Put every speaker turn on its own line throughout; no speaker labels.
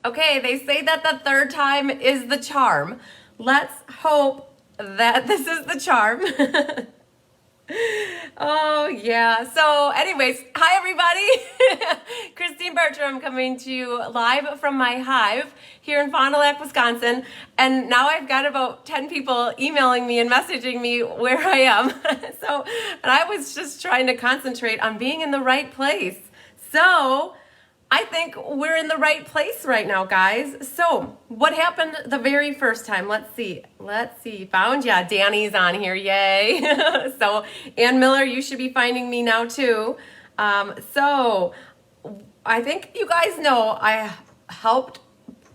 Okay, they say that the third time is the charm. Let's hope that this is the charm. Oh, yeah. So anyways, hi everybody. Christine Bertram coming to you live from my hive here in Fond du Lac, Wisconsin. And now I've got about 10 people emailing me and messaging me where I am. And I was just trying to concentrate on being in the right place. So I think we're in the right place right now, guys. So what happened the very first time? Let's see. Found ya. Danny's on here. Yay. So Ann Miller, you should be finding me now too. So I think you guys know I helped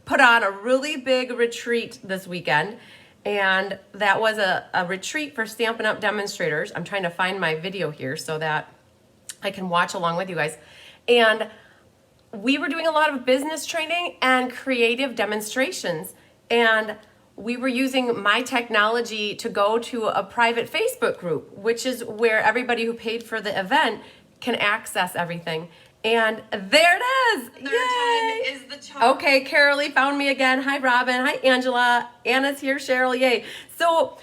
put on a really big retreat this weekend. And that was a retreat for Stampin' Up! Demonstrators. I'm trying to find my video here so that I can watch along with you guys. And we were doing a lot of business training and creative demonstrations, and we were using my technology to go to a private Facebook group, which is where everybody who paid for the event can access everything. And there it is.
Third time is the charm.
Okay, Carolee found me again. Hi, Robin. Hi, Angela. Anna's here. Cheryl, yay. So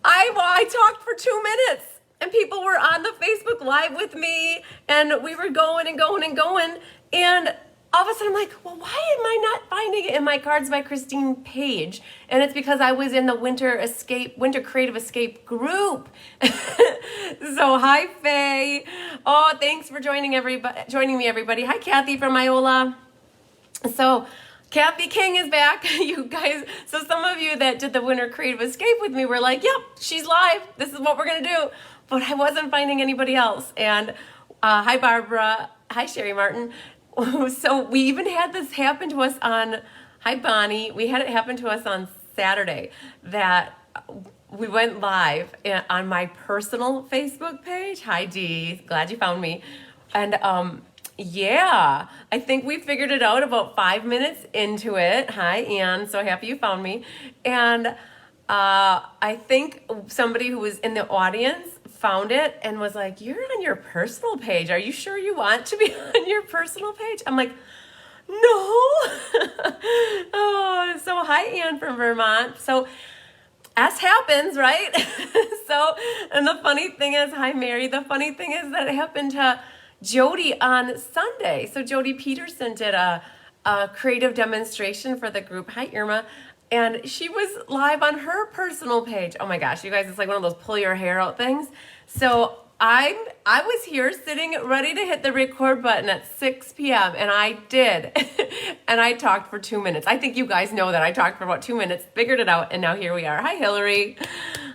I talked for 2 minutes, and people were on the Facebook Live with me, and we were going and going and going. And all of a sudden I'm like, well, why am I not finding it in my Cards by Christine page? And it's because I was in the Winter Creative Escape group. So hi, Faye. Oh, thanks for joining me, everybody. Hi, Kathy from Iola. So Kathy King is back, you guys. So some of you that did the Winter Creative Escape with me were like, yep, she's live. This is what we're going to do. But I wasn't finding anybody else. And hi, Barbara. Hi, Sherry Martin. So we even had this happen to us hi Bonnie, we had it happen to us on Saturday that we went live on my personal Facebook page. Hi Dee, glad you found me. And yeah, I think we figured it out about 5 minutes into it. Hi Ann, so happy you found me. And I think somebody who was in the audience found it and was like, you're on your personal page. Are you sure you want to be on your personal page? I'm like, no. Oh, so hi, Ann from Vermont. So as happens, right? And the funny thing is, hi, Mary. The funny thing is that it happened to Jody on Sunday. So Jody Peterson did a creative demonstration for the group. Hi, Irma. And she was live on her personal page. Oh my gosh, you guys, it's like one of those pull your hair out things. So I was here sitting ready to hit the record button at 6 p.m. and I did. And I talked for 2 minutes. I think you guys know that I talked for about 2 minutes, figured it out, and now here we are. Hi, Hillary.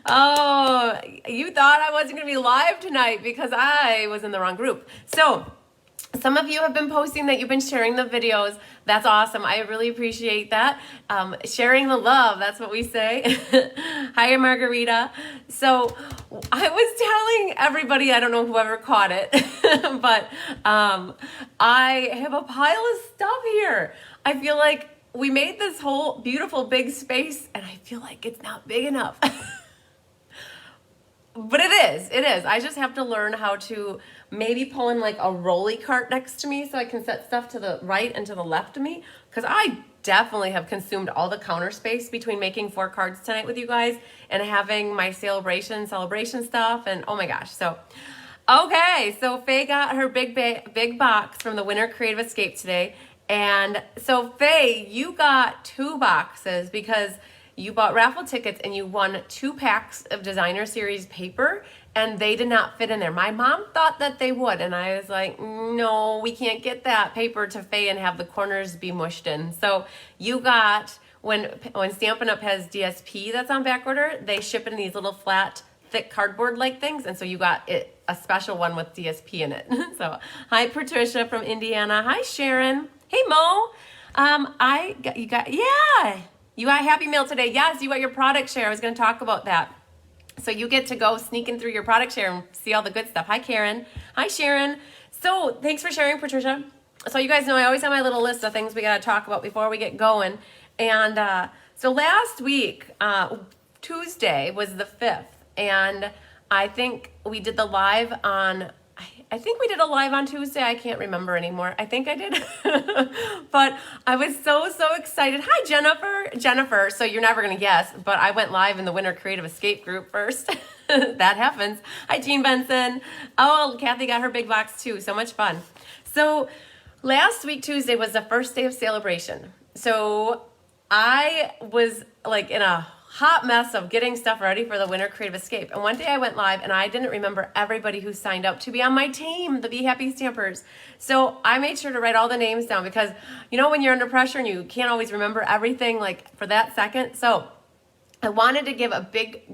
Oh, you thought I wasn't going to be live tonight because I was in the wrong group. So some of you have been posting that you've been sharing the videos. That's awesome. I really appreciate that. Sharing the love, that's what we say. Hi, Margarita. So I was telling everybody, I don't know whoever caught it, but I have a pile of stuff here. I feel like we made this whole beautiful big space and I feel like it's not big enough. But it is. I just have to learn how to maybe pull in like a rolly cart next to me so I can set stuff to the right and to the left of me. Because I definitely have consumed all the counter space between making 4 cards tonight with you guys and having my celebration stuff. And oh my gosh. So, okay. So Faye got her big box from the Winter Creative Escape today. And so Faye, you got 2 boxes because you bought raffle tickets and you won 2 packs of Designer Series paper and they did not fit in there. My mom thought that they would and I was like, no, we can't get that paper to Faye and have the corners be mushed in. So you got, when Stampin' Up! Has DSP that's on back order, they ship in these little flat, thick cardboard-like things, and so you got a special one with DSP in it. So hi, Patricia from Indiana. Hi, Sharon. Hey, Mo. You got Happy Meal today. Yes, you got your product share. I was going to talk about that. So you get to go sneaking through your product share and see all the good stuff. Hi, Karen. Hi, Sharon. So thanks for sharing, Patricia. So you guys know I always have my little list of things we got to talk about before we get going. And so last week, Tuesday was the 5th. And I think we did the live on, I think we did a live on Tuesday. I can't remember anymore. I think I did. But I was so excited. Hi, Jennifer. So you're never going to guess, but I went live in the Winter Creative Escape group first. That happens. Hi, Jean Benson. Oh, Kathy got her big box too. So much fun. So last week, Tuesday, was the first day of Sale-A-Bration. So I was like in a hot mess of getting stuff ready for the Winter Creative Escape. And one day I went live and I didn't remember everybody who signed up to be on my team, the Be Happy Stampers. So I made sure to write all the names down because, you know, when you're under pressure and you can't always remember everything like for that second. So I wanted to give a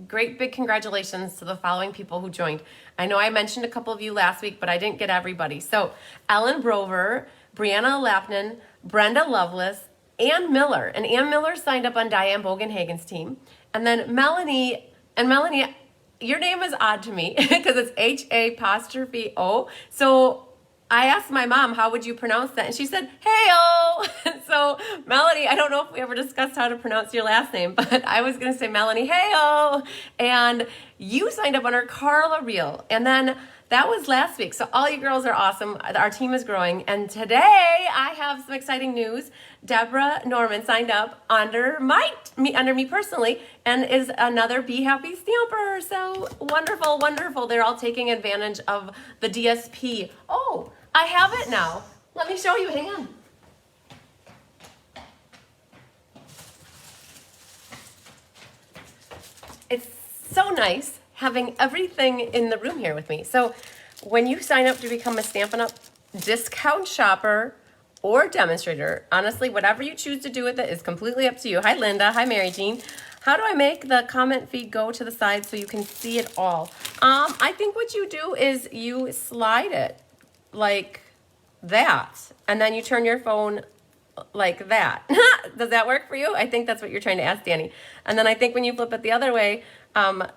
great big congratulations to the following people who joined. I know I mentioned a couple of you last week, but I didn't get everybody. So Ellen Brover, Brianna Lapnin, Brenda Lovelace, Ann Miller. And Ann Miller signed up on Diane Bogenhagen's team. And then Melanie, your name is odd to me because it's H-A''O. So I asked my mom, how would you pronounce that? And she said, hey-o. And so Melanie, I don't know if we ever discussed how to pronounce your last name, but I was going to say Melanie, hey-o. And you signed up on our Carla Reel. And then that was last week. So all you girls are awesome. Our team is growing. And today I have some exciting news. Deborah Norman signed up under me personally and is another Be Happy Stamper. So wonderful, wonderful. They're all taking advantage of the DSP. Oh, I have it now. Let me show you. Hang on. It's so nice having everything in the room here with me. So when you sign up to become a Stampin' Up! Discount shopper or demonstrator, honestly, whatever you choose to do with it is completely up to you. Hi, Linda. Hi, Mary Jean. How do I make the comment feed go to the side so you can see it all? I think what you do is you slide it like that, and then you turn your phone like that. Does that work for you? I think that's what you're trying to ask, Danny. And then I think when you flip it the other way,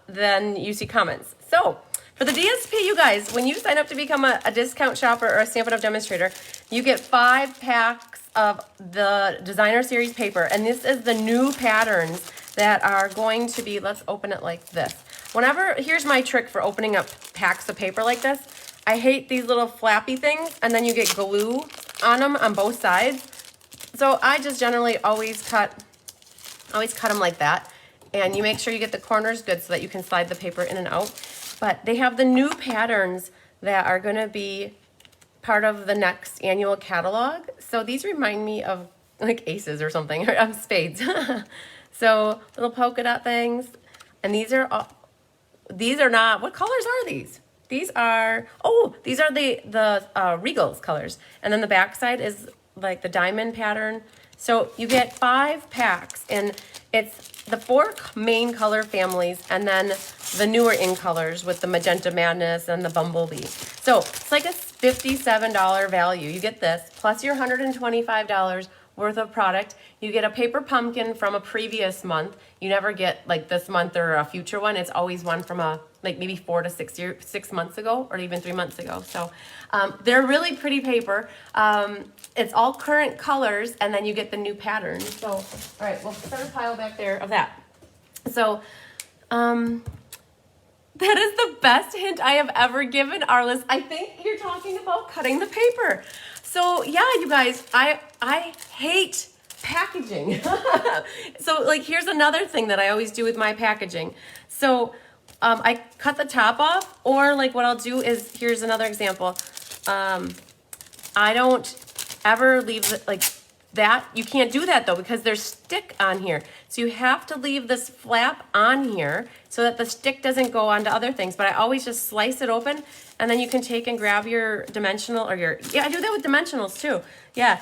then you see comments. So for the DSP, you guys, when you sign up to become a discount shopper or a Stampin' Up! Demonstrator, you get 5 packs of the Designer Series paper. And this is the new patterns that are going to be, let's open it like this. Here's my trick for opening up packs of paper like this. I hate these little flappy things, and then you get glue on them on both sides. So I just generally always cut them like that. And you make sure you get the corners good so that you can slide the paper in and out. But they have the new patterns that are going to be part of the next annual catalog. So these remind me of like aces or something, or spades. So little polka dot things. And these are not, what colors are these? These are the Regals colors. And then the back side is like the diamond pattern. So you get 5 packs, and it's the 4 main color families and then the newer in colors with the Magenta Madness and the Bumblebee. So it's like a $57 value. You get this plus your $125 worth of product. You get a paper pumpkin from a previous month. You never get like this month or a future one. It's always one from like maybe 4 to 6 months ago or even 3 months ago. So they're really pretty paper. It's all current colors, and then you get the new patterns. So, all right, we'll start a pile back there of that. So, that is the best hint I have ever given, Arliss. I think you're talking about cutting the paper. So, yeah, you guys, I hate packaging. So, like, here's another thing that I always do with my packaging. So, I cut the top off, or like what I'll do is, here's another example. I don't ever leave it like that. You can't do that though because there's stick on here. So you have to leave this flap on here so that the stick doesn't go onto other things. But I always just slice it open, and then you can take and grab your dimensional or I do that with dimensionals too. Yeah,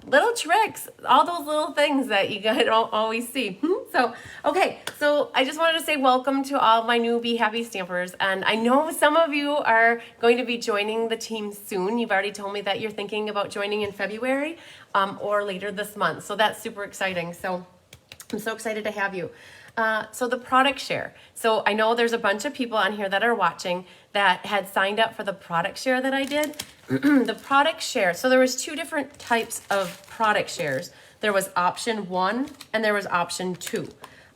little tricks, all those little things that you guys don't always see. So, okay, so I just wanted to say welcome to all my new Be Happy Stampers. And I know some of you are going to be joining the team soon. You've already told me that you're thinking about joining in February or later this month. So that's super exciting. So I'm so excited to have you. So the product share. So I know there's a bunch of people on here that are watching that had signed up for the product share that I did. The product share. So there was 2 different types of product shares. There was option 1 and there was option 2.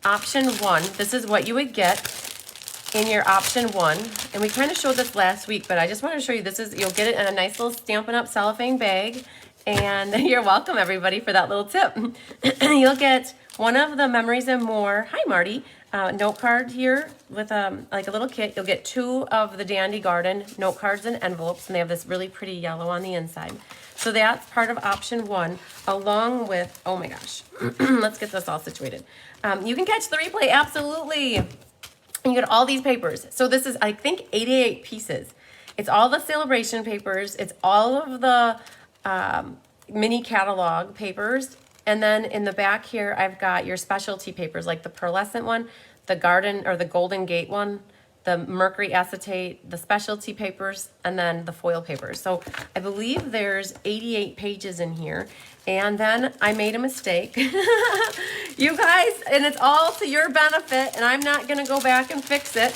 Option 1, this is what you would get. in your option 1, and we kind of showed this last week, but I just wanted to show you, this is, you'll get it in a nice little Stampin' Up! Cellophane bag, and you're welcome, everybody, for that little tip. You'll get one of the Memories and More, hi Marty, note card here with like a little kit. You'll get 2 of the Dandy Garden note cards and envelopes, and they have this really pretty yellow on the inside. So that's part of option 1, along with, oh my gosh, let's get this all situated. You can catch the replay, absolutely. And you get all these papers. So this is, I think, 88 pieces. It's all the Sale-A-Bration papers. It's all of the mini catalog papers. And then in the back here, I've got your specialty papers, like the pearlescent one, the garden or the Golden Gate one, the mercury acetate, the specialty papers, and then the foil papers. So I believe there's 88 pages in here. And then I made a mistake. You guys, and it's all to your benefit, and I'm not gonna go back and fix it.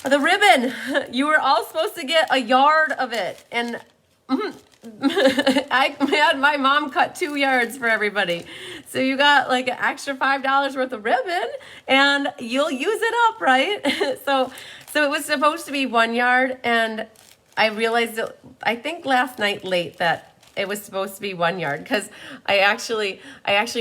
The ribbon, you were all supposed to get a yard of it. And I had my mom cut 2 yards for everybody. So you got like an extra $5 worth of ribbon, and you'll use it up, right? So it was supposed to be 1 yard, and I realized, I think last night late, that it was supposed to be 1 yard, because I actually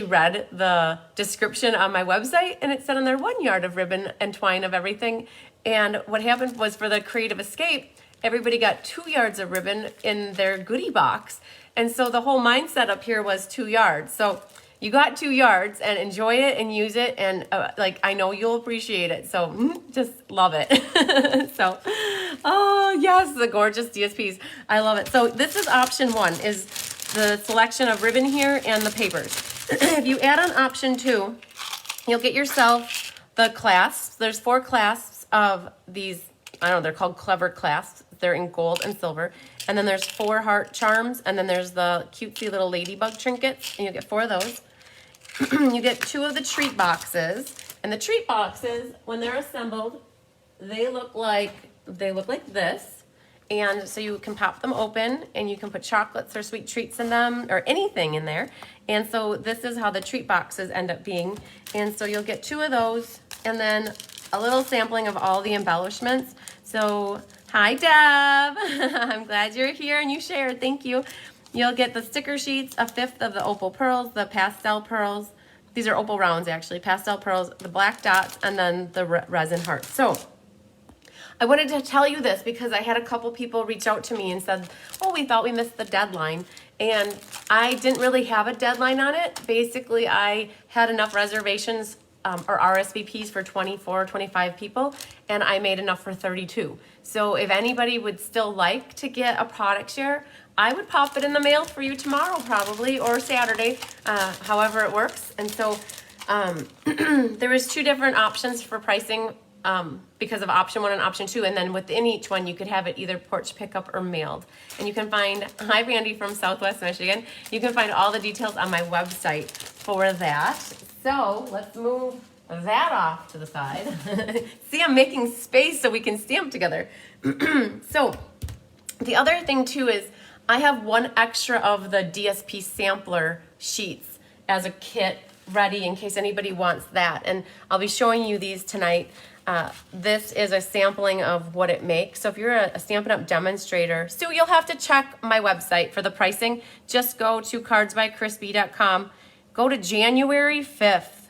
read the description on my website, and it said on there 1 yard of ribbon and twine of everything. And what happened was, for the Creative Escape, everybody got 2 yards of ribbon in their goodie box. And so the whole mindset up here was 2 yards. So you got 2 yards, and enjoy it and use it. And like, I know you'll appreciate it. So just love it. So, oh yes, the gorgeous DSPs. I love it. So this is option 1, is the selection of ribbon here and the papers. If you add on option 2, you'll get yourself the clasps. There's 4 clasps of these, I don't know, they're called Clever clasps. They're in gold and silver. And then there's 4 heart charms, and then there's the cutesy little ladybug trinkets, and you get 4 of those. You get 2 of the treat boxes, and the treat boxes, when they're assembled, they look like this. And so you can pop them open, and you can put chocolates or sweet treats in them, or anything in there. And so this is how the treat boxes end up being. And so you'll get 2 of those, and then a little sampling of all the embellishments. So hi Deb, I'm glad you're here and you shared, thank you. You'll get the sticker sheets, a 5th of the opal pearls, the pastel pearls. These are opal rounds actually, pastel pearls, the black dots, and then the resin hearts. So I wanted to tell you this because I had a couple people reach out to me and said, oh, we thought we missed the deadline. And I didn't really have a deadline on it. Basically, I had enough reservations or RSVPs for 24, 25 people, and I made enough for 32. So if anybody would still like to get a product share, I would pop it in the mail for you tomorrow probably, or Saturday, however it works. And so there was 2 different options for pricing because of option 1 and option 2, and then within each one you could have it either porch pickup or mailed. And you can find, hi Randy from Southwest Michigan, you can find all the details on my website for that. So let's move that off to the side. See, I'm making space so we can stamp together. So the other thing too is I have 1 extra of the DSP sampler sheets as a kit ready in case anybody wants that. And I'll be showing you these tonight. This is a sampling of what it makes. So if you're a Stampin' Up! Demonstrator, Sue, you'll have to check my website for the pricing. Just go to cardsbychrisb.com. Go to January 5th.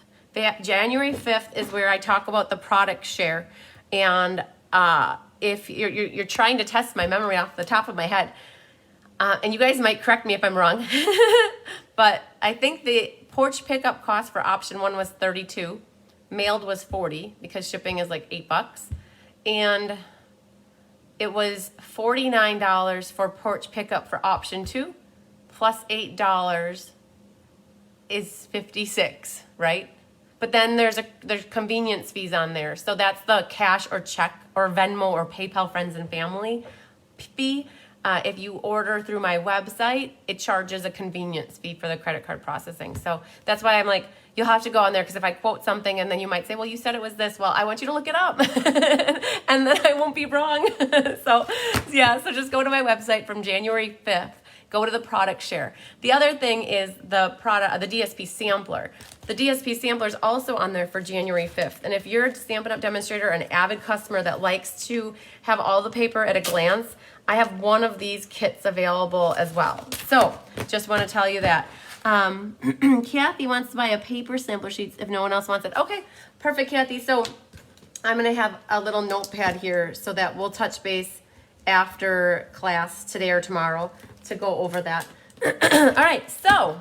January 5th is where I talk about the product share. And if you're trying to test my memory off the top of my head, and you guys might correct me if I'm wrong, but I think the porch pickup cost for option 1 was $32. Mailed was $40 because shipping is like $8. And it was $49 for porch pickup for option 2, plus $8 is $56, right? But then there's convenience fees on there. So that's the cash or check or Venmo or PayPal friends and family fee. If you order through my website, it charges a convenience fee for the credit card processing. So that's why I'm like, you'll have to go on there, because if I quote something and then you might say, well, you said it was this. Well, I want you to look it up and then I won't be wrong. So yeah, so just go to my website from January 5th. go to the product share. The other thing is the DSP sampler. The DSP sampler is also on there for January 5th. And if you're a Stampin' Up! Demonstrator, an avid customer that likes to have all the paper at a glance, I have one of these kits available as well. So just want to tell you that. Kathy wants to buy a paper sampler sheets if no one else wants it. Okay, perfect, Kathy. So I'm going to have a little notepad here so that we'll touch base after class today or tomorrow to go over that. All right, so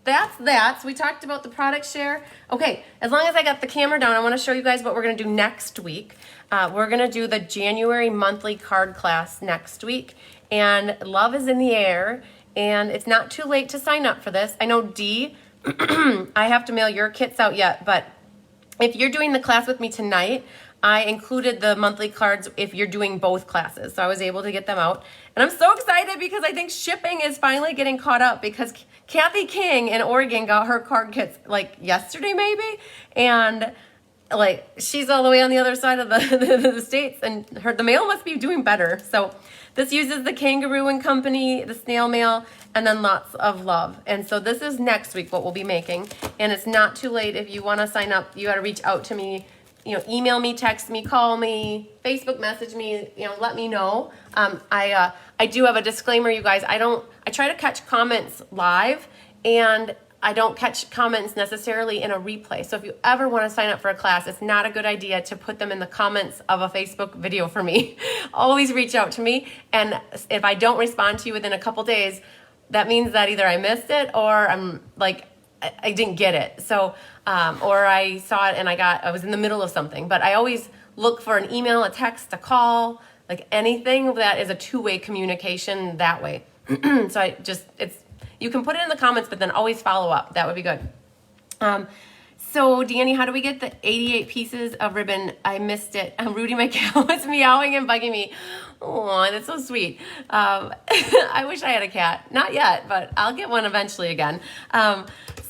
that's that. So we talked about the product share. Okay, as long as I got the camera down, I want to show you guys what we're going to do next week. We're going to do the January monthly card class next week, and love is in the air, and it's not too late to sign up for this. I know, Dee, I have to mail your kits out yet, but if you're doing the class with me tonight, I included the monthly cards if you're doing both classes. So I was able to get them out. And I'm so excited because I think shipping is finally getting caught up because Kathy King in Oregon got her card kits like yesterday maybe. And like she's all the way on the other side of the states, and the mail must be doing better. So this uses the Kangaroo and Company, the snail mail, and then lots of love. And so this is next week what we'll be making. And it's not too late if you want to sign up. You got to reach out to me, email me, text me, call me, Facebook message me, let me know. I do have a disclaimer, you guys. I try to catch comments live, and I don't catch comments necessarily in a replay. So if you ever want to sign up for a class, it's not a good idea to put them in the comments of a Facebook video for me. Always reach out to me. And if I don't respond to you within a couple days, that means that either I missed it or I'm like, I didn't get it. So, or I saw it and I was in the middle of something. But I always look for an email, a text, a call, like anything that is a two-way communication that way. So you can put it in the comments, but then always follow up. That would be good. So Danny, how do we get the 88 pieces of ribbon? I missed it. Rudy, my cat, was meowing and bugging me. Oh, that's so sweet. I wish I had a cat. Not yet, but I'll get one eventually again.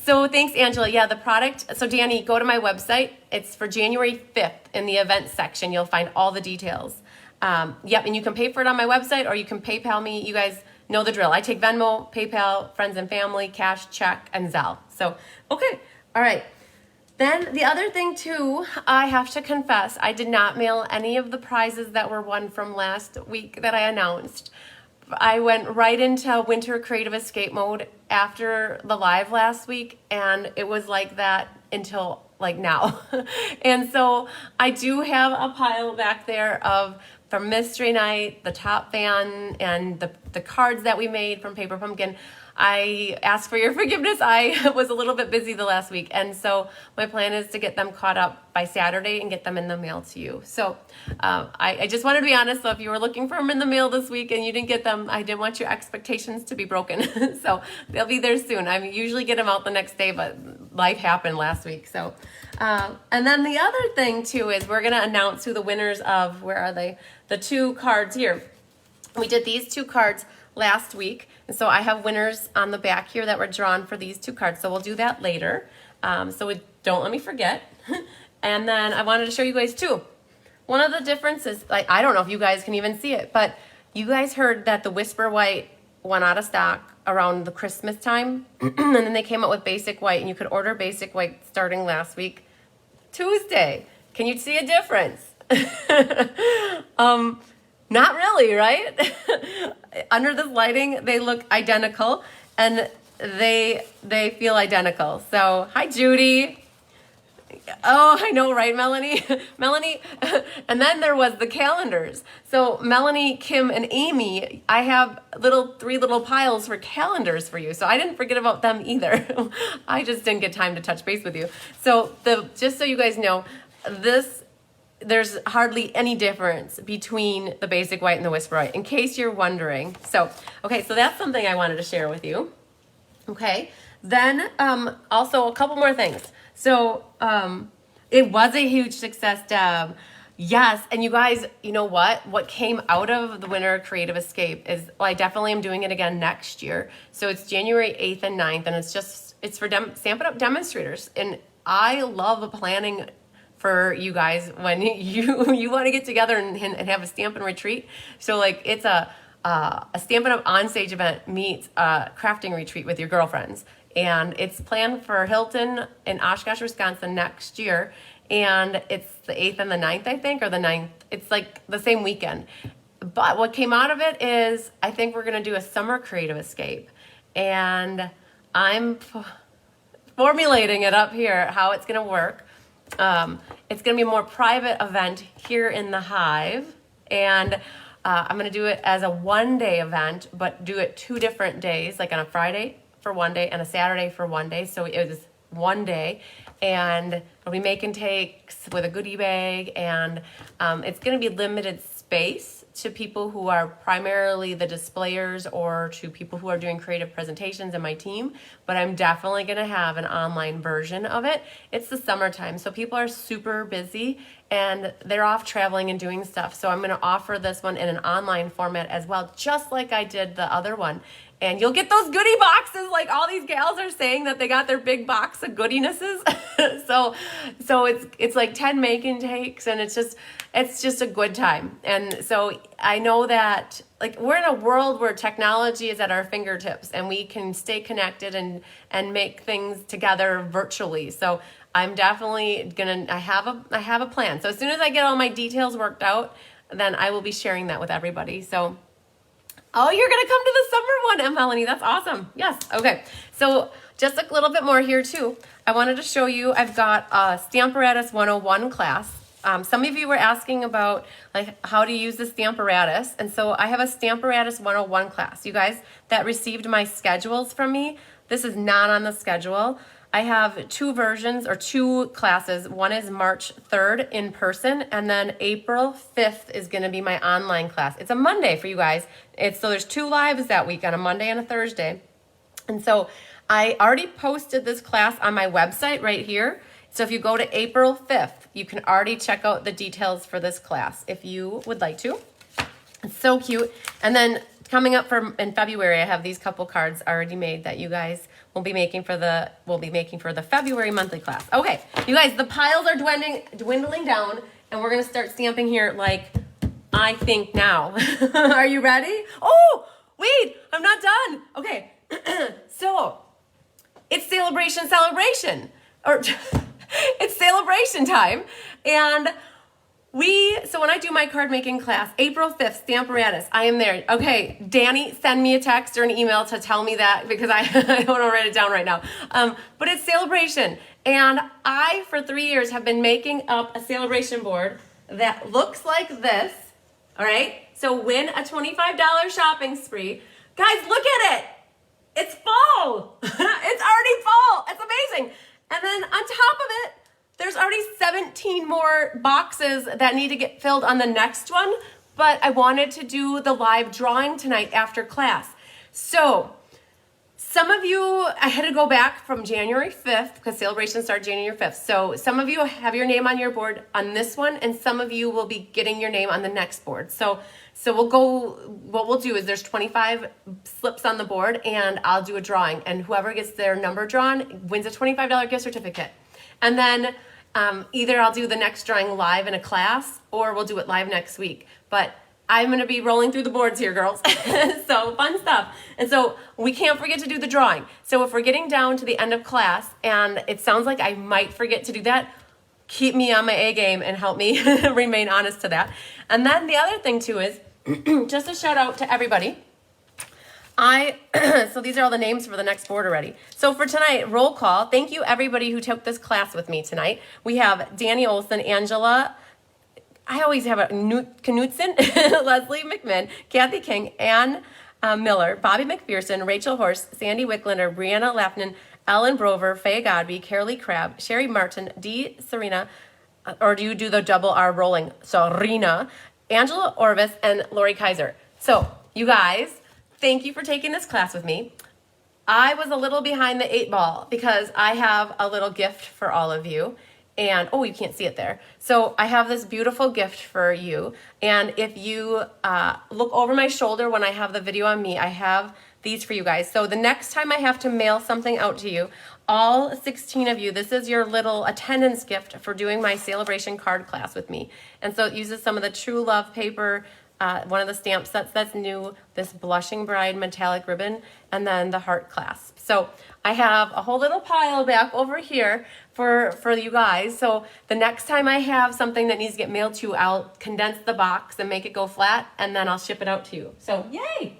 So thanks, Angela. Yeah, the product. So Danny, go to my website. It's for January 5th in the events section. You'll find all the details. Yep, and you can pay for it on my website or you can PayPal me. You guys know the drill. I take Venmo, PayPal, friends and family, cash, check, and Zelle. So, okay. All right. Then the other thing too, I have to confess, I did not mail any of the prizes that were won from last week that I announced. I went right into winter creative escape mode after the live last week, and it was like that until like now. And so I do have a pile back there from Mystery Night, the Top Fan, and the cards that we made from Paper Pumpkin. I ask for your forgiveness. I was a little bit busy the last week, and so my plan is to get them caught up by Saturday and get them in the mail to you. So I just wanted to be honest. So if you were looking for them in the mail this week and you didn't get them, I didn't want your expectations to be broken. So they'll be there soon. I usually get them out the next day, but life happened last week. So and then the other thing too is we're gonna announce who the winners of, where are they? The two cards here. We did these two cards last week. And so I have winners on the back here that were drawn for these two cards. So we'll do that later. So don't let me forget. And then I wanted to show you guys too. One of the differences, like I don't know if you guys can even see it, but you guys heard that the Whisper White went out of stock around the Christmas time. And then they came out with Basic White, and you could order Basic White starting last week, Tuesday. Can you see a difference? Not really, right? Under this lighting, they look identical, and they feel identical. So, hi, Judy. Oh, I know, right, Melanie? Melanie, and then there was the calendars. So, Melanie, Kim, and Amy, I have three little piles for calendars for you. So, I didn't forget about them either. I just didn't get time to touch base with you. So, just so you guys know, there's hardly any difference between the Basic White and the Whisper White, in case you're wondering. So, okay, so that's something I wanted to share with you. Okay, then also a couple more things. So, it was a huge success, Deb. Yes, and you guys, you know what? What came out of the Winter Creative Escape is, well, I definitely am doing it again next year. So it's January 8th and 9th, and it's for Stampin' Up! Demonstrators. And I love planning for you guys when you want to get together and have a Stampin' Retreat. So like it's a a Stampin' Up! On Stage event meets a crafting retreat with your girlfriends. And it's planned for Hilton in Oshkosh, Wisconsin next year. And it's the 8th and the 9th, I think, or the 9th. It's like the same weekend. But what came out of it is I think we're going to do a summer creative escape. And I'm formulating it up here, how it's going to work. It's going to be a more private event here in the Hive. And I'm going to do it as a one-day event, but do it 2 different days, like on a Friday for one day and a Saturday for one day. So it was one day. And I'll be making takes with a goodie bag. And it's going to be limited space to people who are primarily the displayers or to people who are doing creative presentations in my team, but I'm definitely going to have an online version of it. It's the summertime, so people are super busy and they're off traveling and doing stuff. So I'm going to offer this one in an online format as well, just like I did the other one. And you'll get those goodie boxes, like all these gals are saying that they got their big box of goodinesses. so it's like 10 making takes, and it's just a good time. And so I know that like we're in a world where technology is at our fingertips and we can stay connected and make things together virtually. So I'm definitely I have a plan. So as soon as I get all my details worked out, then I will be sharing that with everybody. So oh, you're going to come to the summer one, Melanie. That's awesome. Yes. Okay. So just a little bit more here too. I wanted to show you, I've got a Stamparatus 101 class. Some of you were asking about like how to use the Stamparatus. And so I have a Stamparatus 101 class. You guys that received my schedules from me, this is not on the schedule. I have 2 versions or 2 classes. One is March 3rd in person, and then April 5th is going to be my online class. It's a Monday for you guys. So there's 2 lives that week on a Monday and a Thursday. And so I already posted this class on my website right here. So if you go to April 5th, you can already check out the details for this class if you would like to. It's so cute. And then coming up in February, I have these couple cards already made that you guys will be making for the February monthly class. Okay, you guys, the piles are dwindling down, and we're gonna start stamping here like I think now. Are you ready? Oh, wait, I'm not done. Okay, so it's Sale-A-Bration, or it's Sale-A-Bration time, and so when I do my card making class, April 5th, Stamparatus, I am there. Okay, Danny, send me a text or an email to tell me that because I don't want to write it down right now. But it's Sale-A-Bration. And I, for 3 years, have been making up a Sale-A-Bration board that looks like this. All right? So win a $25 shopping spree. Guys, look at it. It's fall. It's already fall. It's amazing. And then on top of it, there's already 17 more boxes that need to get filled on the next one, but I wanted to do the live drawing tonight after class. So some of you, I had to go back from January 5th because Sale-A-Bration started January 5th. So some of you have your name on your board on this one, and some of you will be getting your name on the next board. So what we'll do is there's 25 slips on the board, and I'll do a drawing, and whoever gets their number drawn wins a $25 gift certificate. And then either I'll do the next drawing live in a class or we'll do it live next week. But I'm going to be rolling through the boards here, girls. So fun stuff. And so we can't forget to do the drawing. So if we're getting down to the end of class and it sounds like I might forget to do that, keep me on my A game and help me remain honest to that. And then the other thing too is just a shout out to everybody. So these are all the names for the next board already. So for tonight, roll call. Thank you everybody who took this class with me tonight. We have Danny Olson, Angela, I always have a Knutson, Leslie McMinn, Kathy King, Ann Miller, Bobby McPherson, Rachel Horst, Sandy Wicklander, Brianna Laffman, Ellen Brover, Faye Godby, Carolee Crabb, Sherry Martin, Dee Serena, or do you do the double R rolling? Serena, Angela Orvis, and Lori Kaiser. So you guys, thank you for taking this class with me. I was a little behind the 8 ball because I have a little gift for all of you. And, oh, you can't see it there. So I have this beautiful gift for you. And if you look over my shoulder when I have the video on me, I have these for you guys. So the next time I have to mail something out to you, all 16 of you, this is your little attendance gift for doing my Sale-A-Bration card class with me. And so it uses some of the True Love paper one of the stamp sets that's new, this Blushing Bride metallic ribbon, and then the heart clasp. So I have a whole little pile back over here for you guys. So the next time I have something that needs to get mailed to you, I'll condense the box and make it go flat, and then I'll ship it out to you. So yay!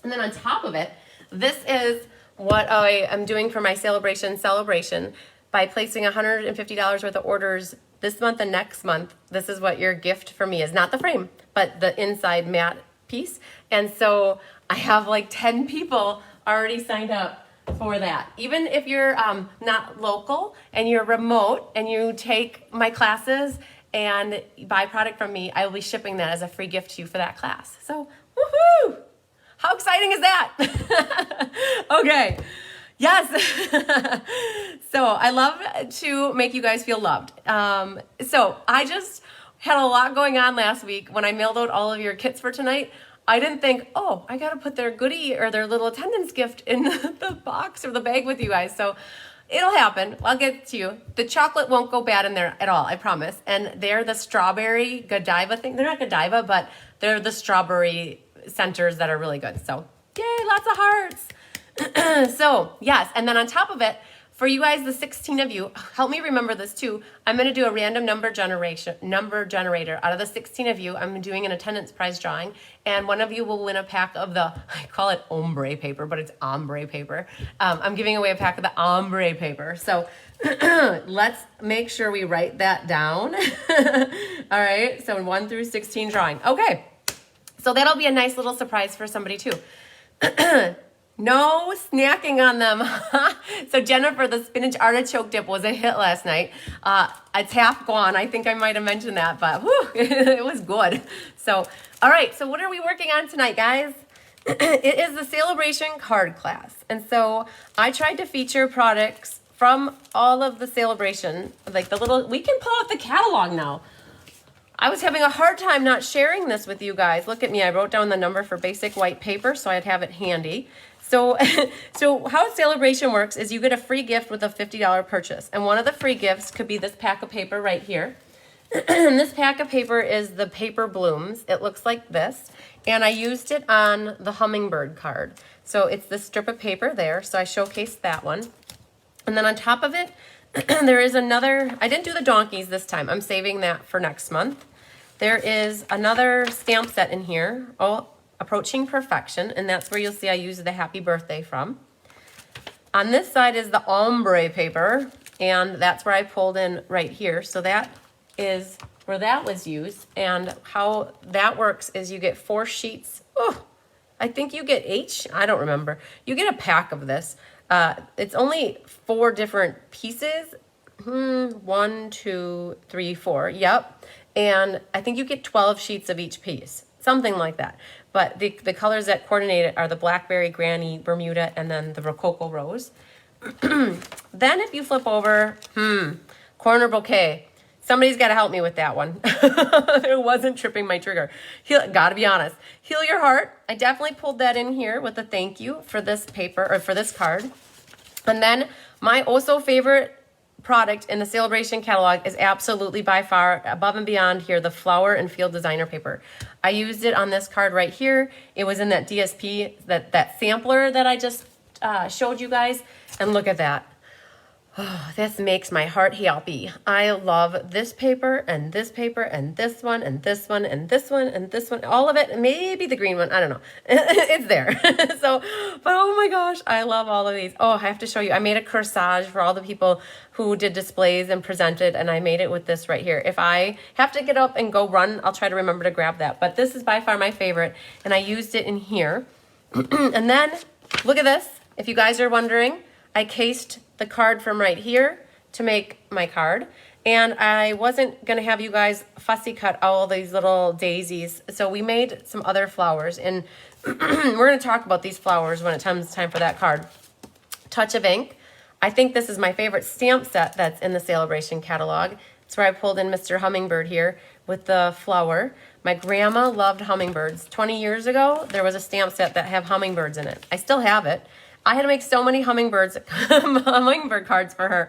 And then on top of it, this is what I am doing for my Sale-A-Bration celebration. By placing $150 worth of orders this month and next month, this is what your gift for me is. Not the frame, but the inside matte piece. And so I have like 10 people already signed up for that. Even if you're not local and you're remote and you take my classes and buy product from me, I will be shipping that as a free gift to you for that class. So, woohoo! How exciting is that? Okay. Yes. So I love to make you guys feel loved. So I just had a lot going on last week when I mailed out all of your kits for tonight. I didn't think, oh, I got to put their goodie or their little attendance gift in the box or the bag with you guys. So it'll happen. I'll get to you. The chocolate won't go bad in there at all, I promise. And they're the strawberry Godiva thing. They're not Godiva, but they're the strawberry centers that are really good. So yay, lots of hearts. So yes, and then on top of it, for you guys, the 16 of you, help me remember this too. I'm going to do a random number generator. Out of the 16 of you, I'm doing an attendance prize drawing, and one of you will win a pack of the, I call it ombre paper, but it's ombre paper. I'm giving away a pack of the ombre paper. So let's make sure we write that down. All right, so 1 through 16 drawing. Okay, so that'll be a nice little surprise for somebody too. No snacking on them. So Jennifer, the spinach artichoke dip was a hit last night. It's half gone. I think I might have mentioned that, but whew, it was good. So, all right. So what are we working on tonight, guys? It is the Sale-A-Bration card class. And so I tried to feature products from all of the Sale-A-Bration, like the little, we can pull out the catalog now. I was having a hard time not sharing this with you guys. Look at me. I wrote down the number for basic white paper so I'd have it handy. So how Sale-A-Bration works is you get a free gift with a $50 purchase. And one of the free gifts could be this pack of paper right here. And this pack of paper is the paper blooms. It looks like this. And I used it on the hummingbird card. So it's this strip of paper there. So I showcased that one. And then on top of it, there is another, I didn't do the donkeys this time. I'm saving that for next month. There is another stamp set in here. Oh, Approaching Perfection, and that's where you'll see I use the happy birthday from. On this side is the ombre paper, and that's where I pulled in right here. So that is where that was used, and how that works is you get 4 sheets. Oh, I think you get 8, I don't remember. You get a pack of this. It's only 4 different pieces. 1, 2, 3, 4, yep. And I think you get 12 sheets of each piece, something like that. But the colors that coordinate it are the Blackberry, Granny, Bermuda, and then the Rococo Rose. Then if you flip over, Corner Bouquet. Somebody's got to help me with that one. It wasn't tripping my trigger. Gotta be honest. Heal Your Heart. I definitely pulled that in here with a thank you for this paper, or for this card. And then my also favorite product in the Sale-A-Bration catalog is absolutely by far above and beyond here, the Flower and Field Designer paper. I used it on this card right here. It was in that DSP, that sampler that I just showed you guys. And look at that. Oh, this makes my heart happy. I love this paper and this paper and this one and this one and this one and this one. All of it, maybe the green one. I don't know. It's there. So, but oh my gosh, I love all of these. Oh, I have to show you. I made a corsage for all the people who did displays and presented, and I made it with this right here. If I have to get up and go run, I'll try to remember to grab that. But this is by far my favorite, and I used it in here. And then, look at this. If you guys are wondering, I cased the card from right here to make my card, and I wasn't gonna have you guys fussy cut all these little daisies, so we made some other flowers, and we're gonna talk about these flowers when it comes time for that card. Touch of Ink. I think this is my favorite stamp set that's in the Sale-A-Bration catalog. It's where I pulled in Mr. Hummingbird here with the flower. My grandma loved hummingbirds. 20 years ago, there was a stamp set that had hummingbirds in it. I still have it. I had to make so many hummingbird cards for her.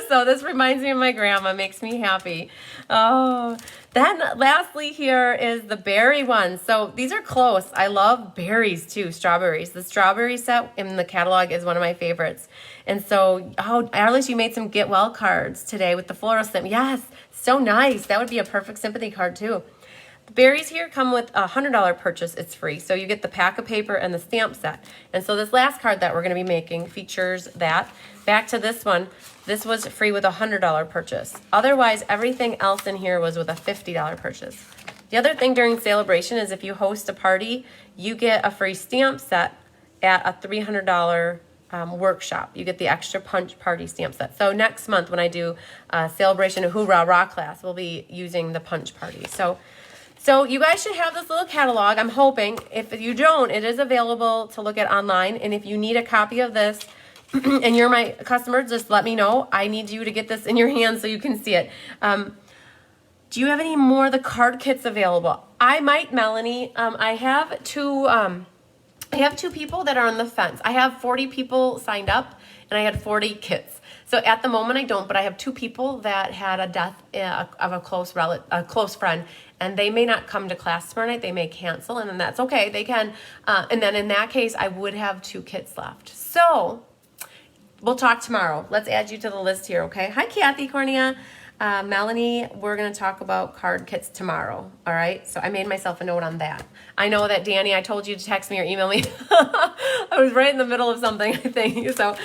So this reminds me of my grandma, makes me happy. Oh, then lastly here is the berry one. So these are close. I love berries too, strawberries. The strawberry set in the catalog is one of my favorites. And so, oh, Alice, you made some get well cards today with the floral stamp. Yes, so nice. That would be a perfect sympathy card too. The berries here come with a $100 purchase. It's free. So you get the pack of paper and the stamp set. And so this last card that we're going to be making features that. Back to this one. This was free with a $100 purchase. Otherwise, everything else in here was with a $50 purchase. The other thing during Sale-A-Bration is if you host a party, you get a free stamp set at a $300 workshop. You get the extra punch party stamp set. So next month when I do Sale-A-Bration Hoorah Raw class, we'll be using the punch party. So you guys should have this little catalog, I'm hoping. If you don't, it is available to look at online. And if you need a copy of this and you're my customer, just let me know. I need you to get this in your hands so you can see it. Do you have any more of the card kits available? I might, Melanie. I have two people that are on the fence. I have 40 people signed up and I had 40 kits. So at the moment I don't, but I have 2 people that had a death of a close friend, and they may not come to class tomorrow night. They may cancel, and then that's okay. They can, and then in that case, I would have 2 kits left. So we'll talk tomorrow. Let's add you to the list here, okay? Hi, Kathy, Cornea. Melanie, we're going to talk about card kits tomorrow, all right? So I made myself a note on that. I know that, Danny, I told you to text me or email me. I was right in the middle of something, I think. So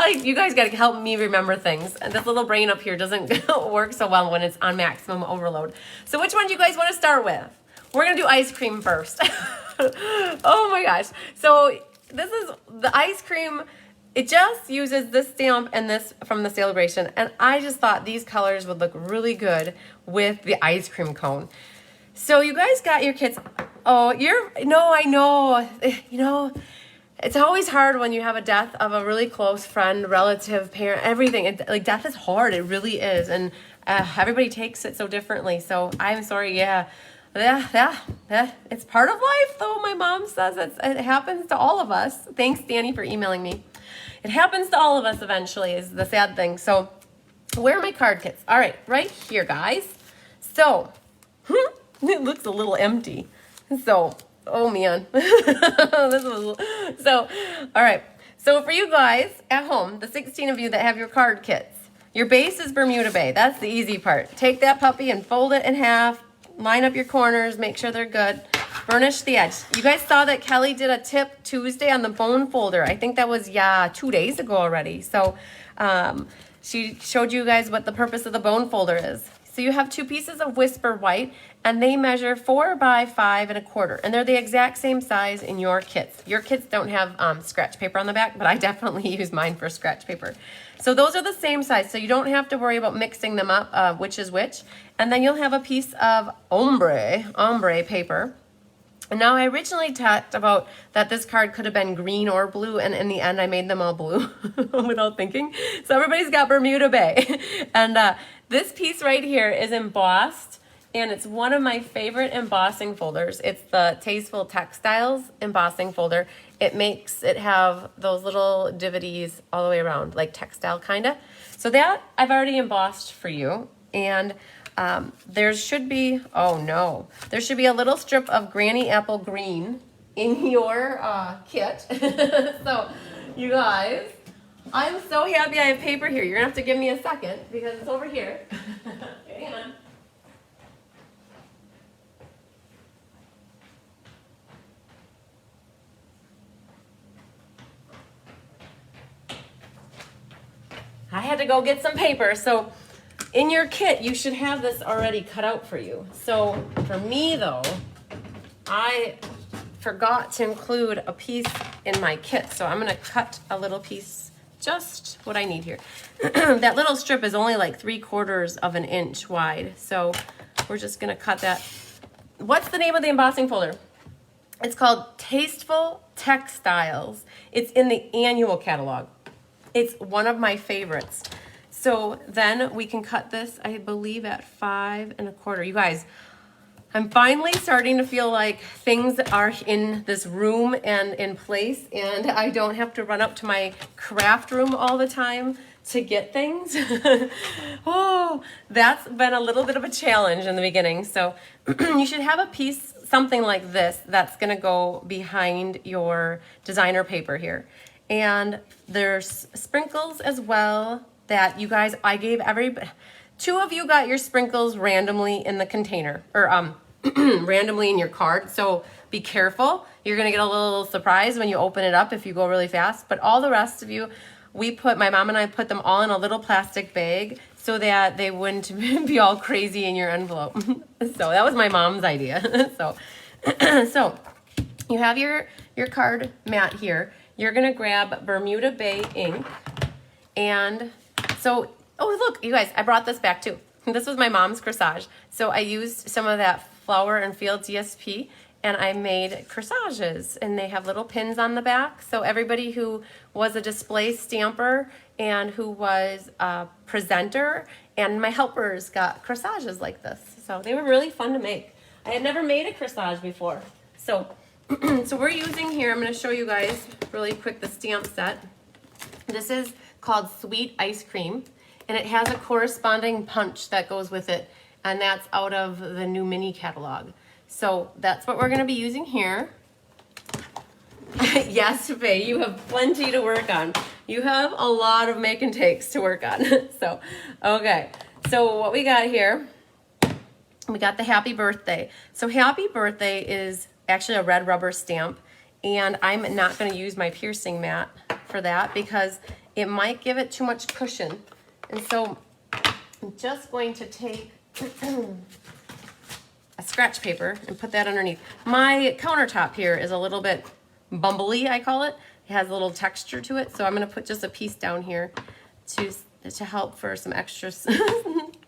you guys got to help me remember things. And this little brain up here doesn't work so well when it's on maximum overload. So which one do you guys want to start with? We're going to do ice cream first. Oh, my gosh. So this is the ice cream. It just uses this stamp and this from the Sale-A-Bration, and I just thought these colors would look really good with the ice cream cone. So you guys got your kits. Oh, I know. You know, it's always hard when you have a death of a really close friend, relative, parent, everything. Like death is hard. It really is, and everybody takes it so differently. So I'm sorry. Yeah. It's part of life, though. My mom says it happens to all of us. Thanks, Danny, for emailing me. It happens to all of us eventually is the sad thing. So where are my card kits? All right, right here, guys. So it looks a little empty. So, oh man. So, all right. So for you guys at home, the 16 of you that have your card kits, your base is Bermuda Bay. That's the easy part. Take that puppy and fold it in half. Line up your corners. Make sure they're good. Burnish the edge. You guys saw that Kelly did a tip Tuesday on the bone folder. I think that was, 2 days ago already. So she showed you guys what the purpose of the bone folder is. So you have 2 pieces of Whisper White, and they measure 4 by 5 1/4. And they're the exact same size in your kits. Your kits don't have scratch paper on the back, but I definitely use mine for scratch paper. So those are the same size, so you don't have to worry about mixing them up, which is which. And then you'll have a piece of ombre paper. And now I originally talked about that this card could have been green or blue, and in the end I made them all blue without thinking. So everybody's got Bermuda Bay. And this piece right here is embossed, and it's one of my favorite embossing folders. It's the Tasteful Textiles embossing folder. It makes it have those little divoties all the way around, like textile kind of. So that I've already embossed for you. And there should be a little strip of Granny Apple Green in your kit. So you guys, I'm so happy I have paper here. You're gonna have to give me a second because it's over here. Hang on. I had to go get some paper. So in your kit, you should have this already cut out for you. So for me though, I forgot to include a piece in my kit. So I'm gonna cut a little piece, just what I need here. That little strip is only like 3/4 of an inch wide. So we're just gonna cut that. What's the name of the embossing folder? It's called Tasteful Textiles. It's in the annual catalog. It's one of my favorites. So then we can cut this, I believe, at 5 1/4. You guys, I'm finally starting to feel like things are in this room and in place, and I don't have to run up to my craft room all the time to get things. Oh, that's been a little bit of a challenge in the beginning. So you should have a piece, something like this, that's gonna go behind your designer paper here. And there's sprinkles as well that you guys, I gave everybody, 2 of you got your sprinkles randomly in the container, or randomly in your card. So be careful. You're gonna get a little surprise when you open it up if you go really fast. But all the rest of you, my mom and I put them all in a little plastic bag so that they wouldn't be all crazy in your envelope. So that was my mom's idea. So you have your card mat here. You're gonna grab Bermuda Bay ink, and so, oh look, you guys, I brought this back too. This was my mom's corsage. So I used some of that Flower and Field DSP, and I made corsages, and they have little pins on the back. So everybody who was a display stamper and who was a presenter and my helpers got corsages like this. So they were really fun to make. I had never made a corsage before. So, so we're using here, I'm gonna show you guys really quick the stamp set. This is called Sweet Ice Cream, and it has a corresponding punch that goes with it, and that's out of the new mini catalog. So that's what we're gonna be using here. Yes, Faye, you have plenty to work on. You have a lot of make and takes to work on. So, okay, so what we got here, we got the Happy Birthday. So Happy Birthday is actually a red rubber stamp, and I'm not gonna use my piercing mat for that because it might give it too much cushion. And so I'm just going to take a scratch paper and put that underneath. My countertop here is a little bit bumbly, I call it. It has a little texture to it, so I'm gonna put just a piece down here to help for some extra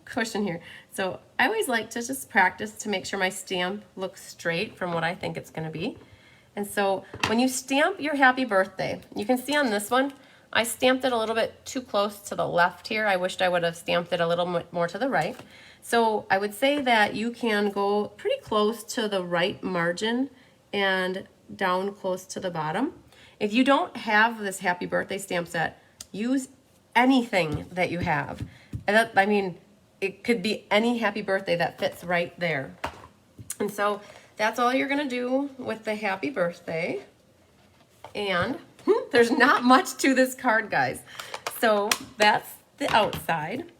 cushion here. So I always like to just practice to make sure my stamp looks straight from what I think it's gonna be. And so when you stamp your Happy Birthday, you can see on this one, I stamped it a little bit too close to the left here. I wished I would have stamped it a little more to the right. So I would say that you can go pretty close to the right margin and down close to the bottom. If you don't have this Happy Birthday stamp set, use anything that you have. And that, I mean, it could be any Happy Birthday that fits right there. And so that's all you're gonna do with the Happy Birthday. And there's not much to this card, guys. So that's the outside.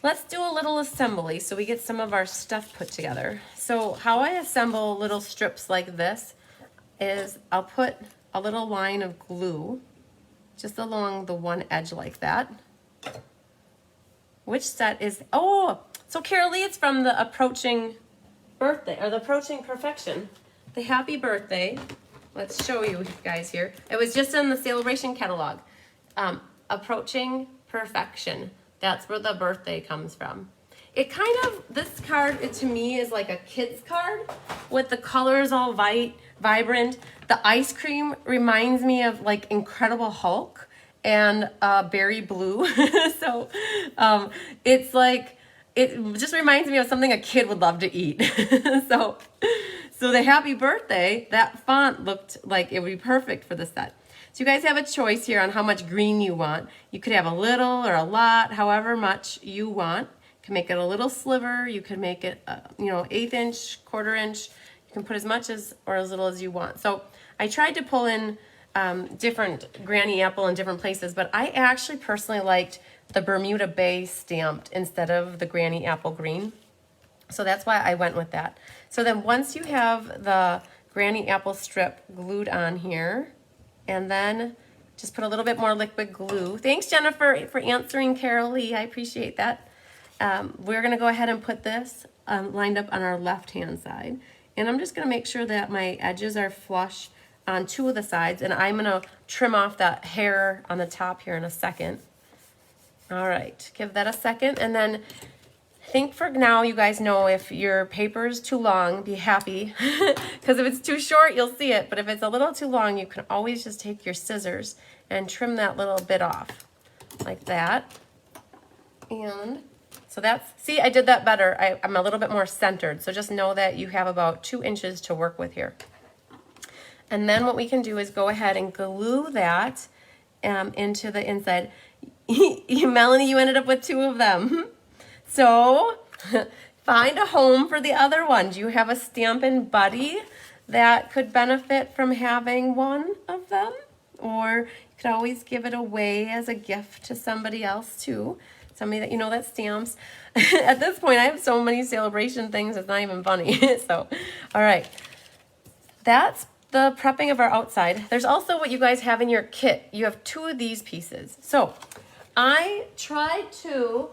Let's do a little assembly so we get some of our stuff put together. So how I assemble little strips like this is I'll put a little line of glue just along the one edge like that. Which set is, oh, so Carol Lee, it's from the Approaching Birthday, or the Approaching Perfection. The Happy Birthday. Let's show you guys here. It was just in the Sale-A-Bration catalog. Approaching Perfection. That's where the birthday comes from. It kind of, this card to me is like a kid's card with the colors all vibrant. The ice cream reminds me of like Incredible Hulk and berry blue. So it's like, it just reminds me of something a kid would love to eat. So the Happy Birthday, that font looked like it would be perfect for the set. So you guys have a choice here on how much green you want. You could have a little or a lot, however much you want. You can make it a little sliver. You could make it, 1/8 inch, 1/4 inch. You can put as much as or as little as you want. So I tried to pull in different Granny Apple in different places, but I actually personally liked the Bermuda Bay stamped instead of the Granny Apple green. So that's why I went with that. So then once you have the Granny Apple strip glued on here, and then just put a little bit more liquid glue. Thanks, Jennifer, for answering Carol Lee. I appreciate that. We're gonna go ahead and put this lined up on our left-hand side. And I'm just gonna make sure that my edges are flush on 2 of the sides, and I'm gonna trim off that hair on the top here in a second. All right, give that a second, and then think for now, you guys know if your paper is too long, be happy, because if it's too short, you'll see it, but if it's a little too long, you can always just take your scissors and trim that little bit off, like that. And So that's, see, I did that better. I'm a little bit more centered. So just know that you have about 2 inches to work with here. And then what we can do is go ahead and glue that into the inside. Melanie, you ended up with 2 of them. So find a home for the other one. Do you have a Stampin' Buddy that could benefit from having one of them? Or you could always give it away as a gift to somebody else too. Somebody that you know that stamps. At this point, I have so many Sale-A-Bration things, it's not even funny. So, all right. That's the prepping of our outside. There's also what you guys have in your kit. You have 2 of these pieces. So, I tried to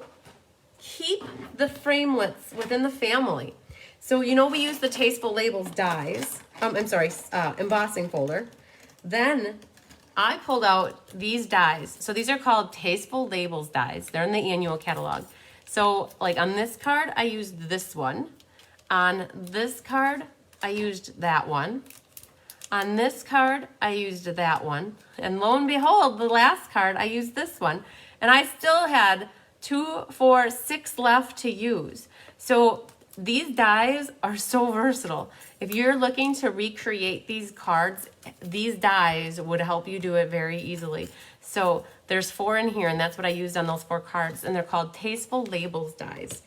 keep the framelits within the family. So, you know we use the Tasteful Labels dies. Embossing folder. Then I pulled out these dies. So these are called Tasteful Labels dies. They're in the annual catalog. So like on this card, I used this one. On this card, I used that one. On this card, I used that one. And lo and behold, the last card, I used this one. And I still had 2, 4, 6 left to use. So these dies are so versatile. If you're looking to recreate these cards, these dies would help you do it very easily. So there's 4 in here, and that's what I used on those 4 cards, and they're called Tasteful Labels dies.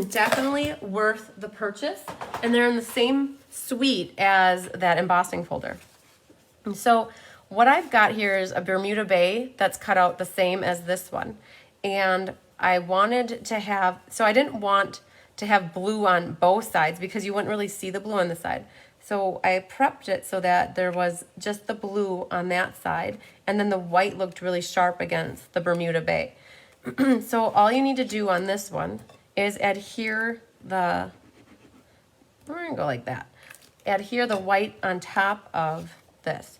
Definitely worth the purchase, and they're in the same suite as that embossing folder. And so what I've got here is a Bermuda Bay that's cut out the same as this one. And I wanted to have, so I didn't want to have blue on both sides because you wouldn't really see the blue on the side. So I prepped it so that there was just the blue on that side, and then the white looked really sharp against the Bermuda Bay. So all you need to do on this one is adhere the, we're gonna go like that. Adhere the white on top of this.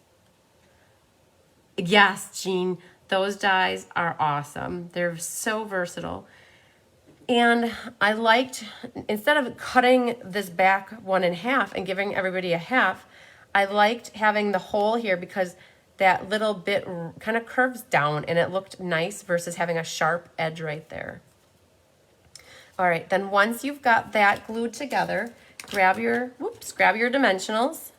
Yes, Jean, those dies are awesome. They're so versatile. And I liked, instead of cutting this back one in half and giving everybody a half, I liked having the hole here because that little bit kind of curves down and it looked nice versus having a sharp edge right there. All right, then once you've got that glued together, grab your dimensionals,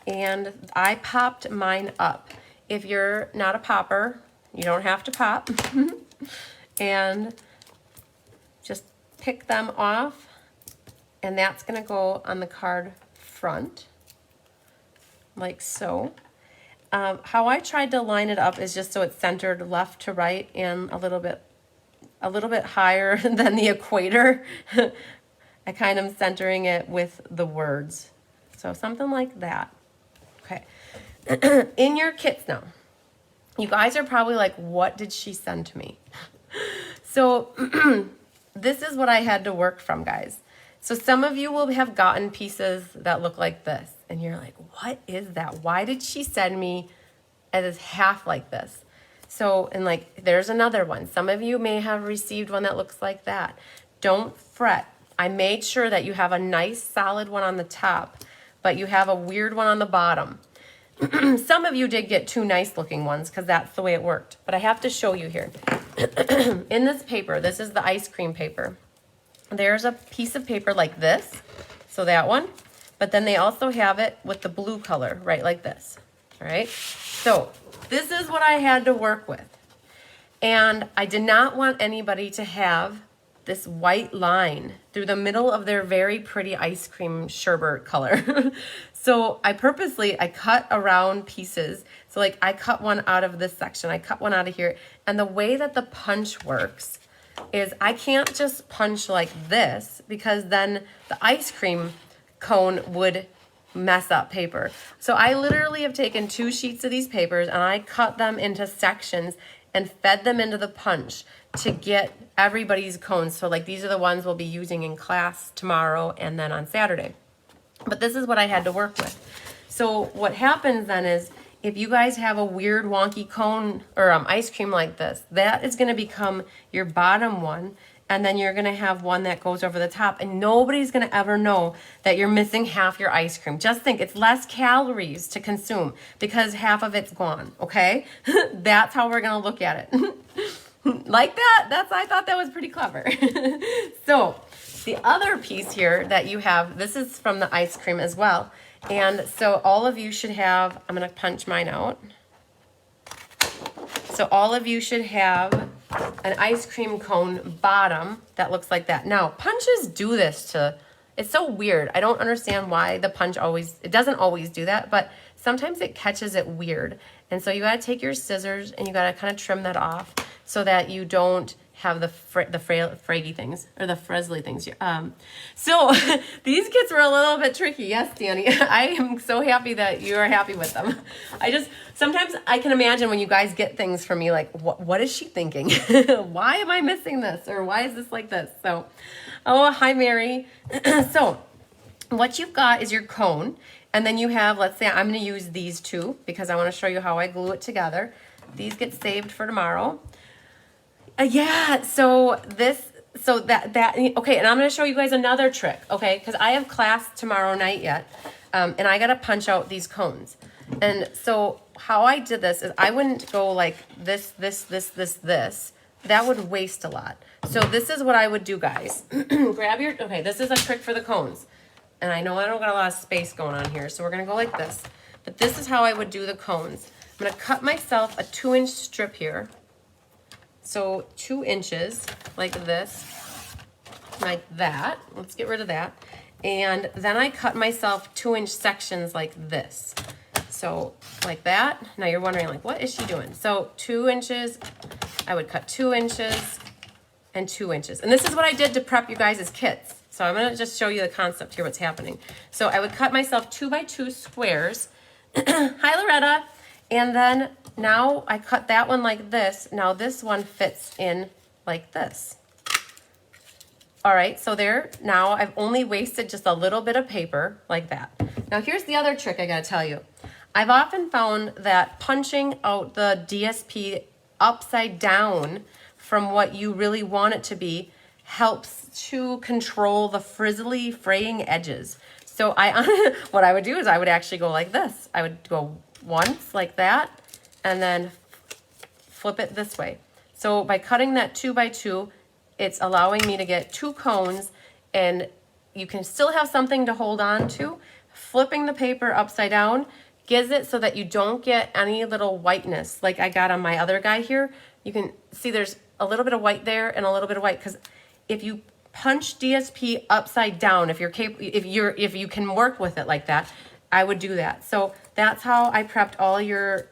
and I popped mine up. If you're not a popper, you don't have to pop. And just pick them off, and that's gonna go on the card front, like so. How I tried to line it up is just so it's centered left to right and a little bit higher than the equator. I kind of centering it with the words. So something like that. Okay. In your kits now, you guys are probably like, what did she send to me? So this is what I had to work from, guys. So some of you will have gotten pieces that look like this, and you're like, what is that? Why did she send me as half like this? So, and like, there's another one. Some of you may have received one that looks like that. Don't fret. I made sure that you have a nice solid one on the top, but you have a weird one on the bottom. Some of you did get 2 nice looking ones because that's the way it worked, but I have to show you here. In this paper, this is the ice cream paper. There's a piece of paper like this, so that one, but then they also have it with the blue color, right, like this, all right? So this is what I had to work with, and I did not want anybody to have this white line through the middle of their very pretty ice cream sherbet color. So I cut around pieces. So like I cut one out of this section, I cut one out of here. And the way that the punch works is I can't just punch like this because then the ice cream cone would mess up paper. So I literally have taken 2 sheets of these papers and I cut them into sections and fed them into the punch to get everybody's cones. So like these are the ones we'll be using in class tomorrow and then on Saturday. But this is what I had to work with. So what happens then is if you guys have a weird wonky cone or ice cream like this, that is gonna become your bottom one, and then you're gonna have one that goes over the top, and nobody's gonna ever know that you're missing half your ice cream. Just think, it's less calories to consume because half of it's gone, okay? That's how we're gonna look at it. Like that? I thought that was pretty clever. So the other piece here that you have, this is from the ice cream as well. And so all of you should have, I'm going to punch mine out. So all of you should have an ice cream cone bottom that looks like that. Now, punches do this to, it's so weird. I don't understand why the punch it doesn't always do that, but sometimes it catches it weird. And so you got to take your scissors and you got to kind of trim that off so that you don't have the fraggy things or the frizzly things. So these kits were a little bit tricky. Yes, Danny, I am so happy that you are happy with them. Sometimes I can imagine when you guys get things from me, like, what is she thinking? Why am I missing this? Or why is this like this? So, oh, hi, Mary. So what you've got is your cone. And then you have, let's say I'm going to use these two because I want to show you how I glue it together. These get saved for tomorrow. Yeah, so okay, and I'm going to show you guys another trick, okay, because I have class tomorrow night yet, and I got to punch out these cones. And so how I did this is I wouldn't go like this. That would waste a lot. So this is what I would do, guys. Okay, this is a trick for the cones. And I know I don't got a lot of space going on here, so we're going to go like this. But this is how I would do the cones. I'm going to cut myself a 2-inch strip here. So 2 inches, like this, like that. Let's get rid of that. And then I cut myself 2-inch sections like this. So like that. Now you're wondering, like, what is she doing? So 2 inches, I would cut 2 inches and 2 inches. And this is what I did to prep you guys as kits. So I'm going to just show you the concept here, what's happening. So I would cut myself 2x2 squares. Hi, Loretta. And then now I cut that one like this. Now this one fits in like this. All right, so there, now I've only wasted just a little bit of paper like that. Now here's the other trick I gotta tell you. I've often found that punching out the DSP upside down from what you really want it to be helps to control the frizzly fraying edges. So what I would do is I would actually go like this. I would go once like that and then flip it this way. So by cutting that 2x2, it's allowing me to get 2 cones and you can still have something to hold on to. Flipping the paper upside down gives it so that you don't get any little whiteness like I got on my other guy here. You can see there's a little bit of white there and a little bit of white because if you punch DSP upside down, if you can work with it like that, I would do that. So that's how I prepped all your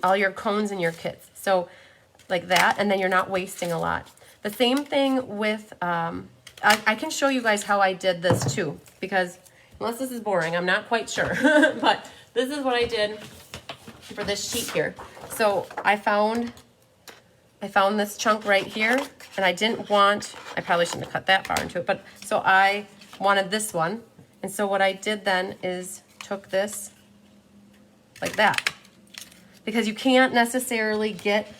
all your cones in your kits. So like that, and then you're not wasting a lot. The same thing with, I can show you guys how I did this too, because unless this is boring, I'm not quite sure, but this is what I did for this sheet here. So I found this chunk right here, and I probably shouldn't have cut that far into it, but so I wanted this one. And so what I did then is took this like that, because you can't necessarily get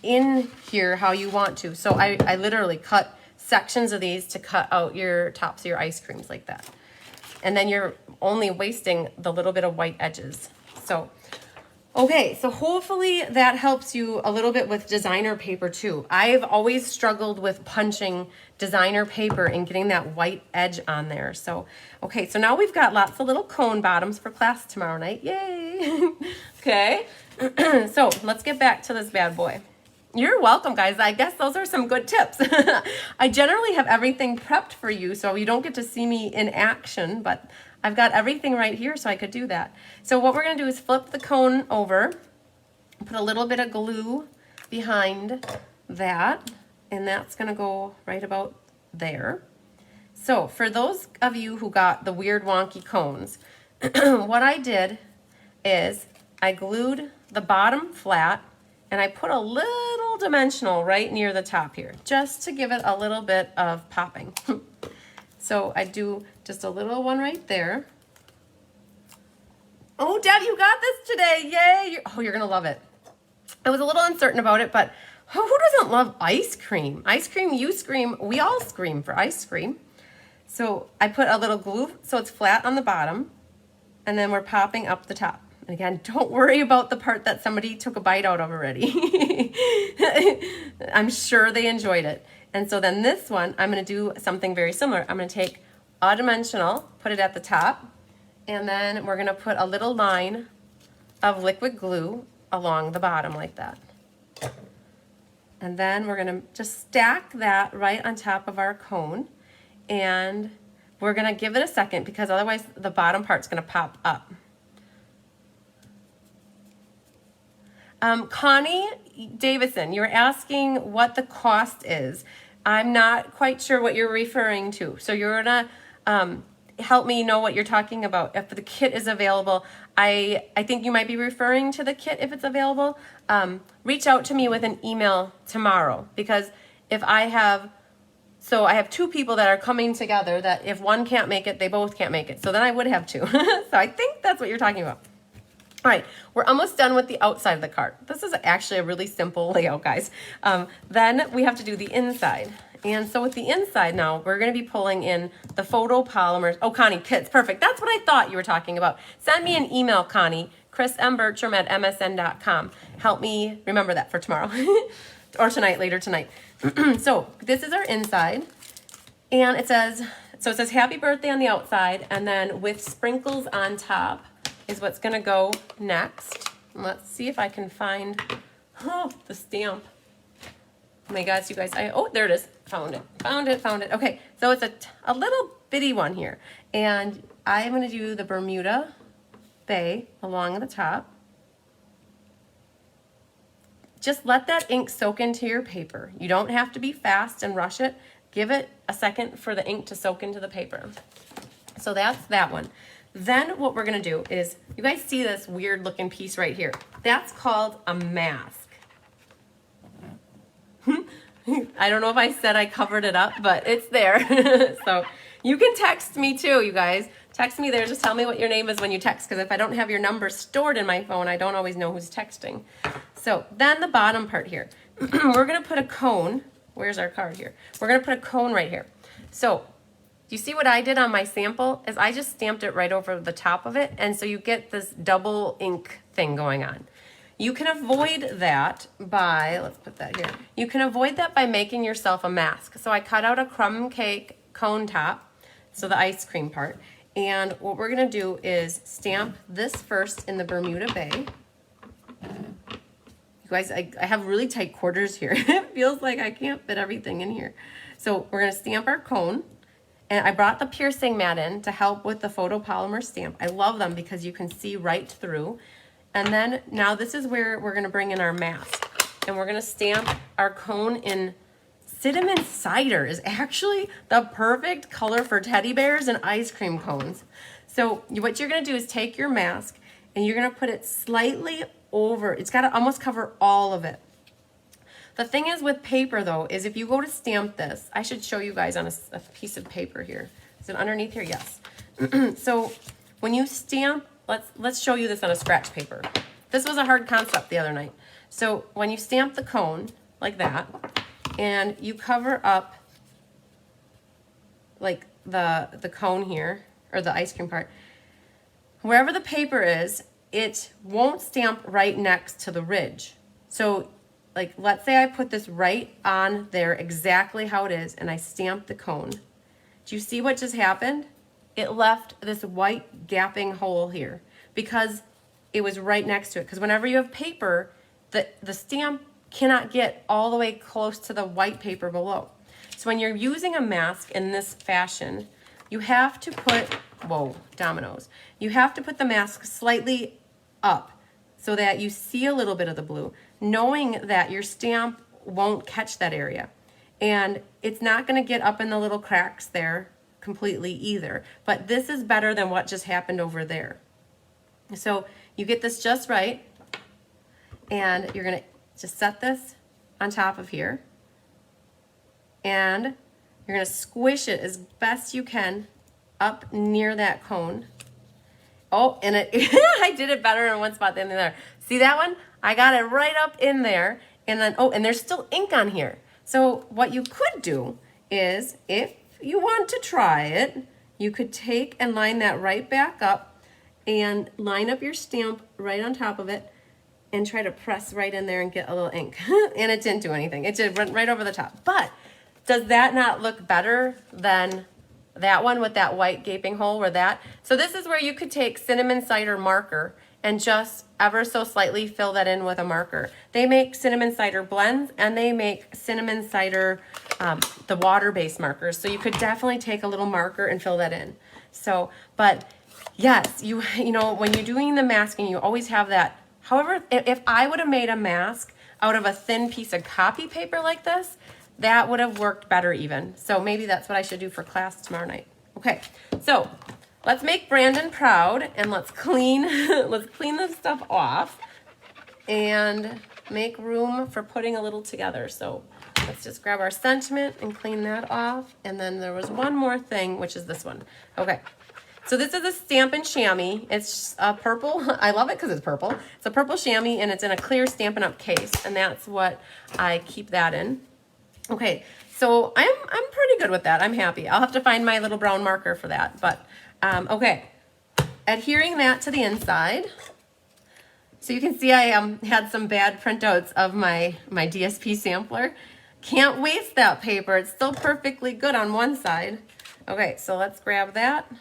in here how you want to. So I literally cut sections of these to cut out your tops of your ice creams like that. And then you're only wasting the little bit of white edges. So, okay, so hopefully that helps you a little bit with designer paper too. I've always struggled with punching designer paper and getting that white edge on there. So, okay, so now we've got lots of little cone bottoms for class tomorrow night. Yay! Okay, so let's get back to this bad boy. You're welcome, guys. I guess those are some good tips. I generally have everything prepped for you, so you don't get to see me in action, but I've got everything right here so I could do that. So what we're going to do is flip the cone over, put a little bit of glue behind that, and that's going to go right about there. So for those of you who got the weird wonky cones, what I did is I glued the bottom flat, and I put a little dimensional right near the top here, just to give it a little bit of popping. So I do just a little one right there. Oh, Deb, you got this today. Yay. You're going to love it. I was a little uncertain about it, but who doesn't love ice cream? Ice cream, you scream. We all scream for ice cream. So I put a little glue so it's flat on the bottom, and then we're popping up the top. Again, don't worry about the part that somebody took a bite out of already. I'm sure they enjoyed it. And so then this one, I'm gonna do something very similar. I'm gonna take a dimensional, put it at the top, and then we're gonna put a little line of liquid glue along the bottom like that. And then we're gonna just stack that right on top of our cone, and we're gonna give it a second because otherwise the bottom part's gonna pop up. Connie Davison, you're asking what the cost is. I'm not quite sure what you're referring to. So you're gonna help me know what you're talking about. If the kit is available, I think you might be referring to the kit if it's available. Reach out to me with an email tomorrow, because if I have two people that are coming together that if one can't make it, they both can't make it. So then I would have two. So I think that's what you're talking about. All right, we're almost done with the outside of the card. This is actually a really simple layout, guys. Then we have to do the inside. And so with the inside now, we're gonna be pulling in the photopolymers. Oh, Connie, kits, perfect. That's what I thought you were talking about. Send me an email, Connie, chrismbertram@msn.com. Help me remember that for tomorrow or tonight, later tonight. So this is our inside. And it says happy birthday on the outside, and then with sprinkles on top is what's gonna go next. Let's see if I can find the stamp. Oh my gosh, you guys, there it is. Found it. Okay, so it's a little bitty one here. And I am gonna do the Bermuda Bay along the top. Just let that ink soak into your paper. You don't have to be fast and rush it. Give it a second for the ink to soak into the paper. So that's that one. Then what we're gonna do is, you guys see this weird looking piece right here? That's called a mask. I don't know if I said I covered it up, but it's there. So you can text me too, you guys. Text me there, just tell me what your name is when you text, because if I don't have your number stored in my phone, I don't always know who's texting. So then the bottom part here, we're gonna put a cone. Where's our card here? We're gonna put a cone right here. So you see what I did on my sample is I just stamped it right over the top of it, and so you get this double ink thing going on. You can avoid that by, let's put that here. You can avoid that by making yourself a mask. So I cut out a crumb cake cone top, so the ice cream part, and what we're gonna do is stamp this first in the Bermuda Bay. You guys, I have really tight quarters here. It feels like I can't fit everything in here. So we're gonna stamp our cone. And I brought the piercing mat in to help with the photopolymer stamp. I love them because you can see right through. And then now this is where we're gonna bring in our mask. And we're gonna stamp our cone in cinnamon cider. Is actually the perfect color for teddy bears and ice cream cones. So what you're gonna do is take your mask and you're gonna put it slightly over. It's gotta almost cover all of it. The thing is with paper though, is if you go to stamp this, I should show you guys on a piece of paper here. Is it underneath here? Yes. So when you stamp, let's show you this on a scratch paper. This was a hard concept the other night. So when you stamp the cone like that, and you cover up like the cone here, or the ice cream part, wherever the paper is, it won't stamp right next to the ridge. So like, let's say I put this right on there exactly how it is, and I stamp the cone. Do you see what just happened? It left this white gapping hole here because it was right next to it. Because whenever you have paper, the stamp cannot get all the way close to the white paper below. So when you're using a mask in this fashion, you have to put, whoa, dominoes. You have to put the mask slightly up so that you see a little bit of the blue, knowing that your stamp won't catch that area. And it's not gonna get up in the little cracks there completely either. But this is better than what just happened over there. So you get this just right, and you're gonna just set this on top of here, and you're gonna squish it as best you can up near that cone. Oh, and I did it better in one spot than the other. See that one? I got it right up in there, and then, oh, and there's still ink on here. So what you could do is, if you want to try it, you could take and line that right back up and line up your stamp right on top of it and try to press right in there and get a little ink. And it didn't do anything. It just went right over the top. But does that not look better than that one with that white gaping hole where that? So this is where you could take cinnamon cider marker and just ever so slightly fill that in with a marker. They make cinnamon cider blends and they make cinnamon cider, the water-based markers. So you could definitely take a little marker and fill that in. So, but yes, you know, when you're doing the masking, you always have that. However, if I would have made a mask out of a thin piece of copy paper like this, that would have worked better even. So maybe that's what I should do for class tomorrow night. Okay, so let's make Brandon proud and let's clean this stuff off and make room for putting a little together. So let's just grab our sentiment and clean that off. And then there was one more thing, which is this one. Okay. So this is a Stampin' Chamois. It's a purple. I love it because it's purple. It's a purple chamois and it's in a clear Stampin' Up case, and that's what I keep that in. Okay, so I'm pretty good with that. I'm happy. I'll have to find my little brown marker for that. But okay, adhering that to the inside. So you can see I had some bad printouts of my DSP sampler. Can't waste that paper. It's still perfectly good on one side. Okay, so let's grab that.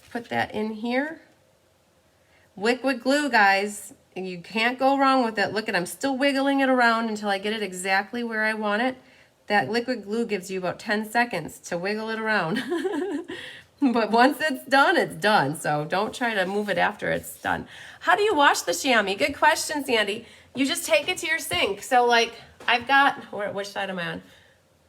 Put that in here. Liquid glue, guys. You can't go wrong with it. Look at, I'm still wiggling it around until I get it exactly where I want it. That liquid glue gives you about 10 seconds to wiggle it around. But once it's done, it's done. So don't try to move it after it's done. How do you wash the chamois? Good question, Sandy. You just take it to your sink. So like I've got, which side am I on?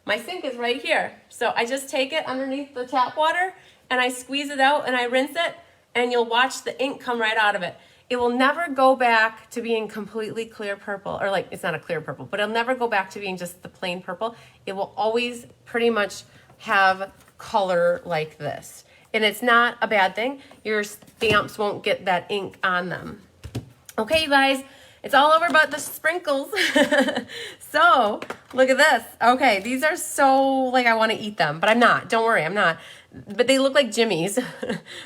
My sink is right here. So I just take it underneath the tap water and I squeeze it out and I rinse it, and you'll watch the ink come right out of it. It will never go back to being completely clear purple, or like, it's not a clear purple, but it'll never go back to being just the plain purple. It will always pretty much have color like this. And it's not a bad thing. Your stamps won't get that ink on them. Okay, you guys, it's all over but the sprinkles. So look at this. Okay, these are so like I want to eat them, but I'm not. Don't worry, I'm not. But they look like Jimmy's.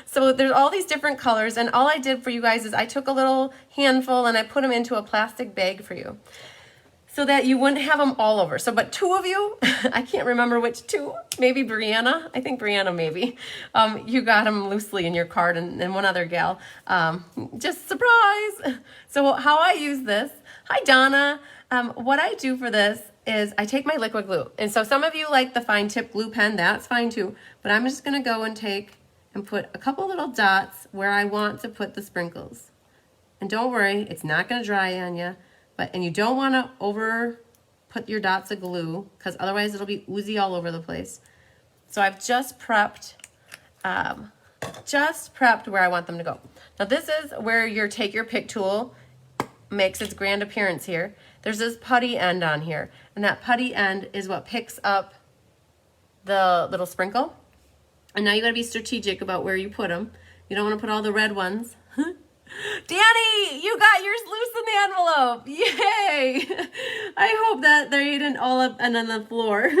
So there's all these different colors, and all I did for you guys is I took a little handful and I put them into a plastic bag for you, so that you wouldn't have them all over. So, but two of you, I can't remember which two, maybe Brianna, I think Brianna maybe, you got them loosely in your card, and one other gal, just surprise. So how I use this, hi Donna, what I do for this is I take my liquid glue. And so some of you like the fine tip glue pen, that's fine too, but I'm just gonna go and take and put a couple little dots where I want to put the sprinkles. And don't worry, it's not gonna dry on you. And you don't want to over put your dots of glue, because otherwise it'll be oozy all over the place. So I've just prepped where I want them to go. Now this is where your take your pick tool makes its grand appearance here. There's this putty end on here, and that putty end is what picks up the little sprinkle. And now you got to be strategic about where you put them. You don't want to put all the red ones. Danny, you got yours loose in the envelope. Yay! I hope that they didn't all up and on the floor.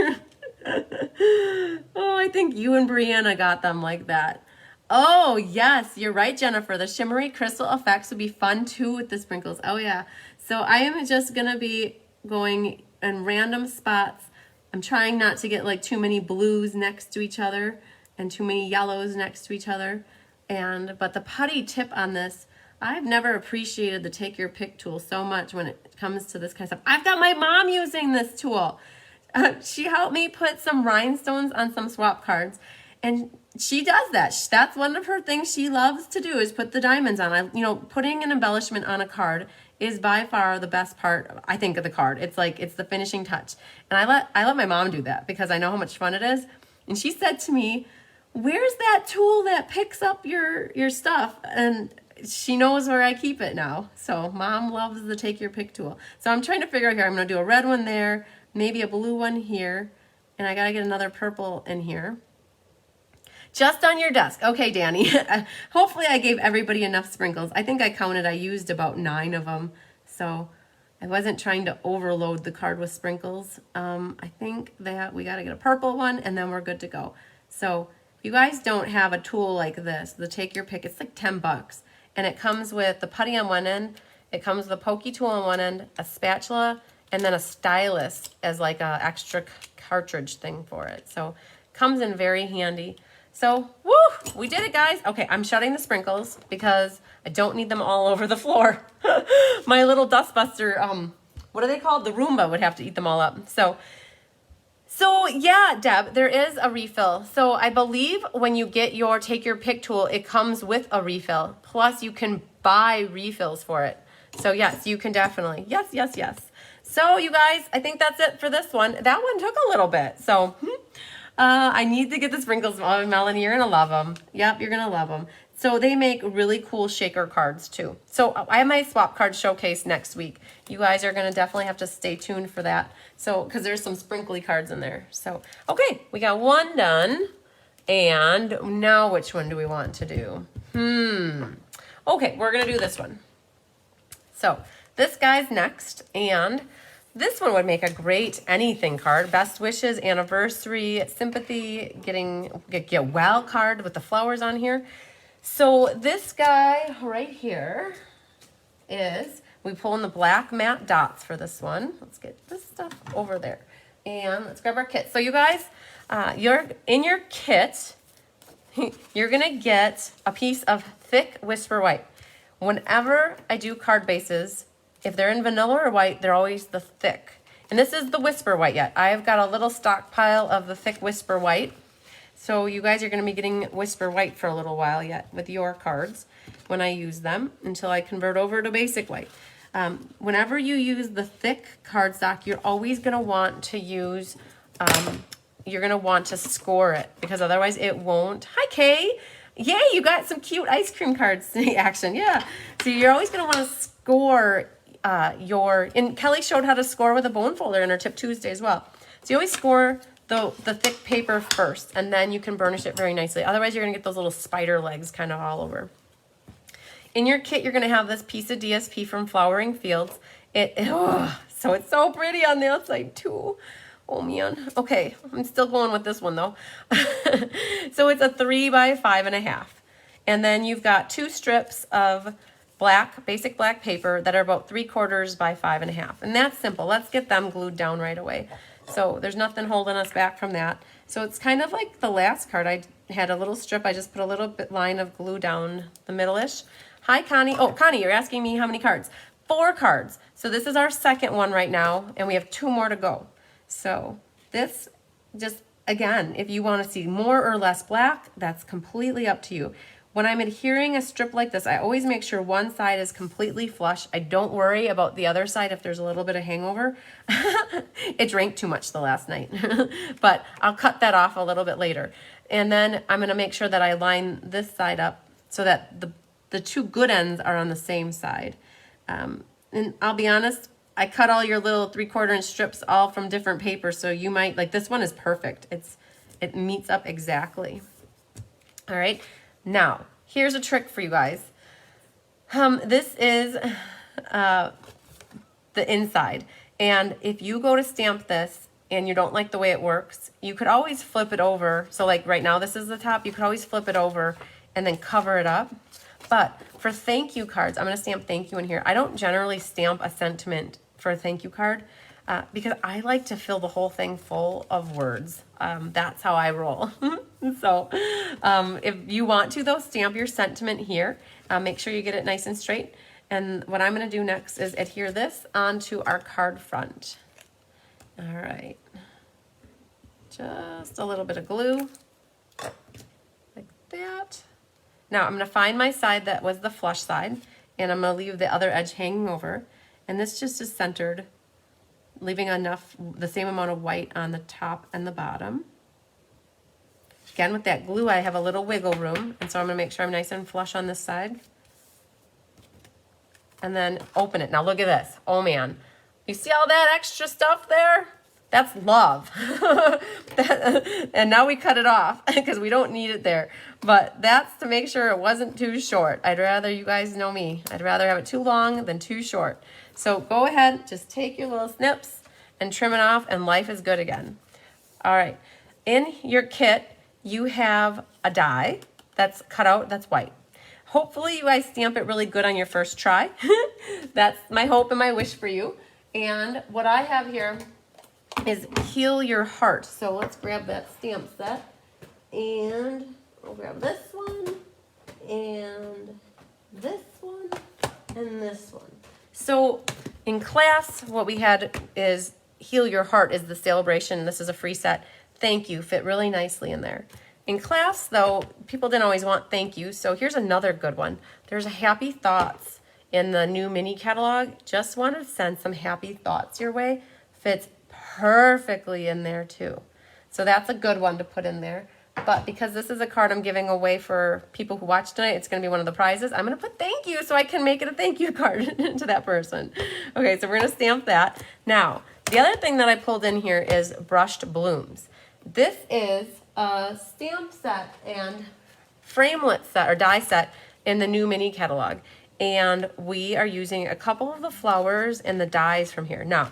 Oh, I think you and Brianna got them like that. Oh, yes, you're right, Jennifer. The shimmery crystal effects would be fun too with the sprinkles. Oh, yeah. So I am just going to be going in random spots. I'm trying not to get like too many blues next to each other and too many yellows next to each other. But the putty tip on this, I've never appreciated the take your pick tool so much when it comes to this kind of stuff. I've got my mom using this tool. She helped me put some rhinestones on some swap cards, and she does that. That's one of her things she loves to do, is put the diamonds on. Putting an embellishment on a card is by far the best part, I think, of the card. It's like, it's the finishing touch. And I let my mom do that because I know how much fun it is. And she said to me, "Where's that tool that picks up your stuff?" And she knows where I keep it now. So mom loves the take your pick tool. So I'm trying to figure out here. I'm going to do a red one there, maybe a blue one here, and I got to get another purple in here. Just on your desk. Okay, Danny. Hopefully I gave everybody enough sprinkles. I think I counted. I used about 9 of them. So I wasn't trying to overload the card with sprinkles. I think that we got to get a purple one, and then we're good to go. So you guys don't have a tool like this, the Take Your Pick, it's like 10 bucks. And it comes with the putty on one end, it comes with a pokey tool on one end, a spatula, and then a stylus as like a extra cartridge thing for it. So comes in very handy. So, woo, we did it, guys. Okay, I'm shutting the sprinkles because I don't need them all over the floor. My little dustbuster, what are they called? The Roomba would have to eat them all up. So yeah, Deb, there is a refill. So I believe when you get your Take Your Pick tool, it comes with a refill. Plus you can buy refills for it. So yes, you can definitely. Yes, yes, yes. So you guys, I think that's it for this one. That one took a little bit. So I need to get the sprinkles. Oh, Melanie, you're going to love them. Yep, you're going to love them. So they make really cool shaker cards too. So I have my swap card showcase next week. You guys are going to definitely have to stay tuned for that. So, because there's some sprinkly cards in there. So, okay, we got one done. And now which one do we want to do? Okay, we're going to do this one. So this guy's next. And this one would make a great anything card. Best wishes, anniversary, sympathy, get well card with the flowers on here. So this guy right here is, we pull in the black matte dots for this one. Let's get this stuff over there. And let's grab our kit. So you guys, in your kit, you're going to get a piece of thick Whisper White. Whenever I do card bases, if they're in vanilla or white, they're always the thick. And this is the Whisper White yet. I've got a little stockpile of the thick Whisper White. So you guys are going to be getting Whisper White for a little while yet with your cards when I use them until I convert over to basic white. Whenever you use the thick cardstock, you're always going to want to use, you're going to want to score it because otherwise it won't. Hi, Kay. Yay, you got some cute ice cream cards action. Yeah. So you're always going to want to score and Kelly showed how to score with a bone folder in her Tip Tuesday as well. So you always score the thick paper first, and then you can burnish it very nicely. Otherwise, you're going to get those little spider legs kind of all over. In your kit, you're going to have this piece of DSP from Flowering Fields. So it's so pretty on the outside, too. Oh, man. Okay, I'm still going with this one, though. So it's a 3 by 5.5. And then you've got 2 strips of basic black paper that are about 3/4 by 5.5. And that's simple. Let's get them glued down right away. So there's nothing holding us back from that. So it's kind of like the last card. I had a little strip. I just put a little line of glue down the middle-ish. Hi, Connie. Oh, Connie, you're asking me how many cards? 4 cards. So this is our second one right now, and we have 2 more to go. So this just, again, if you want to see more or less black, that's completely up to you. When I'm adhering a strip like this, I always make sure one side is completely flush. I don't worry about the other side if there's a little bit of hangover. It drank too much the last night, but I'll cut that off a little bit later. And then I'm going to make sure that I line this side up so that the 2 good ends are on the same side. And I'll be honest, I cut all your little 3/4 inch strips all from different papers, so you might, like this one is perfect. It meets up exactly. All right. Now, here's a trick for you guys. This is the inside. And if you go to stamp this and you don't like the way it works, you could always flip it over. So like right now, this is the top. You could always flip it over and then cover it up. But for thank you cards, I'm going to stamp thank you in here. I don't generally stamp a sentiment for a thank you card because I like to fill the whole thing full of words. That's how I roll. So if you want to, though, stamp your sentiment here. Make sure you get it nice and straight. And what I'm going to do next is adhere this onto our card front. All right. Just a little bit of glue like that. Now I'm going to find my side that was the flush side, and I'm going to leave the other edge hanging over. And this just is centered, leaving the same amount of white on the top and the bottom. Again, with that glue, I have a little wiggle room, and so I'm going to make sure I'm nice and flush on this side. And then open it. Now look at this. Oh man. You see all that extra stuff there? That's love. And now we cut it off because we don't need it there. But that's to make sure it wasn't too short. I'd rather, you guys know me, I'd rather have it too long than too short. So go ahead, just take your little snips and trim it off, and life is good again. All right. In your kit, you have a die that's cut out, that's white. Hopefully you guys stamp it really good on your first try. That's my hope and my wish for you. And what I have here is Heal Your Heart. So let's grab that stamp set. And we'll grab this one, and this one, and this one. So in class, what we had is Heal Your Heart is the Sale-A-Bration. This is a free set. Thank you, fit really nicely in there. In class, though, people didn't always want thank you, so here's another good one. There's a Happy Thoughts in the new mini catalog. Just want to send some happy thoughts your way. Fits perfectly in there, too. So that's a good one to put in there. But because this is a card I'm giving away for people who watch tonight, it's going to be one of the prizes. I'm going to put thank you so I can make it a thank you card to that person. Okay, so we're going to stamp that. Now, the other thing that I pulled in here is Brushed Blooms. This is a stamp set and framelit set or die set in the new mini catalog. And we are using a couple of the flowers and the dies from here. Now,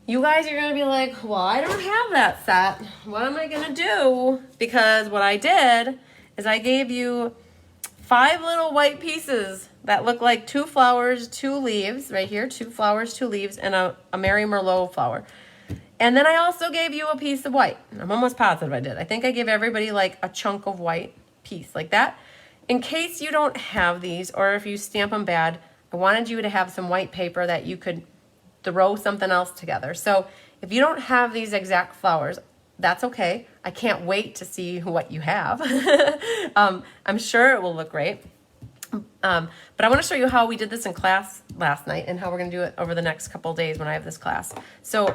you guys are going to be like, well, I don't have that set. What am I going to do? Because what I did is I gave you 5 little white pieces that look like 2 flowers, 2 leaves, right here, 2 flowers, 2 leaves, and a Mary Merlot flower. And then I also gave you a piece of white. I'm almost positive I did. I think I gave everybody like a chunk of white piece like that. In case you don't have these, or if you stamp them bad, I wanted you to have some white paper that you could throw something else together. So if you don't have these exact flowers, that's okay. I can't wait to see what you have. I'm sure it will look great. But I want to show you how we did this in class last night and how we're going to do it over the next couple days when I have this class. So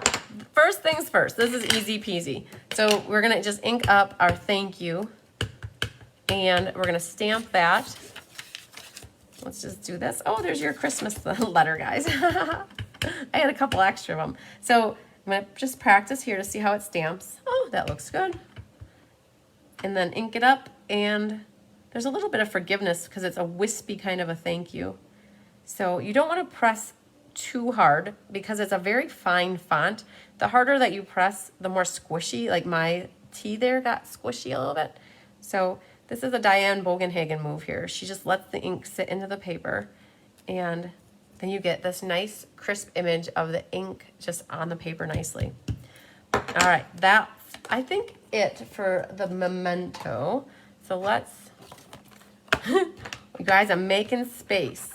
first things first, this is easy peasy. So we're going to just ink up our thank you, and we're going to stamp that. Let's just do this. Oh, there's your Christmas letter, guys. I had a couple extra of them. So I'm going to just practice here to see how it stamps. Oh, that looks good. And then ink it up, and there's a little bit of forgiveness because it's a wispy kind of a thank you. So you don't want to press too hard because it's a very fine font. The harder that you press, the more squishy, like my T there got squishy a little bit. So this is a Diane Bogenhagen move here. She just lets the ink sit into the paper, and then you get this nice crisp image of the ink just on the paper nicely. All right, that's, I think, it for the memento. So let's, you guys, I'm making space.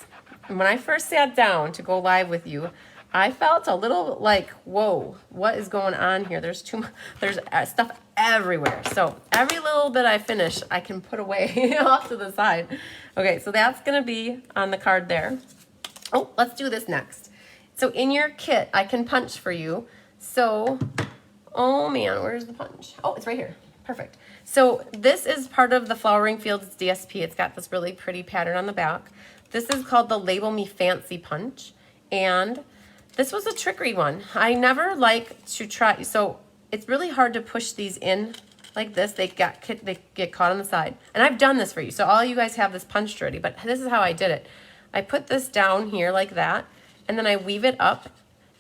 And when I first sat down to go live with you, I felt a little like, whoa, what is going on here? There's stuff everywhere. So every little bit I finish, I can put away off to the side. Okay, so that's gonna be on the card there. Oh, let's do this next. So in your kit, I can punch for you. So, oh man, where's the punch? Oh, it's right here. Perfect. So this is part of the Flowering Fields DSP. It's got this really pretty pattern on the back. This is called the Label Me Fancy punch. And this was a trickery one. I never like to try, so it's really hard to push these in like this. They get caught on the side. And I've done this for you, so all you guys have this punched already, but this is how I did it. I put this down here like that, and then I weave it up,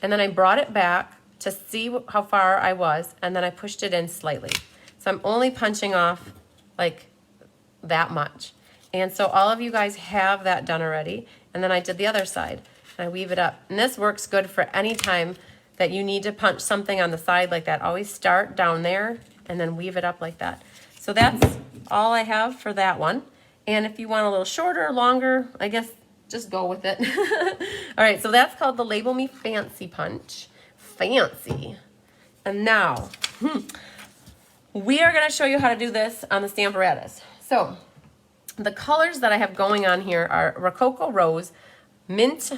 and then I brought it back to see how far I was, and then I pushed it in slightly. So I'm only punching off like that much. And so all of you guys have that done already, and then I did the other side, and I weave it up. And this works good for any time that you need to punch something on the side like that. Always start down there, and then weave it up like that. So that's all I have for that one. And if you want a little shorter or longer, I guess just go with it. All right, so that's called the Label Me Fancy punch. Fancy. And now, we are gonna show you how to do this on the Stamparatus. So, the colors that I have going on here are Rococo Rose, Mint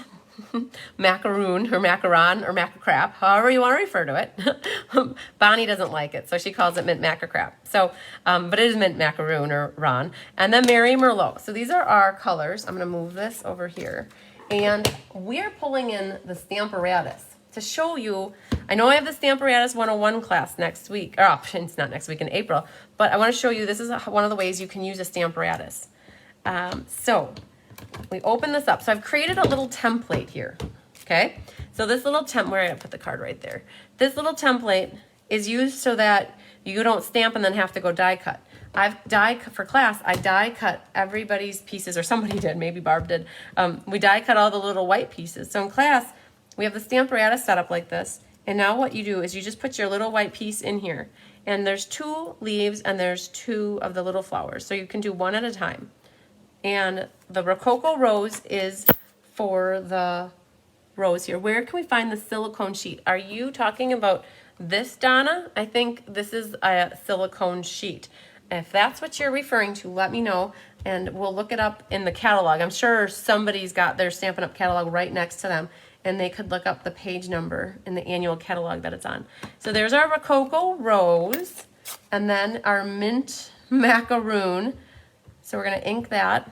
Macaroon, or Macaron, or Macacrap, however you want to refer to it. Bonnie doesn't like it, so she calls it Mint Macacrap. So, but it is Mint Macaroon, or Ron. And then Mary Merlot. So these are our colors. I'm going to move this over here. And we're pulling in the Stamparatus to show you. I know I have the Stamparatus 101 class next week. Or, oh, it's not next week, in April. But I want to show you, this is one of the ways you can use a Stamparatus. So we open this up. So I've created a little template here, okay? So this little template, where I put the card right there. This little template is used so that you don't stamp and then have to go die cut. for class, I die cut everybody's pieces, or somebody did, maybe Barb did. We die cut all the little white pieces. So in class, we have the Stamperata set up like this. And now what you do is you just put your little white piece in here. And there's 2 leaves and there's 2 of the little flowers. So you can do one at a time. And the Rococo rose is for the rose here. Where can we find the silicone sheet? Are you talking about this, Donna? I think this is a silicone sheet. If that's what you're referring to, let me know and we'll look it up in the catalog. I'm sure somebody's got their Stampin' Up! Catalog right next to them and they could look up the page number in the annual catalog that it's on. So there's our Rococo rose and then our mint macaroon. So we're gonna ink that.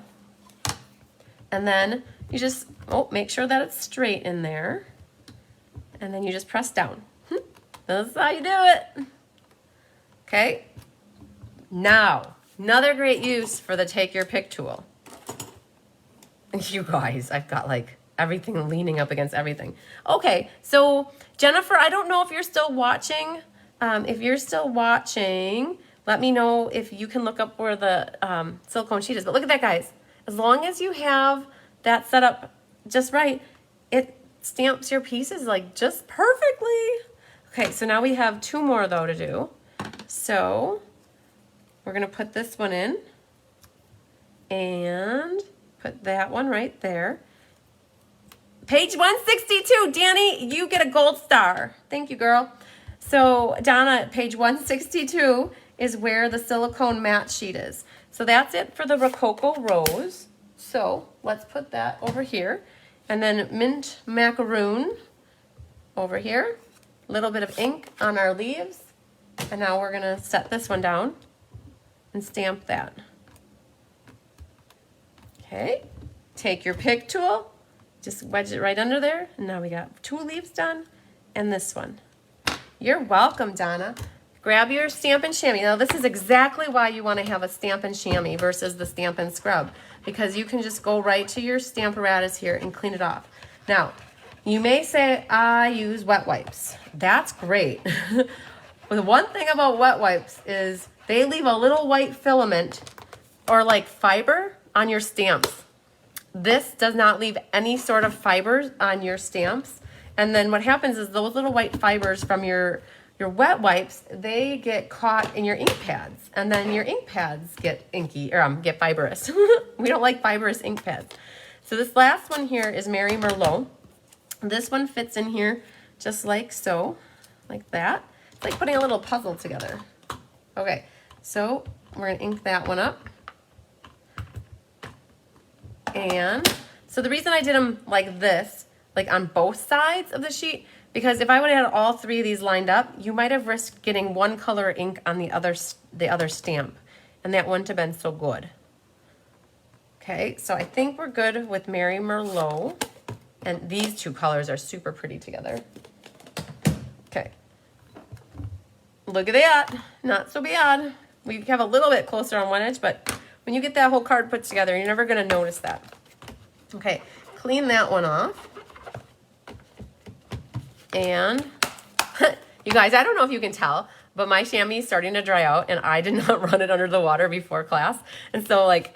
And then you just, make sure that it's straight in there. And then you just press down. That's how you do it. Okay. Now, another great use for the Take Your Pick tool. You guys, I've got like everything leaning up against everything. Okay, so Jennifer, I don't know if you're still watching. If you're still watching, let me know if you can look up where the silicone sheet is. But look at that, guys. As long as you have that set up just right, it stamps your pieces like just perfectly. Okay, so now we have 2 more though to do. So we're gonna put this one in and put that one right there. Page 162, Danny, you get a gold star. Thank you, girl. So Donna, page 162 is where the silicone matte sheet is. So that's it for the Rococo rose. So let's put that over here. And then mint macaroon over here. A little bit of ink on our leaves. And now we're gonna set this one down and stamp that. Okay, take your pick tool, just wedge it right under there. And now we got 2 leaves done and this one. You're welcome, Donna. Grab your Stampin' Chamois. Now this is exactly why you want to have a Stampin' Chamois versus the Stampin' Scrub, because you can just go right to your Stamparatus here and clean it off. Now, you may say, I use wet wipes. That's great. The one thing about wet wipes is they leave a little white filament or like fiber on your stamps. This does not leave any sort of fibers on your stamps. And then what happens is those little white fibers from your wet wipes, they get caught in your ink pads. And then your ink pads get inky, or get fibrous. We don't like fibrous ink pads. So this last one here is Mary Merlot. This one fits in here just like so, like that. It's like putting a little puzzle together. Okay, so we're gonna ink that one up. And so the reason I did them like this, like on both sides of the sheet, because if I would have had all 3 of these lined up, you might have risked getting one color ink on the other stamp, and that wouldn't have been so good. Okay, so I think we're good with Mary Merlot, and these 2 colors are super pretty together. Okay, look at that, not so bad. We have a little bit closer on one edge, but when you get that whole card put together, you're never gonna notice that. Okay, clean that one off. And you guys, I don't know if you can tell, but my chamois is starting to dry out and I did not run it under the water before class. And so like,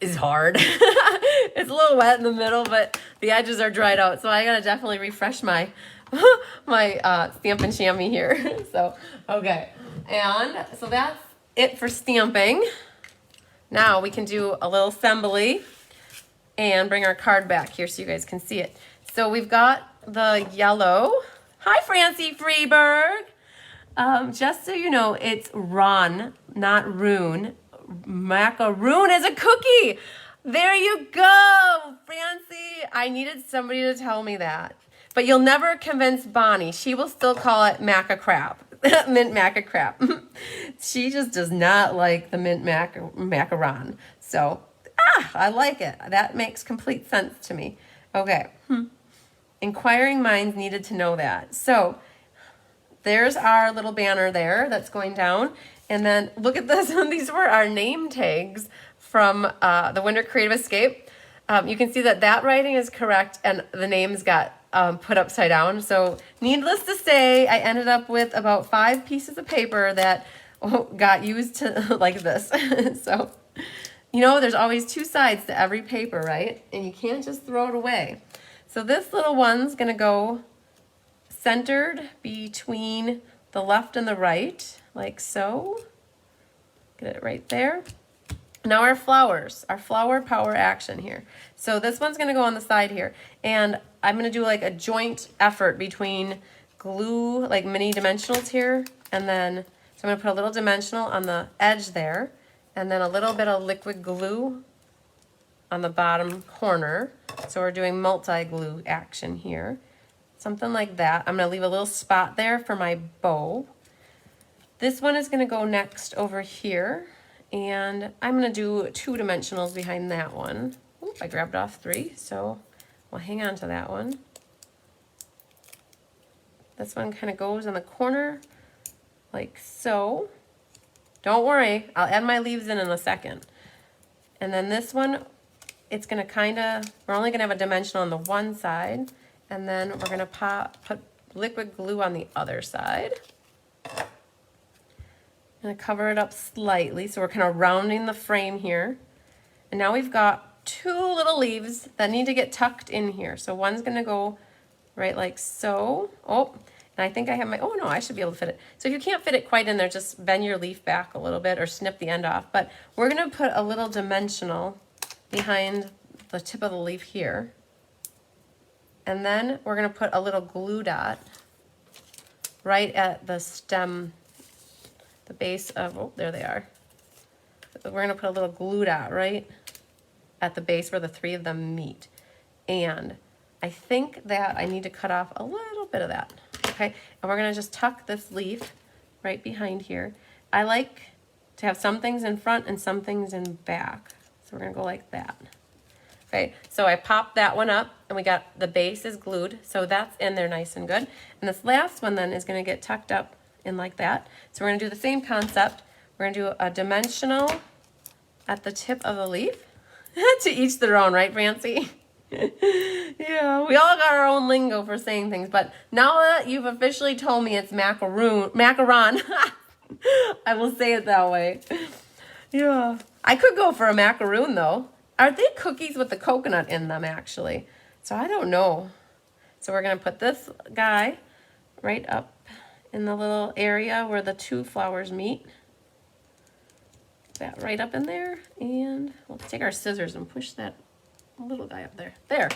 it's hard. It's a little wet in the middle, but the edges are dried out. So I gotta definitely refresh my Stampin' Chamois here. So, okay. And so that's it for stamping. Now we can do a little assembly and bring our card back here so you guys can see it. So we've got the yellow. Hi, Francie Freeberg. Just so you know, it's Ron, not Rune. Macaroon is a cookie. There you go, Francie. I needed somebody to tell me that. But you'll never convince Bonnie. She will still call it maca crap. Mint maca crap. She just does not like the mint macaron. So, I like it. That makes complete sense to me. Okay. Inquiring minds needed to know that. So, there's our little banner there that's going down. And then look at this. These were our name tags from the Winter Creative Escape. You can see that writing is correct and the names got put upside down. So needless to say, I ended up with about 5 pieces of paper that got used to like this. So, you know, there's always two sides to every paper, right? And you can't just throw it away. So this little one's gonna go centered between the left and the right, like so. Get it right there. Now our flowers, our flower power action here. So this one's gonna go on the side here. And I'm gonna do like a joint effort between glue, like mini dimensionals here, and then, so I'm gonna put a little dimensional on the edge there, and then a little bit of liquid glue on the bottom corner. So we're doing multi-glue action here. Something like that. I'm gonna leave a little spot there for my bow. This one is gonna go next over here, and I'm gonna do 2 dimensionals behind that one. Oop, I grabbed off 3, so we'll hang on to that one. This one kind of goes in the corner like so. Don't worry, I'll add my leaves in a second. And then this one, it's gonna we're only gonna have a dimensional on the one side, and then we're gonna put liquid glue on the other side. I'm gonna cover it up slightly, so we're kind of rounding the frame here. And now we've got 2 little leaves that need to get tucked in here. So one's gonna go right like so. Oh, and I think I have oh no, I should be able to fit it. So if you can't fit it quite in there, just bend your leaf back a little bit or snip the end off. But we're gonna put a little dimensional behind the tip of the leaf here. And then we're gonna put a little glue dot right at the stem, the base of, oh, there they are. We're gonna put a little glue dot right at the base where the 3 of them meet. And I think that I need to cut off a little bit of that, okay? And we're gonna just tuck this leaf right behind here. I like to have some things in front and some things in back. So we're gonna go like that. Okay, so I popped that one up and we got the base is glued, so that's in there nice and good. And this last one then is gonna get tucked up in like that. So we're gonna do the same concept. We're gonna do a dimensional at the tip of the leaf. To each their own, right, Francie? Yeah, we all got our own lingo for saying things, but now that you've officially told me it's macaron, I will say it that way. Yeah, I could go for a macaroon though. Are they cookies with the coconut in them actually? So I don't know. So we're gonna put this guy right up in the little area where the 2 flowers meet. That right up in there, and we'll take our scissors and push that little guy up there. There.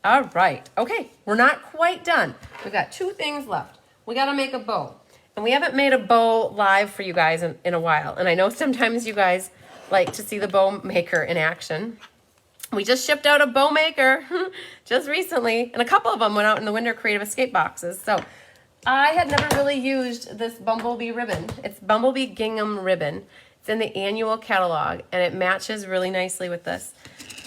All right. Okay, we're not quite done. We've got 2 things left. We got to make a bow. And we haven't made a bow live for you guys in a while. And I know sometimes you guys like to see the bow maker in action. We just shipped out a bow maker just recently, and a couple of them went out in the Winter Creative Escape boxes. So I had never really used this bumblebee ribbon. It's bumblebee gingham ribbon. It's in the annual catalog, and it matches really nicely with this.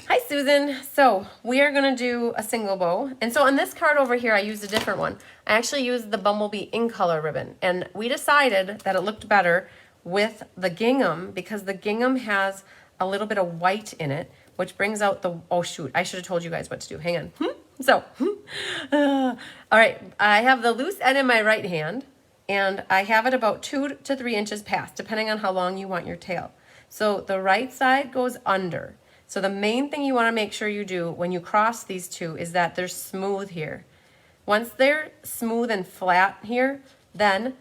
Hi, Susan. So we are going to do a single bow. And so on this card over here, I used a different one. I actually used the bumblebee in color ribbon, and we decided that it looked better with the gingham because the gingham has a little bit of white in it, which brings out the, oh shoot, I should have told you guys what to do. Hang on. So, all right, I have the loose end in my right hand, and I have it about 2 to 3 inches past, depending on how long you want your tail. So the right side goes under. So the main thing you want to make sure you do when you cross these 2 is that they're smooth here. Once they're smooth and flat here, then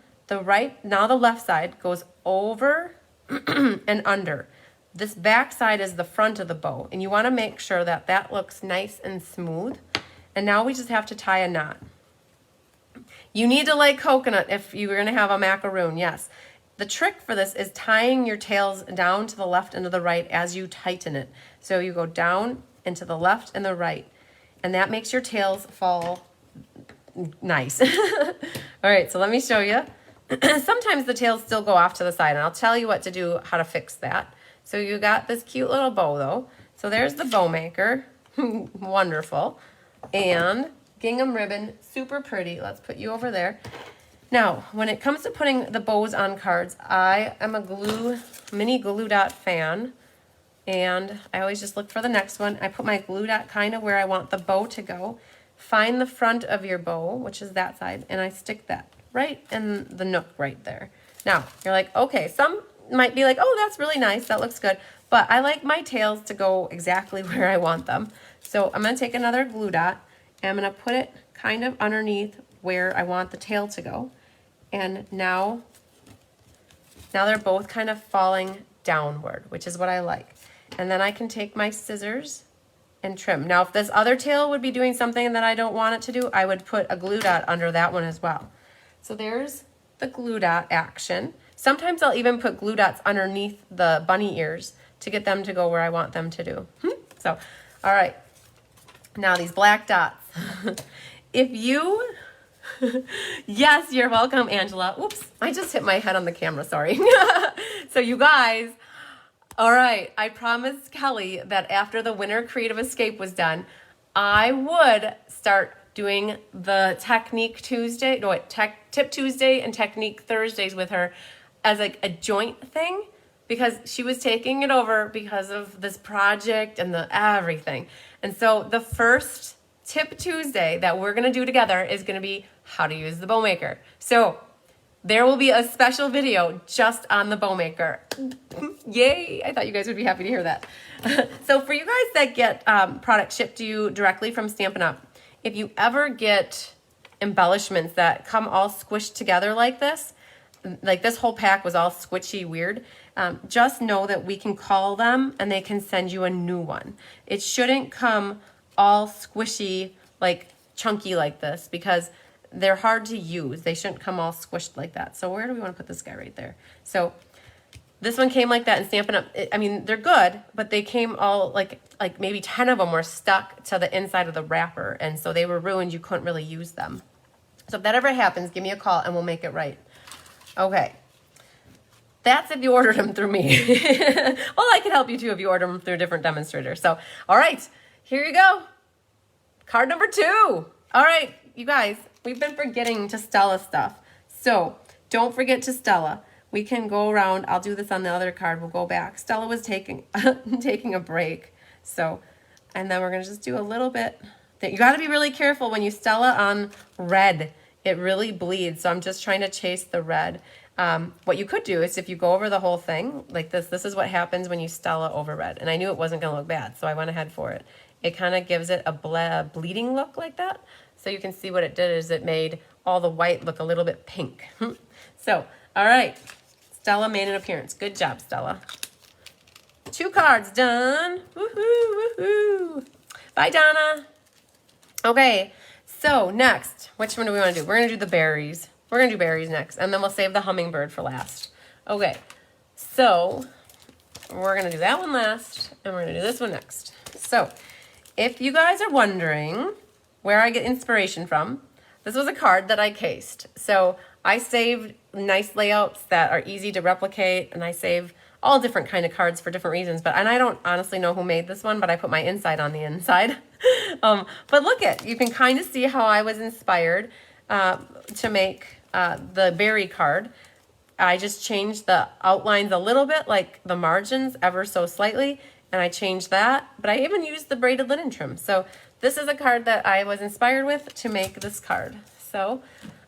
now the left side goes over and under. This back side is the front of the bow, and you want to make sure that that looks nice and smooth. And now we just have to tie a knot. You need to like coconut if you're going to have a macaroon, yes. The trick for this is tying your tails down to the left and to the right as you tighten it. So you go down and to the left and the right, and that makes your tails fall nice. All right, so let me show you. Sometimes the tails still go off to the side, and I'll tell you what to do, how to fix that. So you got this cute little bow though. So there's the bow maker. Wonderful. And gingham ribbon, super pretty. Let's put you over there. Now, when it comes to putting the bows on cards, I am a mini glue dot fan, and I always just look for the next one. I put my glue dot kind of where I want the bow to go. Find the front of your bow, which is that side, and I stick that right in the nook right there. Now, you're like, okay, some might be like, oh, that's really nice. That looks good. But I like my tails to go exactly where I want them. So I'm going to take another glue dot and I'm going to put it kind of underneath where I want the tail to go. And now they're both kind of falling downward, which is what I like. And then I can take my scissors and trim. Now, if this other tail would be doing something that I don't want it to do, I would put a glue dot under that one as well. So there's the glue dot action. Sometimes I'll even put glue dots underneath the bunny ears to get them to go where I want them to do. So, all right. Now these black dots. If you, yes, you're welcome, Angela. Oops, I just hit my head on the camera, sorry. So you guys, all right, I promised Kelly that after the Winter Creative Escape was done, I would start doing the Technique Tuesday, no, Tip Tuesday and Technique Thursdays with her as like a joint thing, because she was taking it over because of this project and the everything. And so the first Tip Tuesday that we're gonna do together is gonna be how to use the bow maker. So there will be a special video just on the bow maker. Yay, I thought you guys would be happy to hear that. So for you guys that get product shipped to you directly from Stampin' Up, if you ever get embellishments that come all squished together like this whole pack was all squishy weird, just know that we can call them and they can send you a new one. It shouldn't come all squishy, like chunky like this, because they're hard to use. They shouldn't come all squished like that. So where do we want to put this guy? Right there. So this one came like that and Stampin' Up. I mean, they're good, but they came all like maybe 10 of them were stuck to the inside of the wrapper. And so they were ruined. You couldn't really use them. So if that ever happens, give me a call and we'll make it right. Okay. That's if you ordered them through me. Well, I can help you too if you order them through a different demonstrator. So, all right, here you go. Card number 2. All right, you guys, we've been forgetting to Stella stuff. So don't forget to Stella. We can go around. I'll do this on the other card. We'll go back. Stella was taking a break. So, and then we're going to just do a little bit. You got to be really careful when you Stella on red. It really bleeds. So I'm just trying to chase the red. What you could do is if you go over the whole thing like this is what happens when you Stella over red. And I knew it wasn't going to look bad, so I went ahead for it. It kind of gives it a bleeding look like that. So you can see what it did is it made all the white look a little bit pink. So, all right. Stella made an appearance. Good job, Stella. 2 cards done. Woohoo, woohoo. Bye, Donna. Okay, so next, which one do we want to do? We're going to do the berries. We're going to do berries next, and then we'll save the hummingbird for last. Okay, so we're going to do that one last, and we're going to do this one next. So if you guys are wondering where I get inspiration from, this was a card that I cased. So I saved nice layouts that are easy to replicate, and I save all different kind of cards for different reasons. And I don't honestly know who made this one, but I put my inside on the inside. But look you can kind of see how I was inspired to make the berry card. I just changed the outlines a little bit, like the margins ever so slightly, and I changed that. But I even used the braided linen trim. So this is a card that I was inspired with to make this card. So,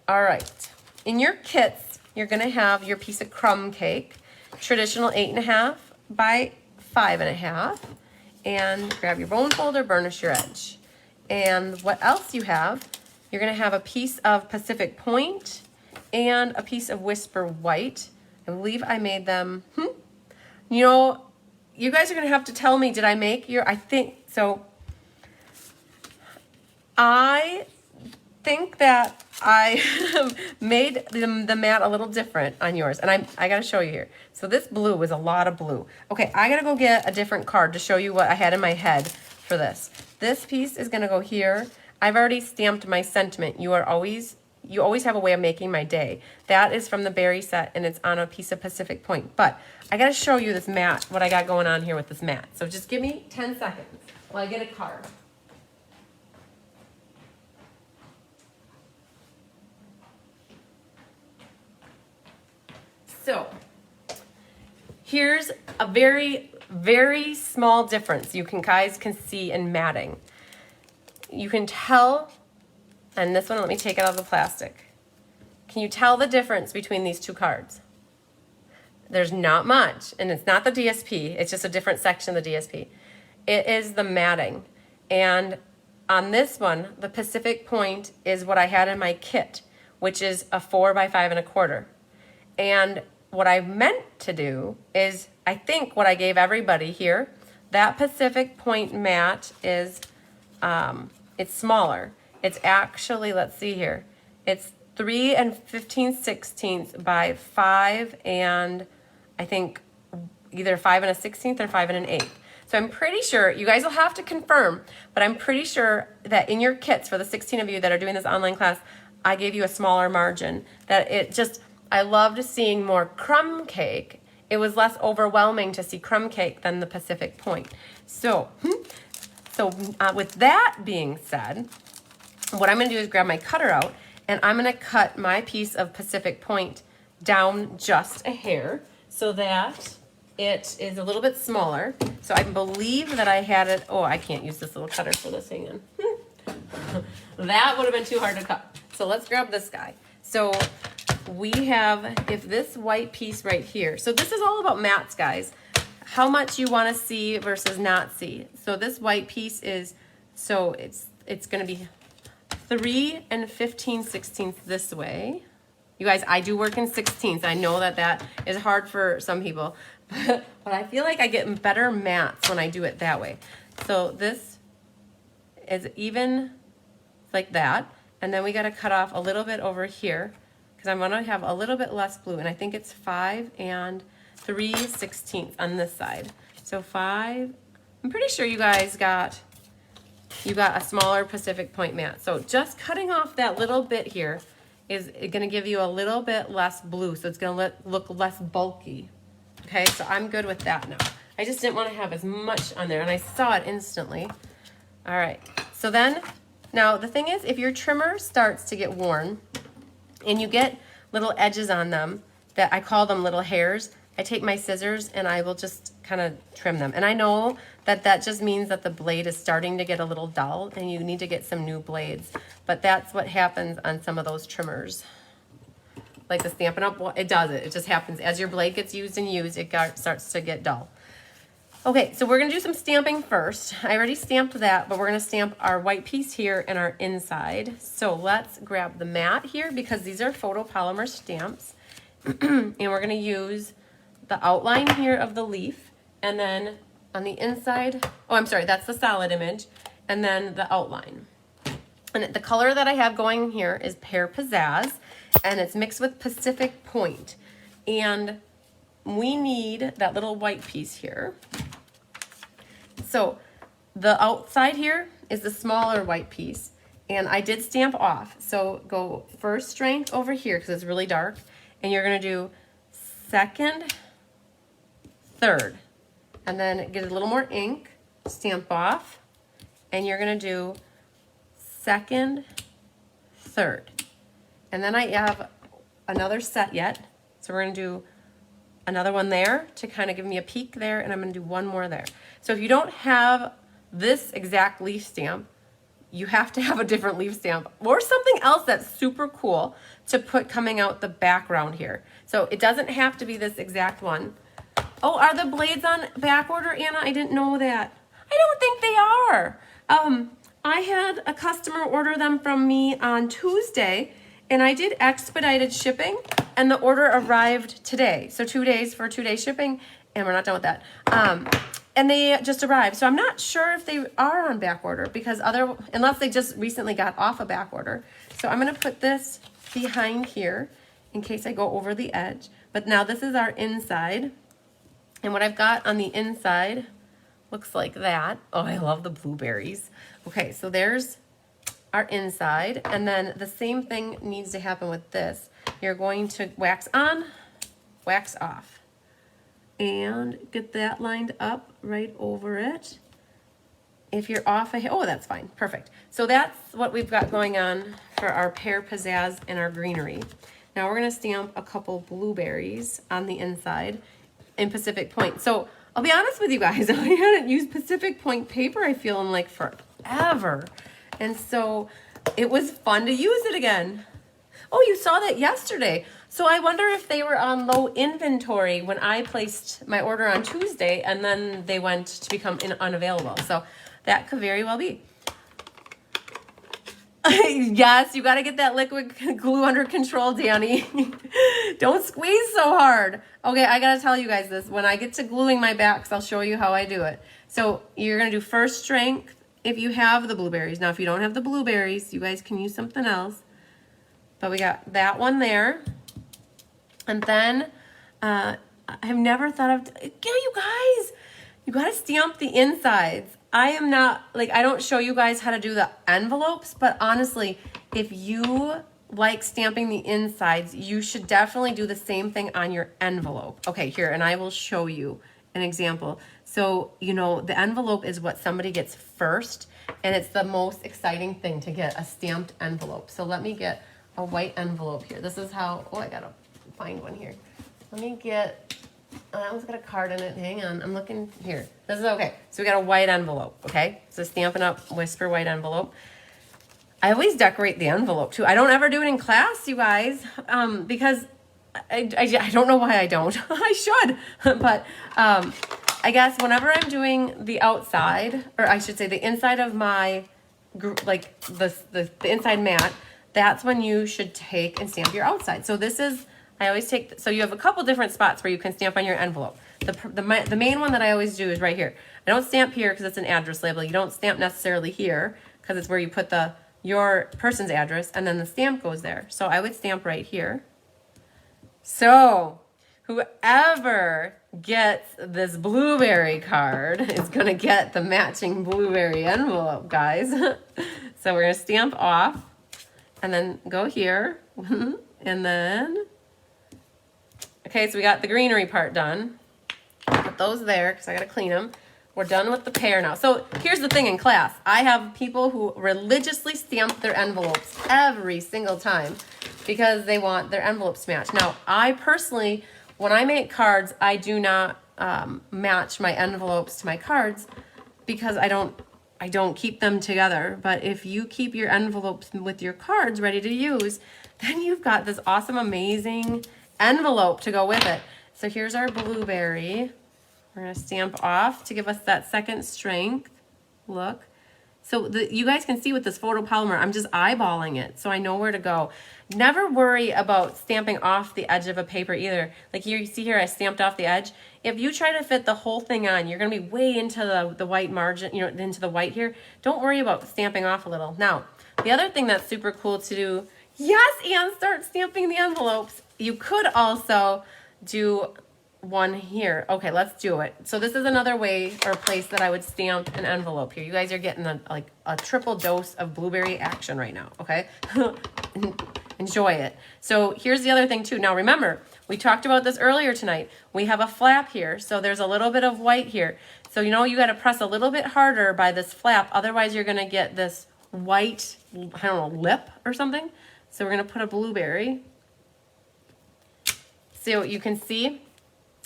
all right. In your kits, you're going to have your piece of crumb cake, traditional 8.5 by 5.5, and grab your bone folder, burnish your edge. And what else you have, you're going to have a piece of Pacific Point and a piece of Whisper White. I believe I made them, you know, you guys are going to have to tell me, did I make your, I think, so I think that I made the mat a little different on yours, and I got to show you here. So this blue was a lot of blue. Okay, I got to go get a different card to show you what I had in my head for this. This piece is going to go here. I've already stamped my sentiment. You always have a way of making my day. That is from the berry set, and it's on a piece of Pacific Point. But I got to show you this mat, what I got going on here with this mat. So just give me 10 seconds while I get a card. So here's a very, very small difference you guys can see in matting. You can tell, and this one, let me take it out of the plastic. Can you tell the difference between these 2 cards? there's not much, and it's not the DSP, it's just a different section of the DSP. It is the matting. And on this one, the Pacific Point is what I had in my kit, which is a 4 by 5 1/4. And what I meant to do is, I think what I gave everybody here, that Pacific Point mat is, it's smaller. It's actually, let's see here, it's 3 15/16 by 5 and I think either 5 1/16 or 5 1/8. So I'm pretty sure, you guys will have to confirm, but I'm pretty sure that in your kits for the 16 of you that are doing this online class, I gave you a smaller margin. That it just, I loved seeing more crumb cake. It was less overwhelming to see crumb cake than the Pacific Point. So with that being said, what I'm gonna do is grab my cutter out and I'm gonna cut my piece of Pacific Point down just a hair so that it is a little bit smaller. So I believe that I had it, oh, I can't use this little cutter for this, hang on. That would have been too hard to cut. So let's grab this guy. So we have, if this white piece right here, so this is all about mats, guys. How much you want to see versus not see. So this white piece is, so it's going to be 3 15/16 this way. You guys, I do work in 16ths. I know that that is hard for some people, but I feel like I get better mats when I do it that way. So this is even like that. And then we got to cut off a little bit over here because I'm going to have a little bit less blue. And I think it's 5 3/16 on this side. So 5, I'm pretty sure you guys got a smaller Pacific Point mat. So just cutting off that little bit here is going to give you a little bit less blue. So it's going to look less bulky. Okay, so I'm good with that now. I just didn't want to have as much on there, and I saw it instantly. All right, so then, now the thing is, if your trimmer starts to get worn and you get little edges on them, that I call them little hairs, I take my scissors and I will just kind of trim them. And I know that that just means that the blade is starting to get a little dull and you need to get some new blades. But that's what happens on some of those trimmers. Like the Stampin' Up, well, it does it. It just happens. As your blade gets used and used, it starts to get dull. Okay, so we're gonna do some stamping first. I already stamped that, but we're gonna stamp our white piece here and our inside. So let's grab the mat here because these are photopolymer stamps. And we're gonna use the outline here of the leaf, and then on the inside, oh, I'm sorry, that's the solid image, and then the outline. And the color that I have going here is Pear Pizzazz, and it's mixed with Pacific Point. And we need that little white piece here. So the outside here is the smaller white piece, and I did stamp off. So go first strength over here because it's really dark, and you're gonna do second, third, and then get a little more ink, stamp off, and you're gonna do second, third. And then I have another set yet, so we're gonna do another one there to kind of give me a peek there, and I'm gonna do one more there. So if you don't have this exact leaf stamp, you have to have a different leaf stamp or something else that's super cool to put coming out the background here. So it doesn't have to be this exact one. Oh, are the blades on back order, Anna? I didn't know that. I don't think they are. I had a customer order them from me on Tuesday, and I did expedited shipping, and the order arrived today. So 2 days for 2-day shipping, and we're not done with that. And they just arrived. So I'm not sure if they are on back order because unless they just recently got off a back order. So I'm gonna put this behind here in case I go over the edge. But now this is our inside. And what I've got on the inside looks like that. Oh, I love the blueberries. Okay, so there's our inside. And then the same thing needs to happen with this. You're going to wax on, wax off. And get that lined up right over it. If you're off a hair, oh, that's fine, perfect. So that's what we've got going on for our Pear Pizzazz and our greenery. Now we're gonna stamp a couple blueberries on the inside in Pacific Point. So I'll be honest with you guys, I hadn't used Pacific Point paper, I feel, in like forever. And so it was fun to use it again. Oh, you saw that yesterday. So I wonder if they were on low inventory when I placed my order on Tuesday, and then they went to become unavailable. So that could very well be. Yes, you got to get that liquid glue under control, Danny. Don't squeeze so hard. Okay, I got to tell you guys this. When I get to gluing my backs, I'll show you how I do it. So you're going to do first strength if you have the blueberries. Now, if you don't have the blueberries, you guys can use something else. But we got that one there. And then I've never thought of, yeah, you guys, you got to stamp the insides. I am not, like, I don't show you guys how to do the envelopes, but honestly, if you like stamping the insides, you should definitely do the same thing on your envelope. Okay, here, and I will show you an example. So, you know, the envelope is what somebody gets first, and it's the most exciting thing to get, a stamped envelope. So let me get a white envelope here. This is how, oh, I gotta find one here. Let me get, I almost got a card in it. Hang on, I'm looking here. This is okay. So we got a white envelope, okay? So Stampin' Up! Whisper white envelope. I always decorate the envelope too. I don't ever do it in class, you guys, because I don't know why I don't. I should, but I guess whenever I'm doing the outside, or I should say the inside of my, like the inside mat, that's when you should take and stamp your outside. So this is, I always take, so you have a couple different spots where you can stamp on your envelope. The main one that I always do is right here. I don't stamp here because it's an address label. You don't stamp necessarily here because it's where you put your person's address, and then the stamp goes there. So I would stamp right here. So whoever gets this blueberry card is gonna get the matching blueberry envelope, guys. So we're gonna stamp off and then go here and then, okay, so we got the greenery part done. Put those there because I gotta clean them. We're done with the pear now. So here's the thing in class. I have people who religiously stamp their envelopes every single time because they want their envelopes matched. Now, I personally, when I make cards, I do not match my envelopes to my cards because I don't keep them together. But if you keep your envelopes with your cards ready to use, then you've got this awesome, amazing envelope to go with it. So here's our blueberry. We're gonna stamp off to give us that second strength. Look. So you guys can see with this photopolymer, I'm just eyeballing it so I know where to go. Never worry about stamping off the edge of a paper either. Like here, you see here, I stamped off the edge. If you try to fit the whole thing on, you're gonna be way into the white margin, you know, into the white here. Don't worry about stamping off a little. Now, the other thing that's super cool to do, yes, and start stamping the envelopes. You could also do one here. Okay, let's do it. So this is another way or place that I would stamp an envelope here. You guys are getting a triple dose of blueberry action right now, okay? Enjoy it. So here's the other thing too. Now remember, we talked about this earlier tonight. We have a flap here, so there's a little bit of white here. So you know you got to press a little bit harder by this flap, otherwise you're going to get this white, I don't know, lip or something. So we're going to put a blueberry. So you can see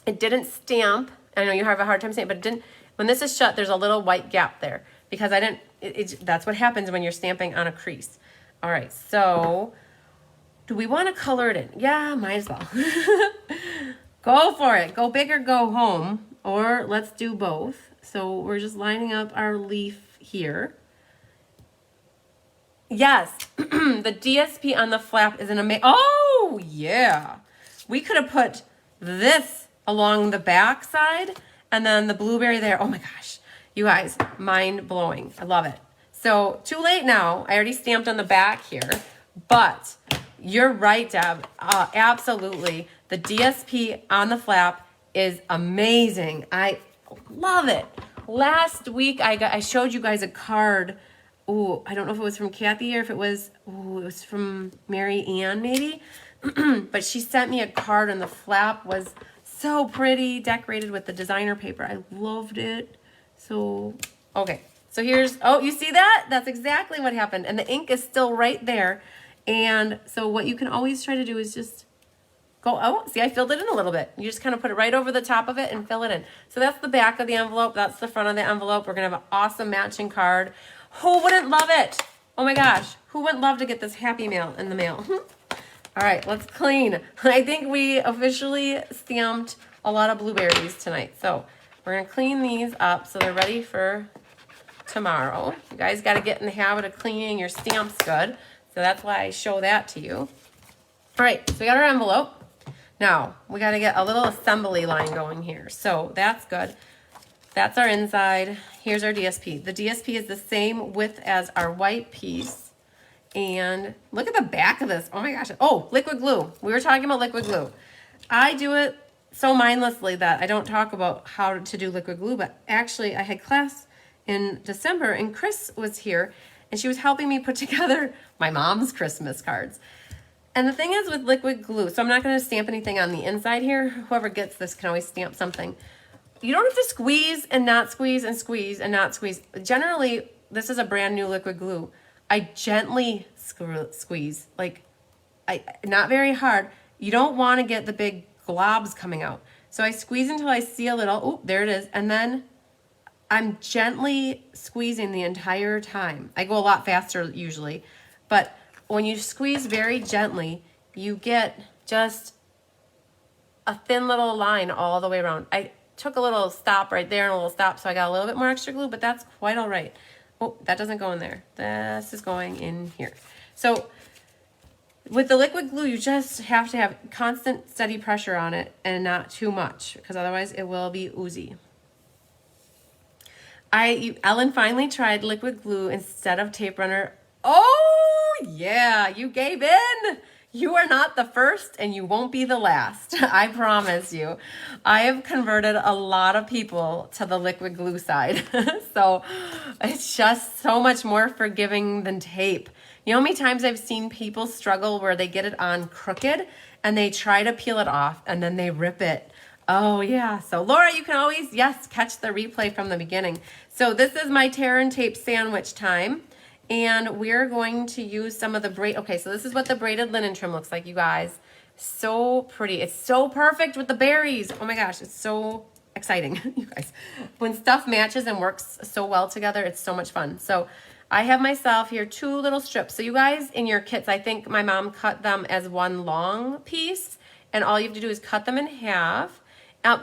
it didn't stamp. I know you have a hard time saying it, but it didn't. When this is shut, there's a little white gap there because I didn't. That's what happens when you're stamping on a crease. All right, so do we want to color it in? Yeah, might as well. Go for it. Go big or go home, or let's do both. So we're just lining up our leaf here. Yes, the DSP on the flap is an amazing. Oh yeah, we could have put this along the back side and then the blueberry there. Oh my gosh, you guys, mind blowing. I love it. So too late now. I already stamped on the back here, but you're right, Deb. Absolutely. The DSP on the flap is amazing. I love it. Last week I showed you guys a card. Oh, I don't know if it was from Kathy or if it was from Mary Ann maybe. But she sent me a card and the flap was so pretty, decorated with the designer paper. I loved it. So, okay. So here's, oh, you see that? That's exactly what happened. And the ink is still right there. And so what you can always try to do is just go, oh, see, I filled it in a little bit. You just kind of put it right over the top of it and fill it in. So that's the back of the envelope. That's the front of the envelope. We're going to have an awesome matching card. Who wouldn't love it? Oh my gosh. Who wouldn't love to get this happy mail in the mail? All right, let's clean. I think we officially stamped a lot of blueberries tonight. So we're gonna clean these up so they're ready for tomorrow. You guys gotta get in the habit of cleaning your stamps good. So that's why I show that to you. All right, so we got our envelope. Now we gotta get a little assembly line going here. So that's good. That's our inside. Here's our DSP. The DSP is the same width as our white piece. And look at the back of this. Oh my gosh. Oh, liquid glue. We were talking about liquid glue. I do it so mindlessly that I don't talk about how to do liquid glue, but actually I had class in December and Chris was here and she was helping me put together my mom's Christmas cards. And the thing is with liquid glue, so I'm not going to stamp anything on the inside here. Whoever gets this can always stamp something. You don't have to squeeze and not squeeze and squeeze and not squeeze. Generally, this is a brand new liquid glue. I gently squeeze, like not very hard. You don't want to get the big globs coming out. So I squeeze until I see a little, oh, there it is. And then I'm gently squeezing the entire time. I go a lot faster usually, but when you squeeze very gently, you get just a thin little line all the way around. I took a little stop right there and a little stop, so I got a little bit more extra glue, but that's quite all right. Oh, that doesn't go in there. This is going in here. So with the liquid glue, you just have to have constant steady pressure on it and not too much because otherwise it will be oozy. Ellen finally tried liquid glue instead of tape runner. Oh yeah, you gave in. You are not the first and you won't be the last. I promise you. I have converted a lot of people to the liquid glue side. So it's just so much more forgiving than tape. You know how many times I've seen people struggle where they get it on crooked and they try to peel it off and then they rip it. Oh yeah, so Laura, you can always, yes, catch the replay from the beginning. So this is my tear and tape sandwich time. And we're going to use some of the braid. Okay, so this is what the braided linen trim looks like, you guys. So pretty. It's so perfect with the berries. Oh my gosh, it's so exciting, you guys. When stuff matches and works so well together, it's so much fun. So I have myself here 2 little strips. So you guys in your kits, I think my mom cut them as one long piece. And all you have to do is cut them in half.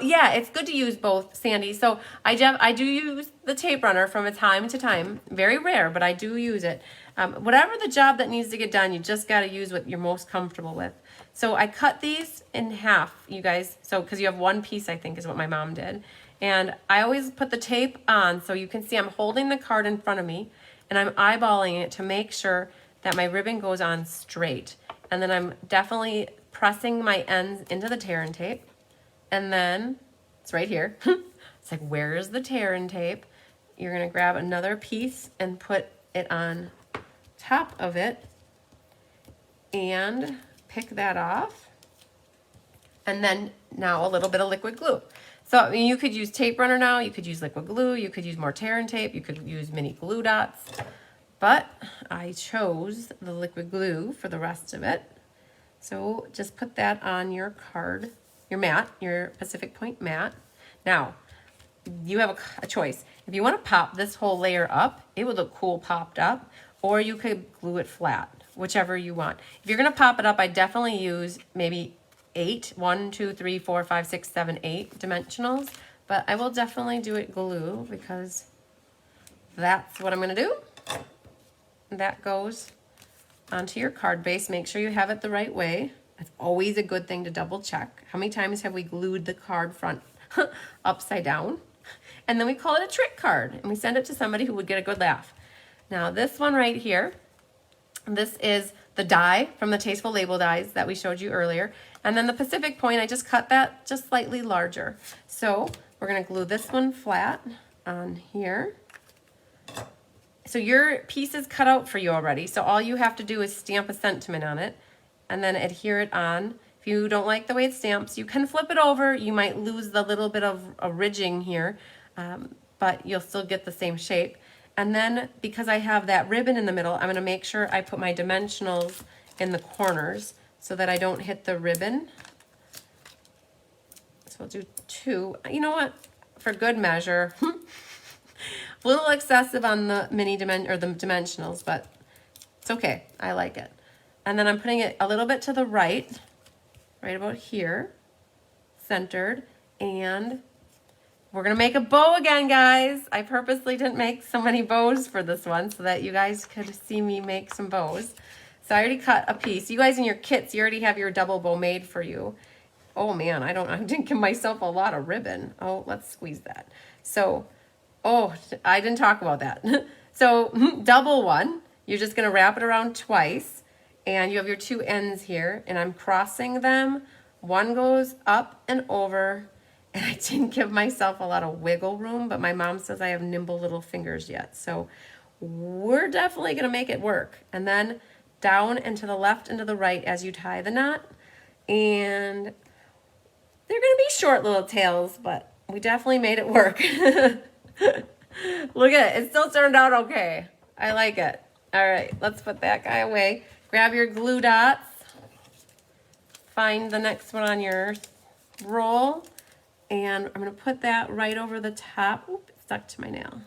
Yeah, it's good to use both, Sandy. So I do use the tape runner from time to time. Very rare, but I do use it. Whatever the job that needs to get done, you just got to use what you're most comfortable with. So I cut these in half, you guys. So because you have one piece, I think, is what my mom did. And I always put the tape on so you can see I'm holding the card in front of me and I'm eyeballing it to make sure that my ribbon goes on straight. And then I'm definitely pressing my ends into the tear and tape. And then it's right here. It's like, where's the tear and tape? You're gonna grab another piece and put it on top of it and pick that off. And then now a little bit of liquid glue. So I mean, you could use tape runner now, you could use liquid glue, you could use more tear and tape, you could use mini glue dots, but I chose the liquid glue for the rest of it. So just put that on your card, your mat, your Pacific Point mat. Now, you have a choice. If you want to pop this whole layer up, it would look cool popped up, or you could glue it flat, whichever you want. If you're going to pop it up, I definitely use maybe 8, 1, 2, 3, 4, 5, 6, 7, 8 dimensionals, but I will definitely do it glue because that's what I'm going to do. That goes onto your card base. Make sure you have it the right way. It's always a good thing to double check. How many times have we glued the card front upside down? And then we call it a trick card and we send it to somebody who would get a good laugh. Now this one right here, this is the die from the Tasteful Label dies that we showed you earlier. And then the Pacific Point, I just cut that just slightly larger. So we're gonna glue this one flat on here. So your piece is cut out for you already. So all you have to do is stamp a sentiment on it and then adhere it on. If you don't like the way it stamps, you can flip it over. You might lose the little bit of a ridging here, but you'll still get the same shape. And then because I have that ribbon in the middle, I'm gonna make sure I put my dimensionals in the corners so that I don't hit the ribbon. So I'll do 2. You know what? For good measure, a little excessive on the the dimensionals, but it's okay. I like it. And then I'm putting it a little bit to the right about here, centered. And we're gonna make a bow again, guys. I purposely didn't make so many bows for this one so that you guys could see me make some bows. So I already cut a piece. You guys in your kits, you already have your double bow made for you. Oh man, I didn't give myself a lot of ribbon. Oh, let's squeeze that. So, oh, I didn't talk about that. So double one, you're just gonna wrap it around twice, and you have your two ends here, and I'm crossing them. One goes up and over, and I didn't give myself a lot of wiggle room, but my mom says I have nimble little fingers yet. So we're definitely gonna make it work. And then down and to the left and to the right as you tie the knot. And they're gonna be short little tails, but we definitely made it work. Look at it, it still turned out okay. I like it. All right, let's put that guy away. Grab your glue dots. Find the next one on your roll. And I'm gonna put that right over the top. Oop, it stuck to my nail.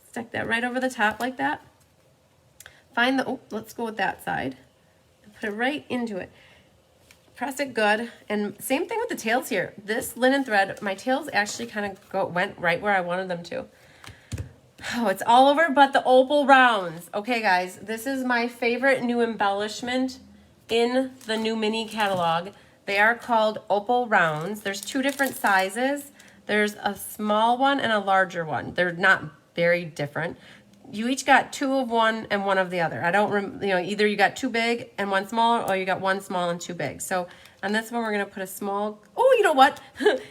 Stick that right over the top like that. Find the, oh, let's go with that side. And put it right into it. Press it good. And same thing with the tails here. This linen thread, my tails actually kind of went right where I wanted them to. Oh, it's all over but the opal rounds. Okay, guys, this is my favorite new embellishment in the new mini catalog. They are called opal rounds. There's two different sizes. There's a small one and a larger one. They're not very different. You each got two of one and one of the other. I don't, either you got two big and one smaller, or you got one small and two big. So on this one, we're gonna put a small, oh, you know what?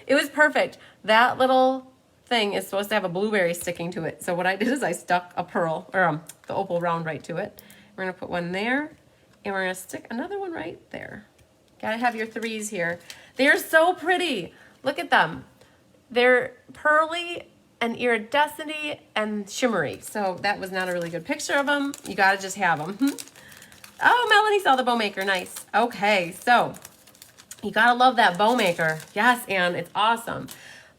It was perfect. That little thing is supposed to have a blueberry sticking to it. So what I did is I stuck a pearl, or the opal round right to it. We're gonna put one there, and we're gonna stick another one right there. Gotta have your threes here. They're so pretty. Look at them. They're pearly and iridescent and shimmery. So that was not a really good picture of them. You gotta just have them. Oh, Melanie saw the bow maker, nice. Okay, so you gotta love that bow maker. Yes, Anne, it's awesome.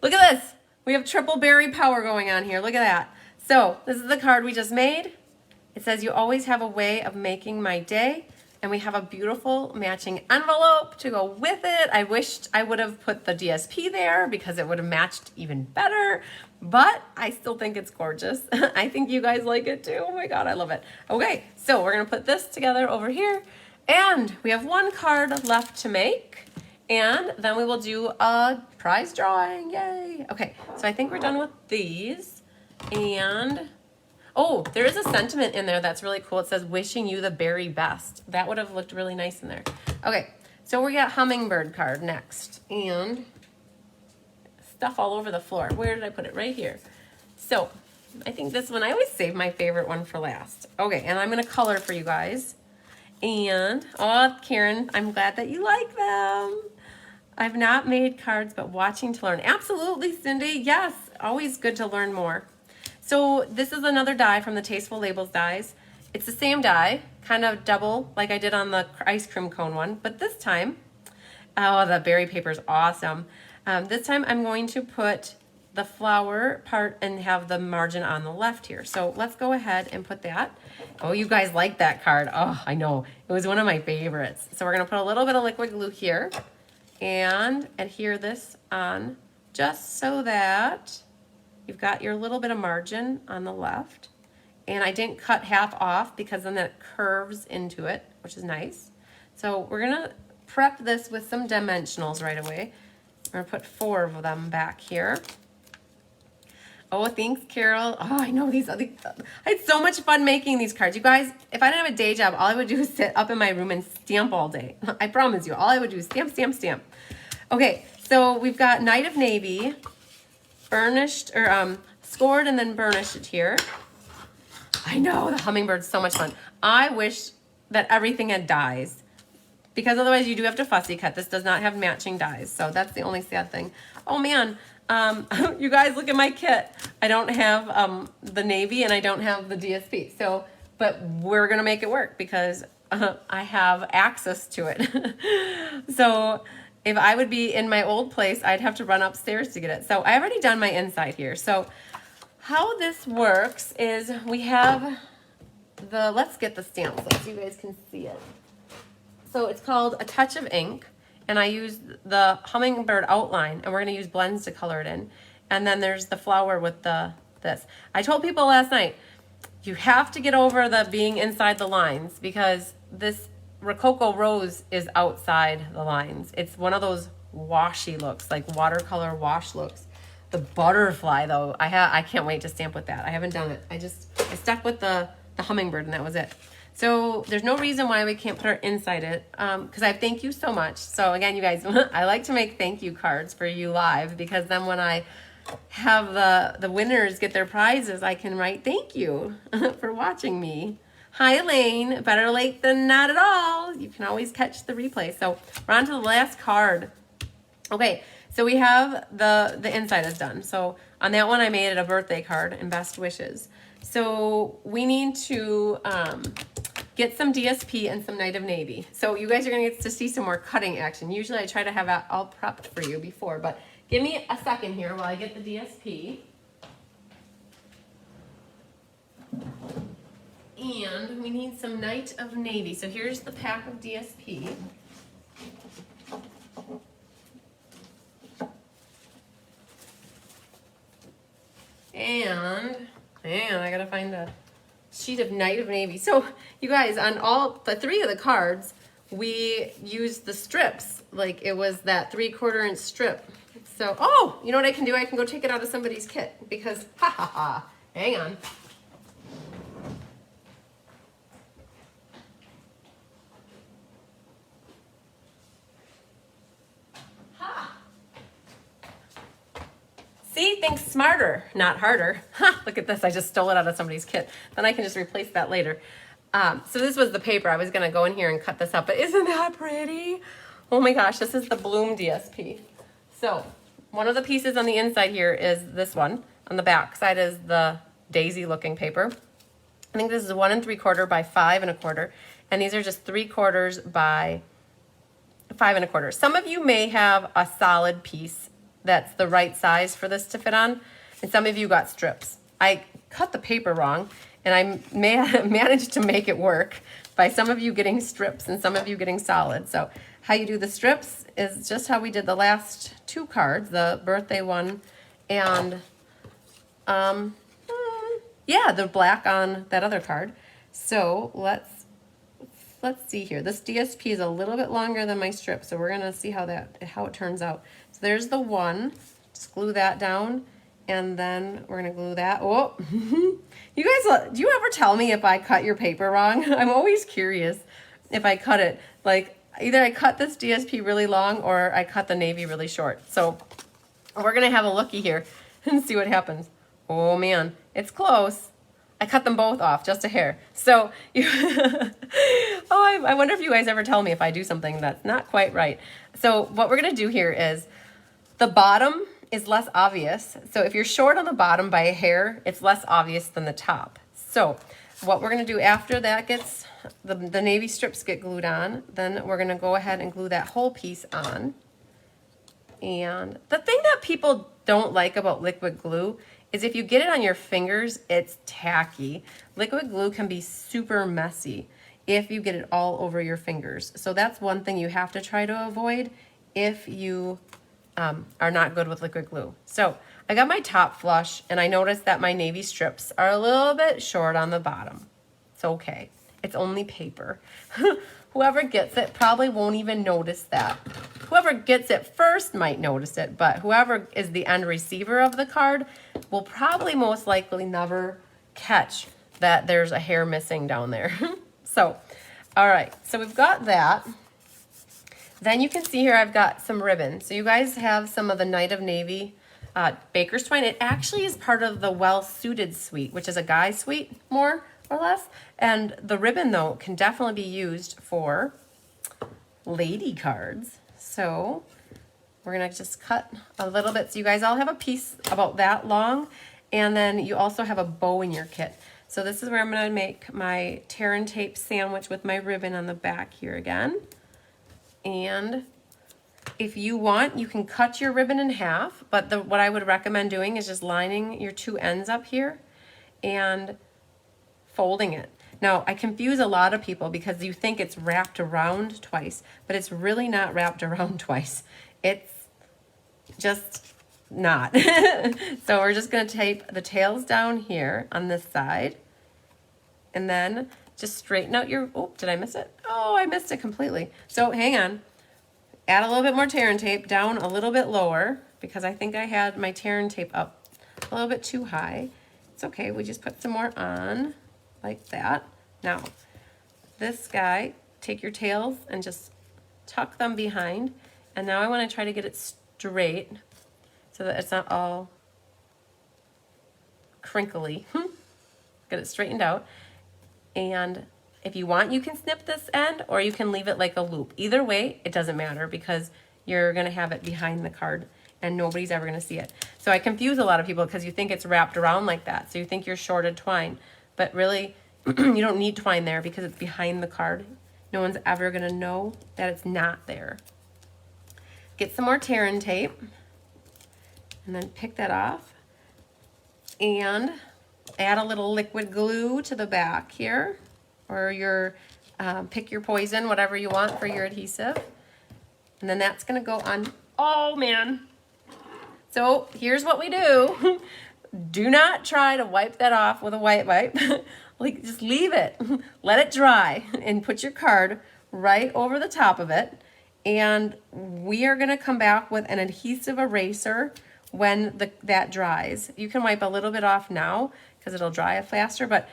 Look at this. We have triple berry power going on here. Look at that. So this is the card we just made. It says, you always have a way of making my day. And we have a beautiful matching envelope to go with it. I wished I would have put the DSP there because it would have matched even better, but I still think it's gorgeous. I think you guys like it too. Oh my God, I love it. Okay, so we're gonna put this together over here, and we have one card left to make, and then we will do a prize drawing, yay. Okay, so I think we're done with these, and oh, there is a sentiment in there that's really cool. It says, wishing you the very best. That would have looked really nice in there. Okay, so we got hummingbird card next. And stuff all over the floor. Where did I put it? Right here. So I think this one, I always save my favorite one for last. Okay, and I'm going to color for you guys. And, oh, Karen, I'm glad that you like them. I've not made cards, but watching to learn. Absolutely, Cindy. Yes, always good to learn more. So this is another die from the Tasteful Labels dies. It's the same die, kind of double like I did on the ice cream cone one, but this time, oh, the berry paper is awesome. This time I'm going to put the flower part and have the margin on the left here. So let's go ahead and put that. Oh, you guys like that card. Oh, I know. It was one of my favorites. So we're going to put a little bit of liquid glue here and adhere this on just so that you've got your little bit of margin on the left. And I didn't cut half off because then that curves into it, which is nice. So we're gonna prep this with some dimensionals right away. We're gonna put 4 of them back here. Oh, thanks, Carol. Oh, I know these. I had so much fun making these cards. You guys, if I didn't have a day job, all I would do is sit up in my room and stamp all day. I promise you, all I would do is stamp, stamp, stamp. Okay, so we've got Night of Navy, burnished, or scored and then burnished it here. I know, the hummingbird's so much fun. I wish that everything had dies, because otherwise you do have to fussy cut. This does not have matching dies, so that's the only sad thing. Oh man, you guys look at my kit. I don't have the navy and I don't have the DSP, so, but we're gonna make it work because I have access to it. So if I would be in my old place, I'd have to run upstairs to get it. So I've already done my inside here. So how this works is we have the, let's get the stamp so you guys can see it. So it's called A Touch of Ink, and I used the hummingbird outline, and we're gonna use blends to color it in. And then there's the flower with this. I told people last night, you have to get over the being inside the lines because this Rococo Rose is outside the lines. It's one of those washy looks, like watercolor wash looks. The butterfly though, I can't wait to stamp with that. I haven't done it. I stuck with the hummingbird and that was it. So there's no reason why we can't put our inside it because I thank you so much. So again, you guys, I like to make thank you cards for you live because then when I have the winners get their prizes, I can write thank you for watching me. Hi Elaine, better late than not at all. You can always catch the replay. So we're on to the last card. Okay, so we have the inside is done. So on that one I made it a birthday card and best wishes. So we need to get some DSP and some Night of Navy. So you guys are gonna get to see some more cutting action. Usually I try to have that all prepped for you before, but give me a second here while I get the DSP. And we need some Night of Navy. So here's the pack of DSP. And I gotta find a sheet of Night of Navy. So you guys, on all the 3 of the cards, we used the strips. Like it was that 3/4 inch strip. So, oh, you know what I can do? I can go take it out of somebody's kit because, hang on. See, think smarter, not harder. Look at this, I just stole it out of somebody's kit. Then I can just replace that later. So this was the paper. I was gonna go in here and cut this up, but isn't that pretty? Oh my gosh, this is the Bloom DSP. So one of the pieces on the inside here is this one. On the back side is the daisy looking paper. I think this is 1 3/4 by 5 1/4. And these are just 3/4 by 5 1/4. Some of you may have a solid piece that's the right size for this to fit on. And some of you got strips. I cut the paper wrong and I managed to make it work by some of you getting strips and some of you getting solid. So how you do the strips is just how we did the last 2 cards, the birthday one and yeah, the black on that other card. So let's see here. This DSP is a little bit longer than my strip, so we're gonna see how it turns out. So there's the one. Just glue that down, and then we're gonna glue that. Oh, you guys, do you ever tell me if I cut your paper wrong? I'm always curious if I cut it. Like either I cut this DSP really long or I cut the navy really short. So we're gonna have a looky here and see what happens. Oh man, it's close. I cut them both off, just a hair. So, I wonder if you guys ever tell me if I do something that's not quite right. So what we're gonna do here is, the bottom is less obvious. So if you're short on the bottom by a hair, it's less obvious than the top. So what we're gonna do after that gets, the navy strips get glued on, then we're gonna go ahead and glue that whole piece on. And the thing that people don't like about liquid glue is if you get it on your fingers, it's tacky. Liquid glue can be super messy if you get it all over your fingers. So that's one thing you have to try to avoid if you are not good with liquid glue. So I got my top flush and I noticed that my navy strips are a little bit short on the bottom. It's okay. It's only paper. Whoever gets it probably won't even notice that. Whoever gets it first might notice it, but whoever is the end receiver of the card will probably most likely never catch that there's a hair missing down there. So, all right, so we've got that. Then you can see here I've got some ribbon. So you guys have some of the Night of Navy Baker's Twine. It actually is part of the Well Suited suite, which is a guy suite more or less. And the ribbon though can definitely be used for lady cards. So we're gonna just cut a little bit so you guys all have a piece about that long, and then you also have a bow in your kit. So this is where I'm gonna make my tear and tape sandwich with my ribbon on the back here again. And if you want, you can cut your ribbon in half, but what I would recommend doing is just lining your 2 ends up here and folding it. Now, I confuse a lot of people because you think it's wrapped around twice, but it's really not wrapped around twice. It's just not. So we're just going to tape the tails down here on this side. And then just straighten out your, oh, did I miss it? Oh, I missed it completely. So hang on. Add a little bit more tear and tape down a little bit lower because I think I had my tear and tape up a little bit too high. It's okay, we just put some more on like that. Now, this guy, take your tails and just tuck them behind. And now I want to try to get it straight so that it's not all crinkly. Get it straightened out. And if you want, you can snip this end or you can leave it like a loop. Either way, it doesn't matter because you're going to have it behind the card and nobody's ever going to see it. So I confuse a lot of people because you think it's wrapped around like that. So you think you're shorted twine, but really you don't need twine there because it's behind the card. No one's ever going to know that it's not there. Get some more tear and tape and then pick that off and add a little liquid glue to the back here, or your pick your poison, whatever you want for your adhesive. And then that's gonna go on, oh man. So here's what we do. Do not try to wipe that off with a white wipe. Like, just leave it, let it dry, and put your card right over the top of it. And we are gonna come back with an adhesive eraser when that dries. You can wipe a little bit off now because it'll dry faster, but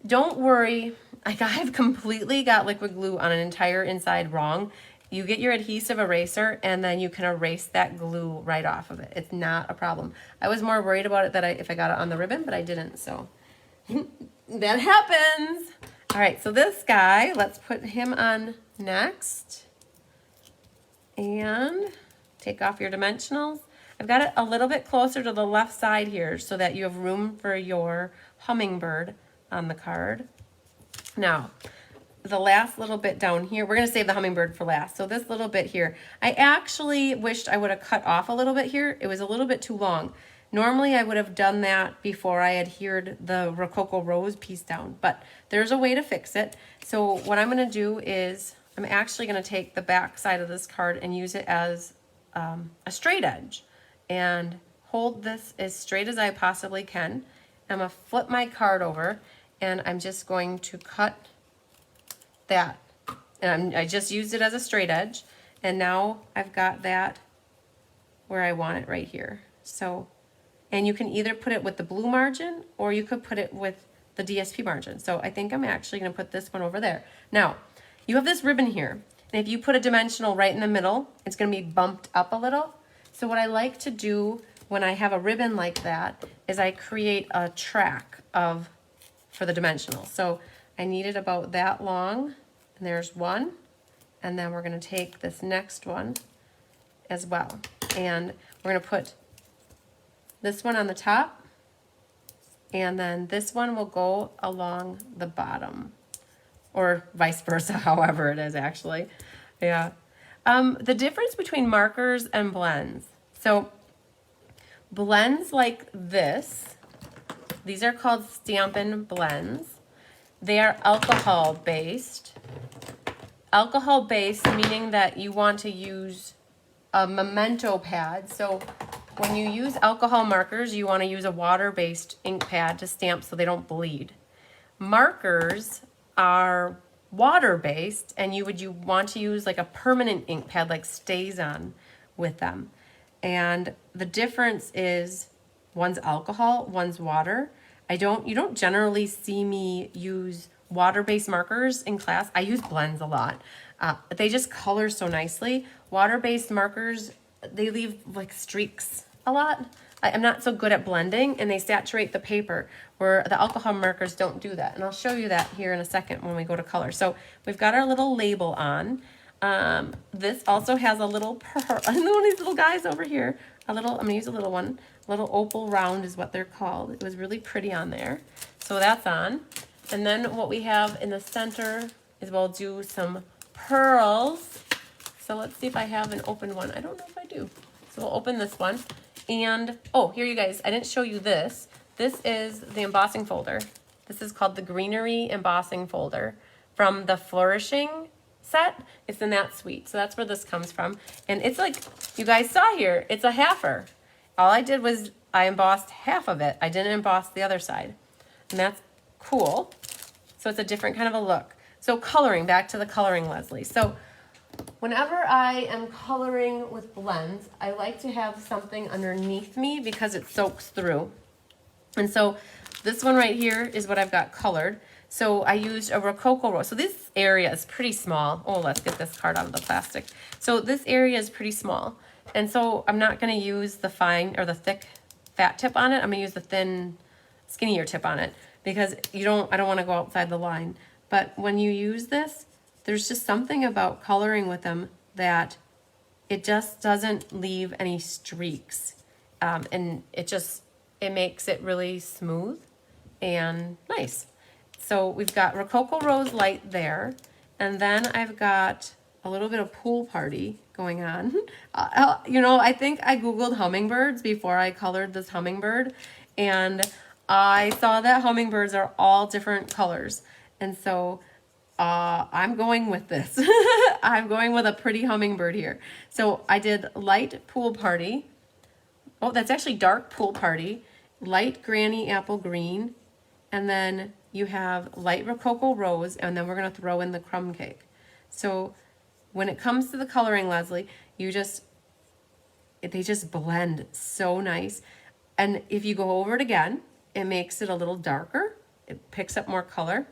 don't worry. I've completely got liquid glue on an entire inside wrong. You get your adhesive eraser and then you can erase that glue right off of it. It's not a problem. I was more worried about it that if I got it on the ribbon, but I didn't, so that happens. All right, so this guy, let's put him on next. And take off your dimensionals. I've got it a little bit closer to the left side here so that you have room for your hummingbird on the card. Now, the last little bit down here, we're going to save the hummingbird for last. So this little bit here, I actually wished I would have cut off a little bit here. It was a little bit too long. Normally I would have done that before I adhered the Rococo Rose piece down, but there's a way to fix it. So what I'm going to do is I'm actually going to take the back side of this card and use it as a straight edge and hold this as straight as I possibly can. I'm going to flip my card over and I'm just going to cut that. And I just used it as a straight edge. And now I've got that where I want it right here. So, and you can either put it with the blue margin or you could put it with the DSP margin. So I think I'm actually going to put this one over there. Now, you have this ribbon here. And if you put a dimensional right in the middle, it's going to be bumped up a little. So what I like to do when I have a ribbon like that is I create a track for the dimensional. So I need it about that long, and there's one, and then we're going to take this next one as well. And we're going to put this one on the top, and then this one will go along the bottom, or vice versa, however it is actually. Yeah. The difference between markers and blends. So blends like this, these are called Stampin' blends. They are alcohol based. Alcohol based meaning that you want to use a memento pad. So when you use alcohol markers, you want to use a water-based ink pad to stamp so they don't bleed. Markers are water-based, and you want to use like a permanent ink pad, like StazOn with them. And the difference is one's alcohol, one's water. You don't generally see me use water-based markers in class. I use blends a lot. They just color so nicely. Water-based markers, they leave like streaks a lot. I'm not so good at blending, and they saturate the paper, where the alcohol markers don't do that. And I'll show you that here in a second when we go to color. So we've got our little label on. This also has a little pearl, one of these little guys over here. I'm gonna use a little one. Little opal round is what they're called. It was really pretty on there. So that's on. And then what we have in the center is we'll do some pearls. So let's see if I have an open one. I don't know if I do. So we'll open this one. And, oh, here you guys, I didn't show you this. This is the embossing folder. This is called the Greenery Embossing Folder from the Flourishing set. It's in that suite. So that's where this comes from. And it's like, you guys saw here, it's a halfer. All I did was I embossed half of it. I didn't emboss the other side. And that's cool. So it's a different kind of a look. So coloring, back to the coloring, Leslie. So whenever I am coloring with blends, I like to have something underneath me because it soaks through. And so this one right here is what I've got colored. So I used a Rococo Rose. So this area is pretty small. Oh, let's get this card out of the plastic. So this area is pretty small. And so I'm not going to use the fine or the thick fat tip on it. I'm going to use the thin, skinnier tip on it because I don't want to go outside the line. But when you use this, there's just something about coloring with them that it just doesn't leave any streaks. And it makes it really smooth and nice. So we've got Rococo Rose Light there. And then I've got a little bit of Pool Party going on. I think I Googled hummingbirds before I colored this hummingbird. And I saw that hummingbirds are all different colors. And so I'm going with this. I'm going with a pretty hummingbird here. So I did light Pool Party. Oh, that's actually dark Pool Party. Light Granny Apple Green. And then you have light Rococo Rose. And then we're going to throw in the crumb cake. So when it comes to the coloring, Leslie, they just blend so nice. And if you go over it again, it makes it a little darker. It picks up more color.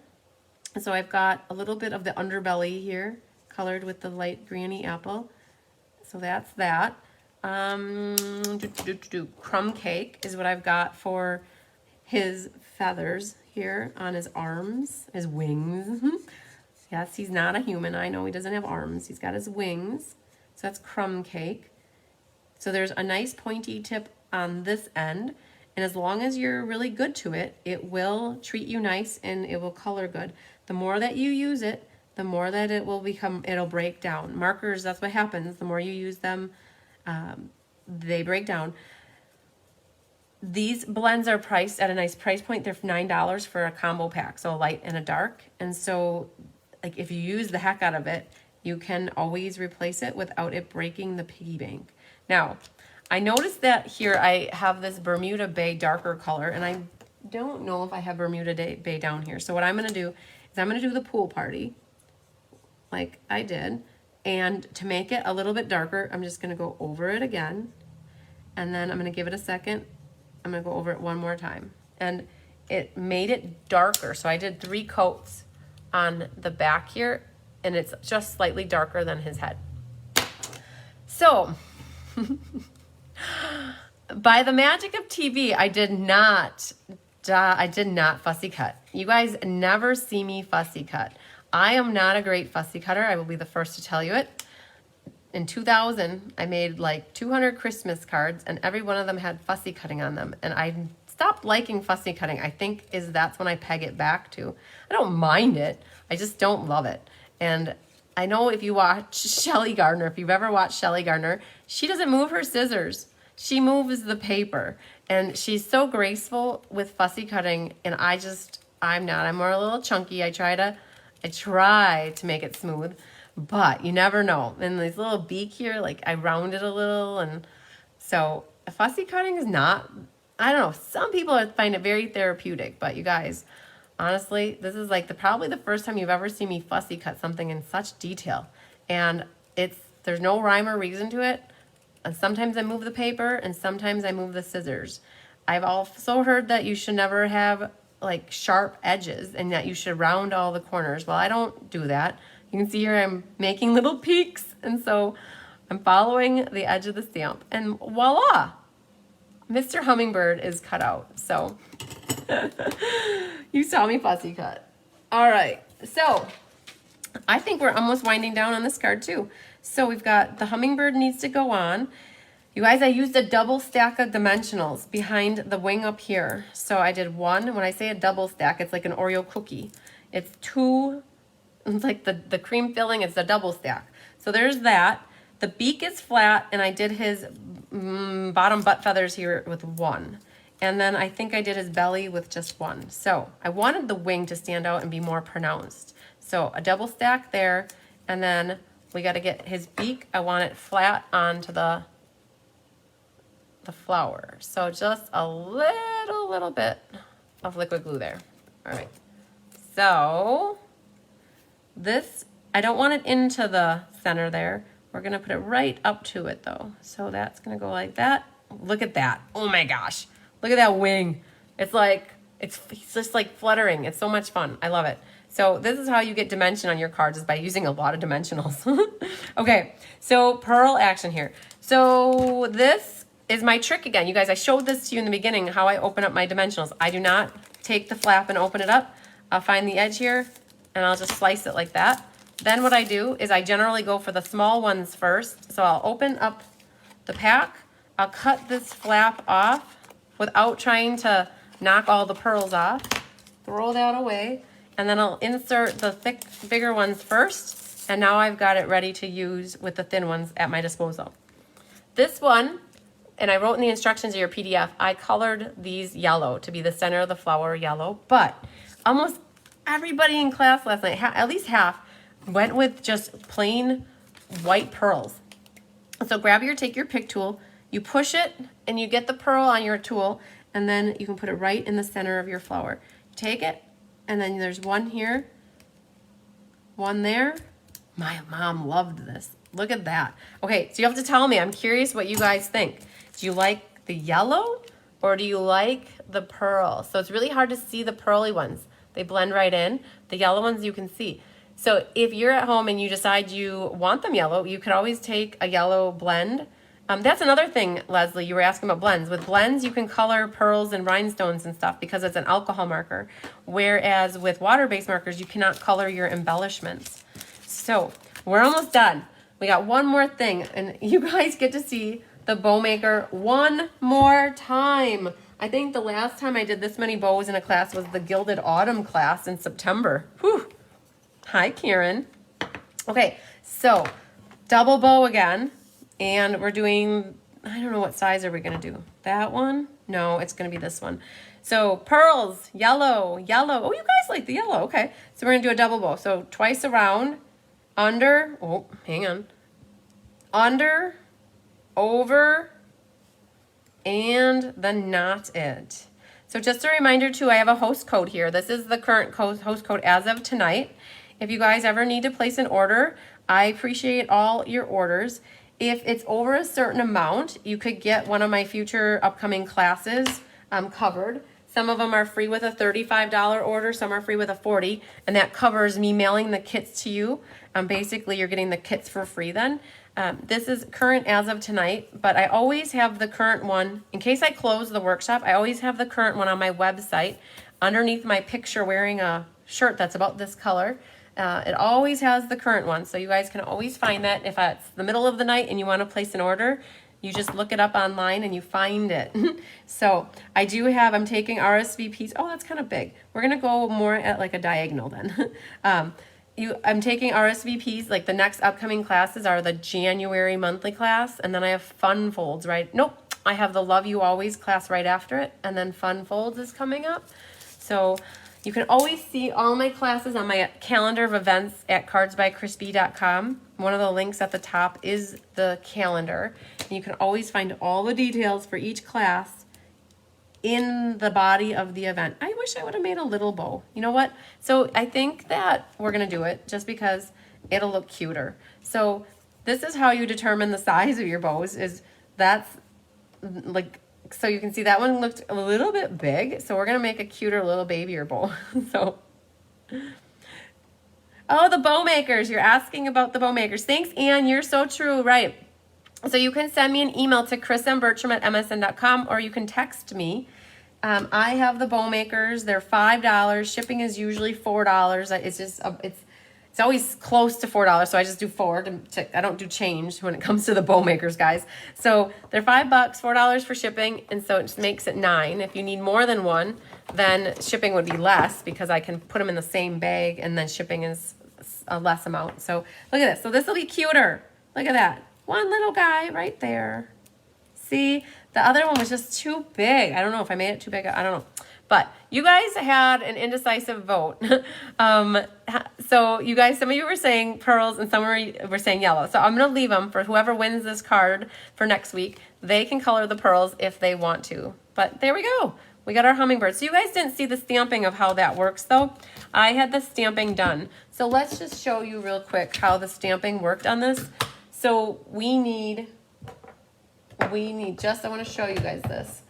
And so I've got a little bit of the underbelly here, colored with the light Granny Apple. So that's that. Crumb cake is what I've got for his feathers here on his arms, his wings. Yes, he's not a human. I know he doesn't have arms. He's got his wings. So that's crumb cake. So there's a nice pointy tip on this end. And as long as you're really good to it, it will treat you nice and it will color good. The more that you use it, the more that it'll break down. Markers, that's what happens. The more you use them, they break down. These blends are priced at a nice price point. They're $9 for a combo pack, so a light and a dark. And so like if you use the heck out of it, you can always replace it without it breaking the piggy bank. Now, I noticed that here I have this Bermuda Bay darker color, and I don't know if I have Bermuda Bay down here. So what I'm going to do is I'm going to do the Pool Party like I did. And to make it a little bit darker, I'm just going to go over it again. And then I'm going to give it a second. I'm going to go over it one more time. And it made it darker. So I did 3 coats on the back here, and it's just slightly darker than his head. So by the magic of TV, I did not fussy cut. You guys never see me fussy cut. I am not a great fussy cutter. I will be the first to tell you it. In 2000, I made like 200 Christmas cards, and every one of them had fussy cutting on them. And I stopped liking fussy cutting. I think that's when I peg it back to. I don't mind it. I just don't love it. And I know if you watch Shelley Gardner, if you've ever watched Shelley Gardner, she doesn't move her scissors. She moves the paper. And she's so graceful with fussy cutting, and I'm not. I'm more a little chunky. I try to make it smooth, but you never know. And this little beak here, like I round it a little, and so fussy cutting is not, I don't know, some people find it very therapeutic, but you guys, honestly, this is like probably the first time you've ever seen me fussy cut something in such detail. And there's no rhyme or reason to it. And sometimes I move the paper and sometimes I move the scissors. I've also heard that you should never have like sharp edges and that you should round all the corners. Well, I don't do that. You can see here I'm making little peaks, and so I'm following the edge of the stamp, and voila, Mr. Hummingbird is cut out. So you saw me fussy cut. All right, so I think we're almost winding down on this card too. So we've got the hummingbird needs to go on. You guys, I used a double stack of dimensionals behind the wing up here. So I did one. When I say a double stack, it's like an Oreo cookie. It's 2, it's like the cream filling is a double stack. So there's that. The beak is flat, and I did his bottom butt feathers here with 1. And then I think I did his belly with just one. So I wanted the wing to stand out and be more pronounced. So a double stack there, and then we got to get his beak. I want it flat onto the flower. So just a little bit of liquid glue there. All right. So this, I don't want it into the center there. We're gonna put it right up to it though. So that's gonna go like that. Look at that. Oh my gosh. Look at that wing. It's like, it's just like fluttering. It's so much fun. I love it. So this is how you get dimension on your cards, is by using a lot of dimensionals. Okay, so pearl action here. So this is my trick again. You guys, I showed this to you in the beginning, how I open up my dimensionals. I do not take the flap and open it up. I'll find the edge here and I'll just slice it like that. Then what I do is I generally go for the small ones first. So I'll open up the pack. I'll cut this flap off without trying to knock all the pearls off. Throw that away. And then I'll insert the thick, bigger ones first. And now I've got it ready to use with the thin ones at my disposal. This one, and I wrote in the instructions of your PDF, I colored these yellow to be the center of the flower yellow. But almost everybody in class last night, at least half, went with just plain white pearls. So take your pick tool, you push it, and you get the pearl on your tool, and then you can put it right in the center of your flower. Take it, and then there's one here, one there. My mom loved this. Look at that. Okay, so you have to tell me. I'm curious what you guys think. Do you like the yellow or do you like the pearl? So it's really hard to see the pearly ones. They blend right in. The yellow ones you can see. So if you're at home and you decide you want them yellow, you could always take a yellow blend. That's another thing, Leslie, you were asking about blends. With blends, you can color pearls and rhinestones and stuff because it's an alcohol marker. Whereas with water-based markers, you cannot color your embellishments. So we're almost done. We got one more thing, and you guys get to see the bow maker one more time. I think the last time I did this many bows in a class was the Gilded Autumn class in September. Whew. Hi, Karen. Okay, so double bow again. And we're doing, I don't know what size are we gonna do? That one? No, it's gonna be this one. So pearls, yellow, yellow. Oh, you guys like the yellow, okay. So we're gonna do a double bow. So twice around, under, oh, hang on. Under, over, and then knot it. So just a reminder too, I have a host code here. This is the current host code as of tonight. If you guys ever need to place an order, I appreciate all your orders. If it's over a certain amount, you could get one of my future upcoming classes covered. Some of them are free with a $35 order, some are free with a $40, and that covers me mailing the kits to you. Basically, you're getting the kits for free then. This is current as of tonight, but I always have the current one. In case I close the workshop, I always have the current one on my website underneath my picture wearing a shirt that's about this color. It always has the current one, so you guys can always find that. If it's the middle of the night and you want to place an order, you just look it up online and you find it. So I do have, I'm taking RSVPs. Oh, that's kind of big. We're going to go more at like a diagonal then. I'm taking RSVPs, like the next upcoming classes are the January monthly class, and then I have Fun Folds, right? Nope, I have the Love You Always class right after it, and then Fun Folds is coming up. So you can always see all my classes on my calendar of events at cardsbychrisb.com. One of the links at the top is the calendar. And you can always find all the details for each class in the body of the event. I wish I would have made a little bow. You know what? So I think that we're going to do it just because it'll look cuter. So this is how you determine the size of your bows. That's like... So you can see that one looked a little bit big. So we're going to make a cuter little babier bowl. So, oh, the bow makers. You're asking about the bow makers. Thanks, Anne. You're so true. Right. So you can send me an email to chrismbertram@msn.com or you can text me. I have the bow makers. They're $5. Shipping is usually $4. It's just, it's always close to $4, so I just do $4. I don't do change when it comes to the bow makers, guys. So they're $5, $4 for shipping, and so it just makes it $9. If you need more than one, then shipping would be less because I can put them in the same bag, and then shipping is a less amount. So look at this. So this will be cuter. Look at that. One little guy right there. See, the other one was just too big. I don't know if I made it too big. I don't know. But you guys had an indecisive vote. So you guys, some of you were saying pearls and some were saying yellow. So I'm going to leave them for whoever wins this card for next week. They can color the pearls if they want to. But there we go. We got our hummingbird. So you guys didn't see the stamping of how that works though. I had the stamping done. So let's just show you real quick how the stamping worked on this. So we need just, I want to show you guys this.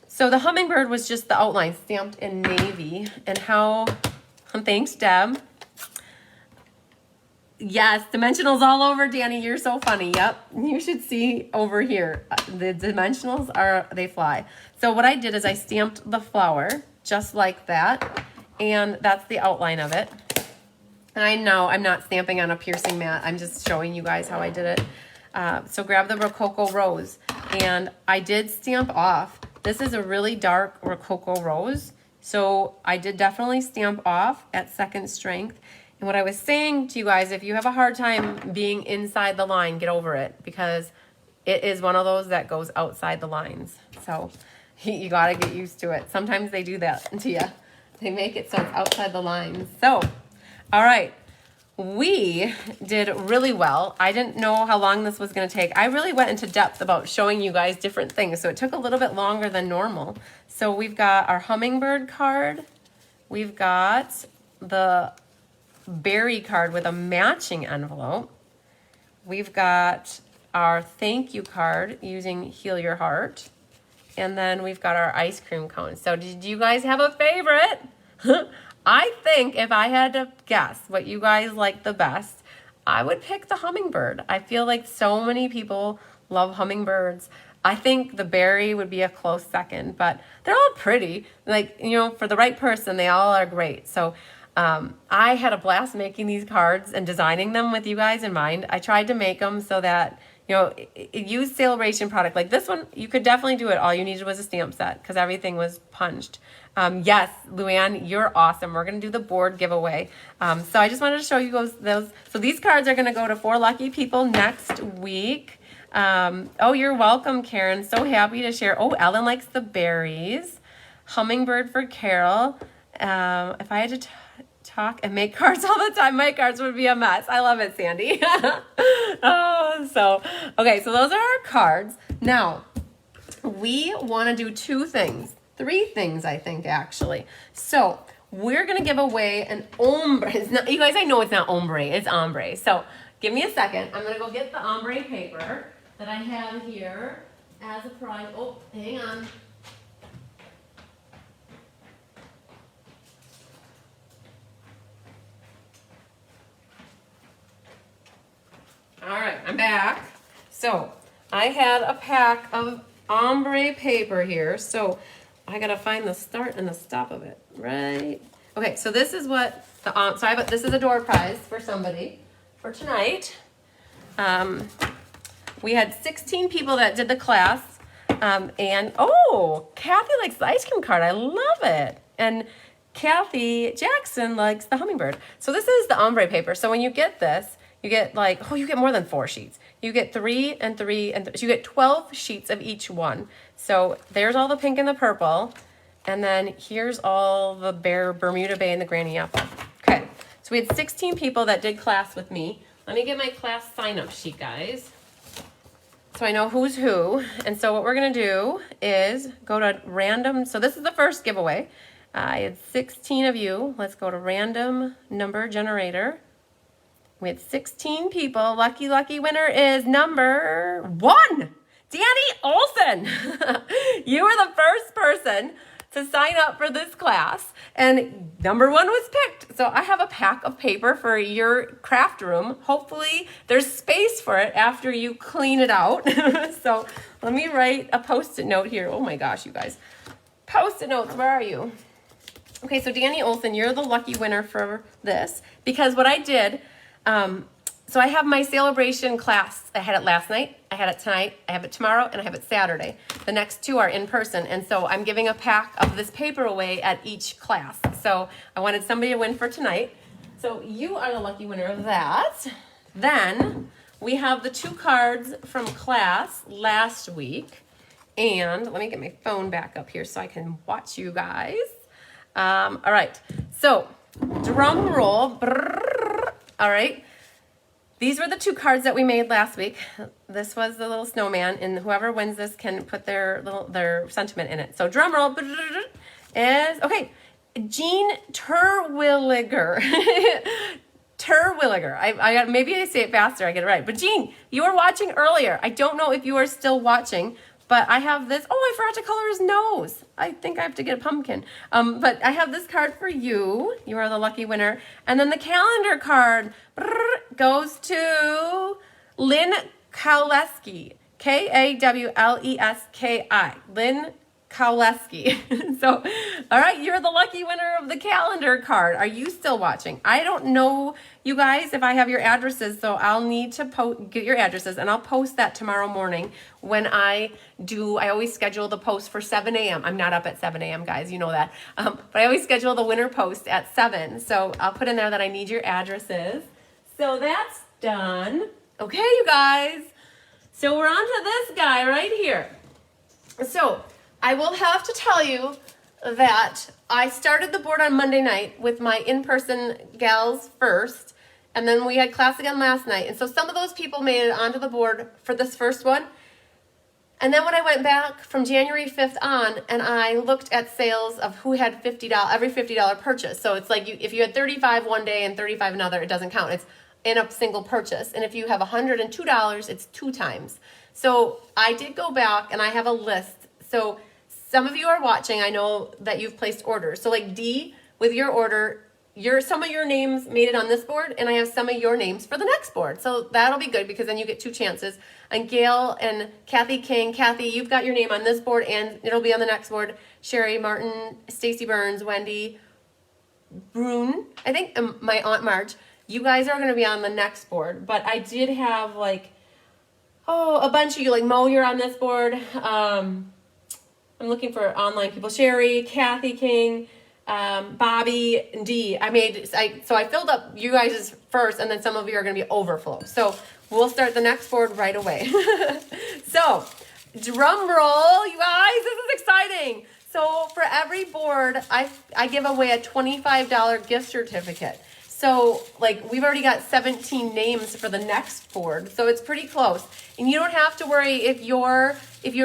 So the hummingbird was just the outline stamped in navy, and how, thanks Deb. Yes, dimensionals all over, Danny, you're so funny. Yep, you should see over here. The dimensionals they fly. So what I did is I stamped the flower just like that, and that's the outline of it. And I know I'm not stamping on a piercing mat, I'm just showing you guys how I did it. So grab the Rococo Rose, and I did stamp off. This is a really dark Rococo Rose, so I did definitely stamp off at second strength. And what I was saying to you guys, if you have a hard time being inside the line, get over it, because it is one of those that goes outside the lines. So you got to get used to it. Sometimes they do that to you. They make it so it's outside the lines. So, all right. We did really well. I didn't know how long this was going to take. I really went into depth about showing you guys different things, so it took a little bit longer than normal. So we've got our hummingbird card. We've got the berry card with a matching envelope. We've got our thank you card using Heal Your Heart. And then we've got our ice cream cone. So did you guys have a favorite? I think if I had to guess what you guys like the best, I would pick the hummingbird. I feel like so many people love hummingbirds. I think the berry would be a close second, but they're all pretty. Like, you know, for the right person, they all are great. So I had a blast making these cards and designing them with you guys in mind. I tried to make them so that, you know, use Sale-A-Bration product. Like this one, you could definitely do it. All you needed was a stamp set because everything was punched. Yes, Luann, you're awesome. We're going to do the board giveaway. So I just wanted to show you those. So these cards are going to go to 4 lucky people next week. Oh, you're welcome, Karen. So happy to share. Oh, Ellen likes the berries. Hummingbird for Carol. If I had to talk and make cards all the time, my cards would be a mess. I love it, Sandy. Okay, so those are our cards. Now, we want to do 2 things. 3 things, I think, actually. So we're going to give away an ombre. It's not, you guys, I know it's not ombre. It's ombre. So give me a second. I'm going to go get the ombre paper that I have here as a prize. Oh, hang on. All right, I'm back. So I had a pack of ombre paper here. So I gotta find the start and the stop of it, right? Okay, so this is what this is a door prize for somebody for tonight. We had 16 people that did the class, and oh, Kathy likes the ice cream card. I love it. And Kathy Jackson likes the hummingbird. So this is the ombre paper. So when you get this, you get you get more than 4 sheets. You get 3 and 3 and so you get 12 sheets of each one. So there's all the pink and the purple. And then here's all the Bermuda Bay and the Granny Apple. Okay, so we had 16 people that did class with me. Let me get my class sign-up sheet, guys, so I know who's who. And so what we're going to do is go to random. So this is the first giveaway. I had 16 of you. Let's go to random number generator. We had 16 people. Lucky winner is number 1, Danny Olson. You were the first person to sign up for this class, and number 1 was picked. So I have a pack of paper for your craft room. Hopefully there's space for it after you clean it out. So let me write a Post-it note here. Oh my gosh, you guys. Post-it notes, where are you? Okay, so Danny Olson, you're the lucky winner for this, because what I did, so I have my Sale-A-Bration class. I had it last night, I had it tonight, I have it tomorrow, and I have it Saturday. The next 2 are in person, and so I'm giving a pack of this paper away at each class. So I wanted somebody to win for tonight. So you are the lucky winner of that. Then we have the 2 cards from class last week. And let me get my phone back up here so I can watch you guys. All right, so drum roll. Brrr. All right, these were the 2 cards that we made last week. This was the little snowman, and whoever wins this can put their sentiment in it. So drum roll is, okay, Jean Terwilliger. Terwilliger. I maybe I say it faster, I get it right. But Jean, you were watching earlier. I don't know if you are still watching, but I have this. Oh, I forgot to color his nose. I think I have to get a pumpkin. But I have this card for you. You are the lucky winner. And then the calendar card goes to Lynn Kowleski. Kawleski. Lynn Kowleski. So, all right, you're the lucky winner of the calendar card. Are you still watching? I don't know, you guys, if I have your addresses, so I'll need to get your addresses, and I'll post that tomorrow morning when I always schedule the post for 7 a.m. I'm not up at 7 a.m., guys, you know that. But I always schedule the winter post at 7. So I'll put in there that I need your addresses. So that's done. Okay, you guys. So we're on to this guy right here. So I will have to tell you that I started the board on Monday night with my in-person gals first, and then we had class again last night. And so some of those people made it onto the board for this first one. And then when I went back from January 5th on, and I looked at sales of who had every $50 purchase. So it's like if you had 35 one day and 35 another, it doesn't count. It's in a single purchase. And if you have $102, it's 2 times. So I did go back and I have a list. So some of you are watching. I know that you've placed orders. So like D, with your order, some of your names made it on this board, and I have some of your names for the next board. So that'll be good because then you get 2 chances. And Gail and Kathy King. Kathy, you've got your name on this board, and it'll be on the next board. Sherry Martin, Stacy Burns, Wendy Brune, I think, my Aunt Marge. You guys are going to be on the next board. But I did have a bunch of you. Like Mo, you're on this board. I'm looking for online people. Sherry, Kathy King, Bobby, and D. So I filled up you guys first, and then some of you are going to be overflow. So we'll start the next board right away. So drum roll, you guys. This is exciting. So for every board, I give away a $25 gift certificate. So we've already got 17 names for the next board. So it's pretty close. And you don't have to worry if you're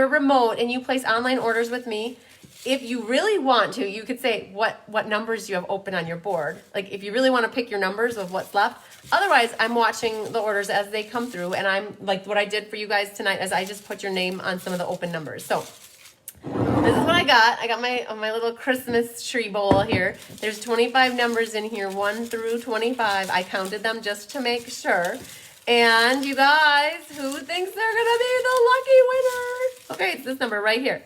remote and you place online orders with me. If you really want to, you could say what numbers you have open on your board. Like if you really want to pick your numbers of what's left. Otherwise, I'm watching the orders as they come through, and I'm like what I did for you guys tonight is I just put your name on some of the open numbers. So this is what I got. I got my little Christmas tree bowl here. There's 25 numbers in here, 1 through 25. I counted them just to make sure. And you guys, who thinks they're gonna be the lucky winner? Okay, it's this number right here.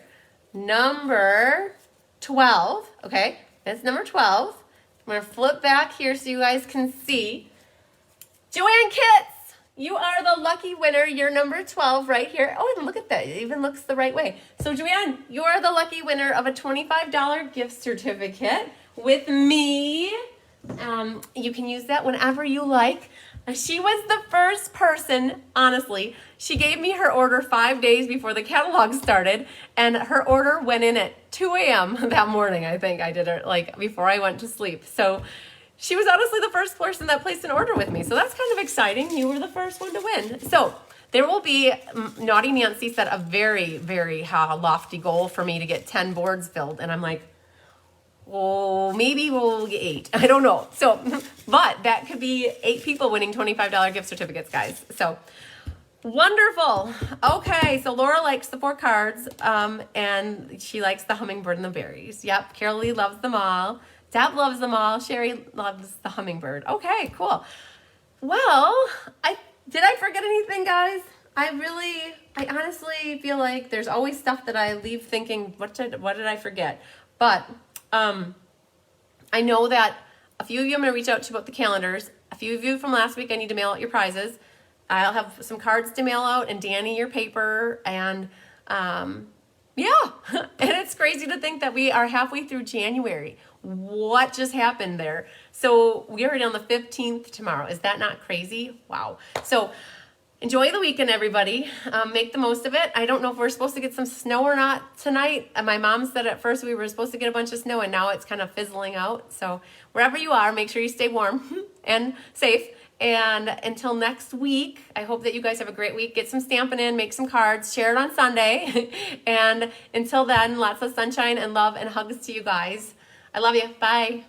Number 12, okay? That's number 12. I'm going to flip back here so you guys can see. Joanne Kitts, you are the lucky winner. You're number 12 right here. Oh, and look at that. It even looks the right way. So, Joanne, you are the lucky winner of a $25 gift certificate with me. You can use that whenever you like. She was the first person, honestly. She gave me her order 5 days before the catalog started, and her order went in at 2 a.m. that morning. I think I did it before I went to sleep. So she was honestly the first person that placed an order with me. So that's kind of exciting. You were the first one to win. So there will be, Naughty Nancy set a very, very lofty goal for me to get 10 boards filled. And I'm like, well, maybe we'll get 8. I don't know. So, but that could be 8 people winning $25 gift certificates, guys. So, wonderful. Okay, so Laura likes the 4 cards, and she likes the hummingbird and the berries. Yep, Carol Lee loves them all. Deb loves them all. Sherry loves the hummingbird. Okay, cool. Well, did I forget anything, guys? I honestly feel like there's always stuff that I leave thinking, what did I forget? But I know that a few of you I'm going to reach out to about the calendars. A few of you from last week, I need to mail out your prizes. I'll have some cards to mail out, and Danny, your paper, and yeah. And it's crazy to think that we are halfway through January. What just happened there? So we're already on the 15th tomorrow. Is that not crazy? Wow. So enjoy the weekend, everybody. Make the most of it. I don't know if we're supposed to get some snow or not tonight. My mom said at first we were supposed to get a bunch of snow, and now it's kind of fizzling out. So wherever you are, make sure you stay warm and safe. And until next week, I hope that you guys have a great week. Get some stamping in, make some cards, share it on Sunday. And until then, lots of sunshine and love and hugs to you guys. I love you. Bye.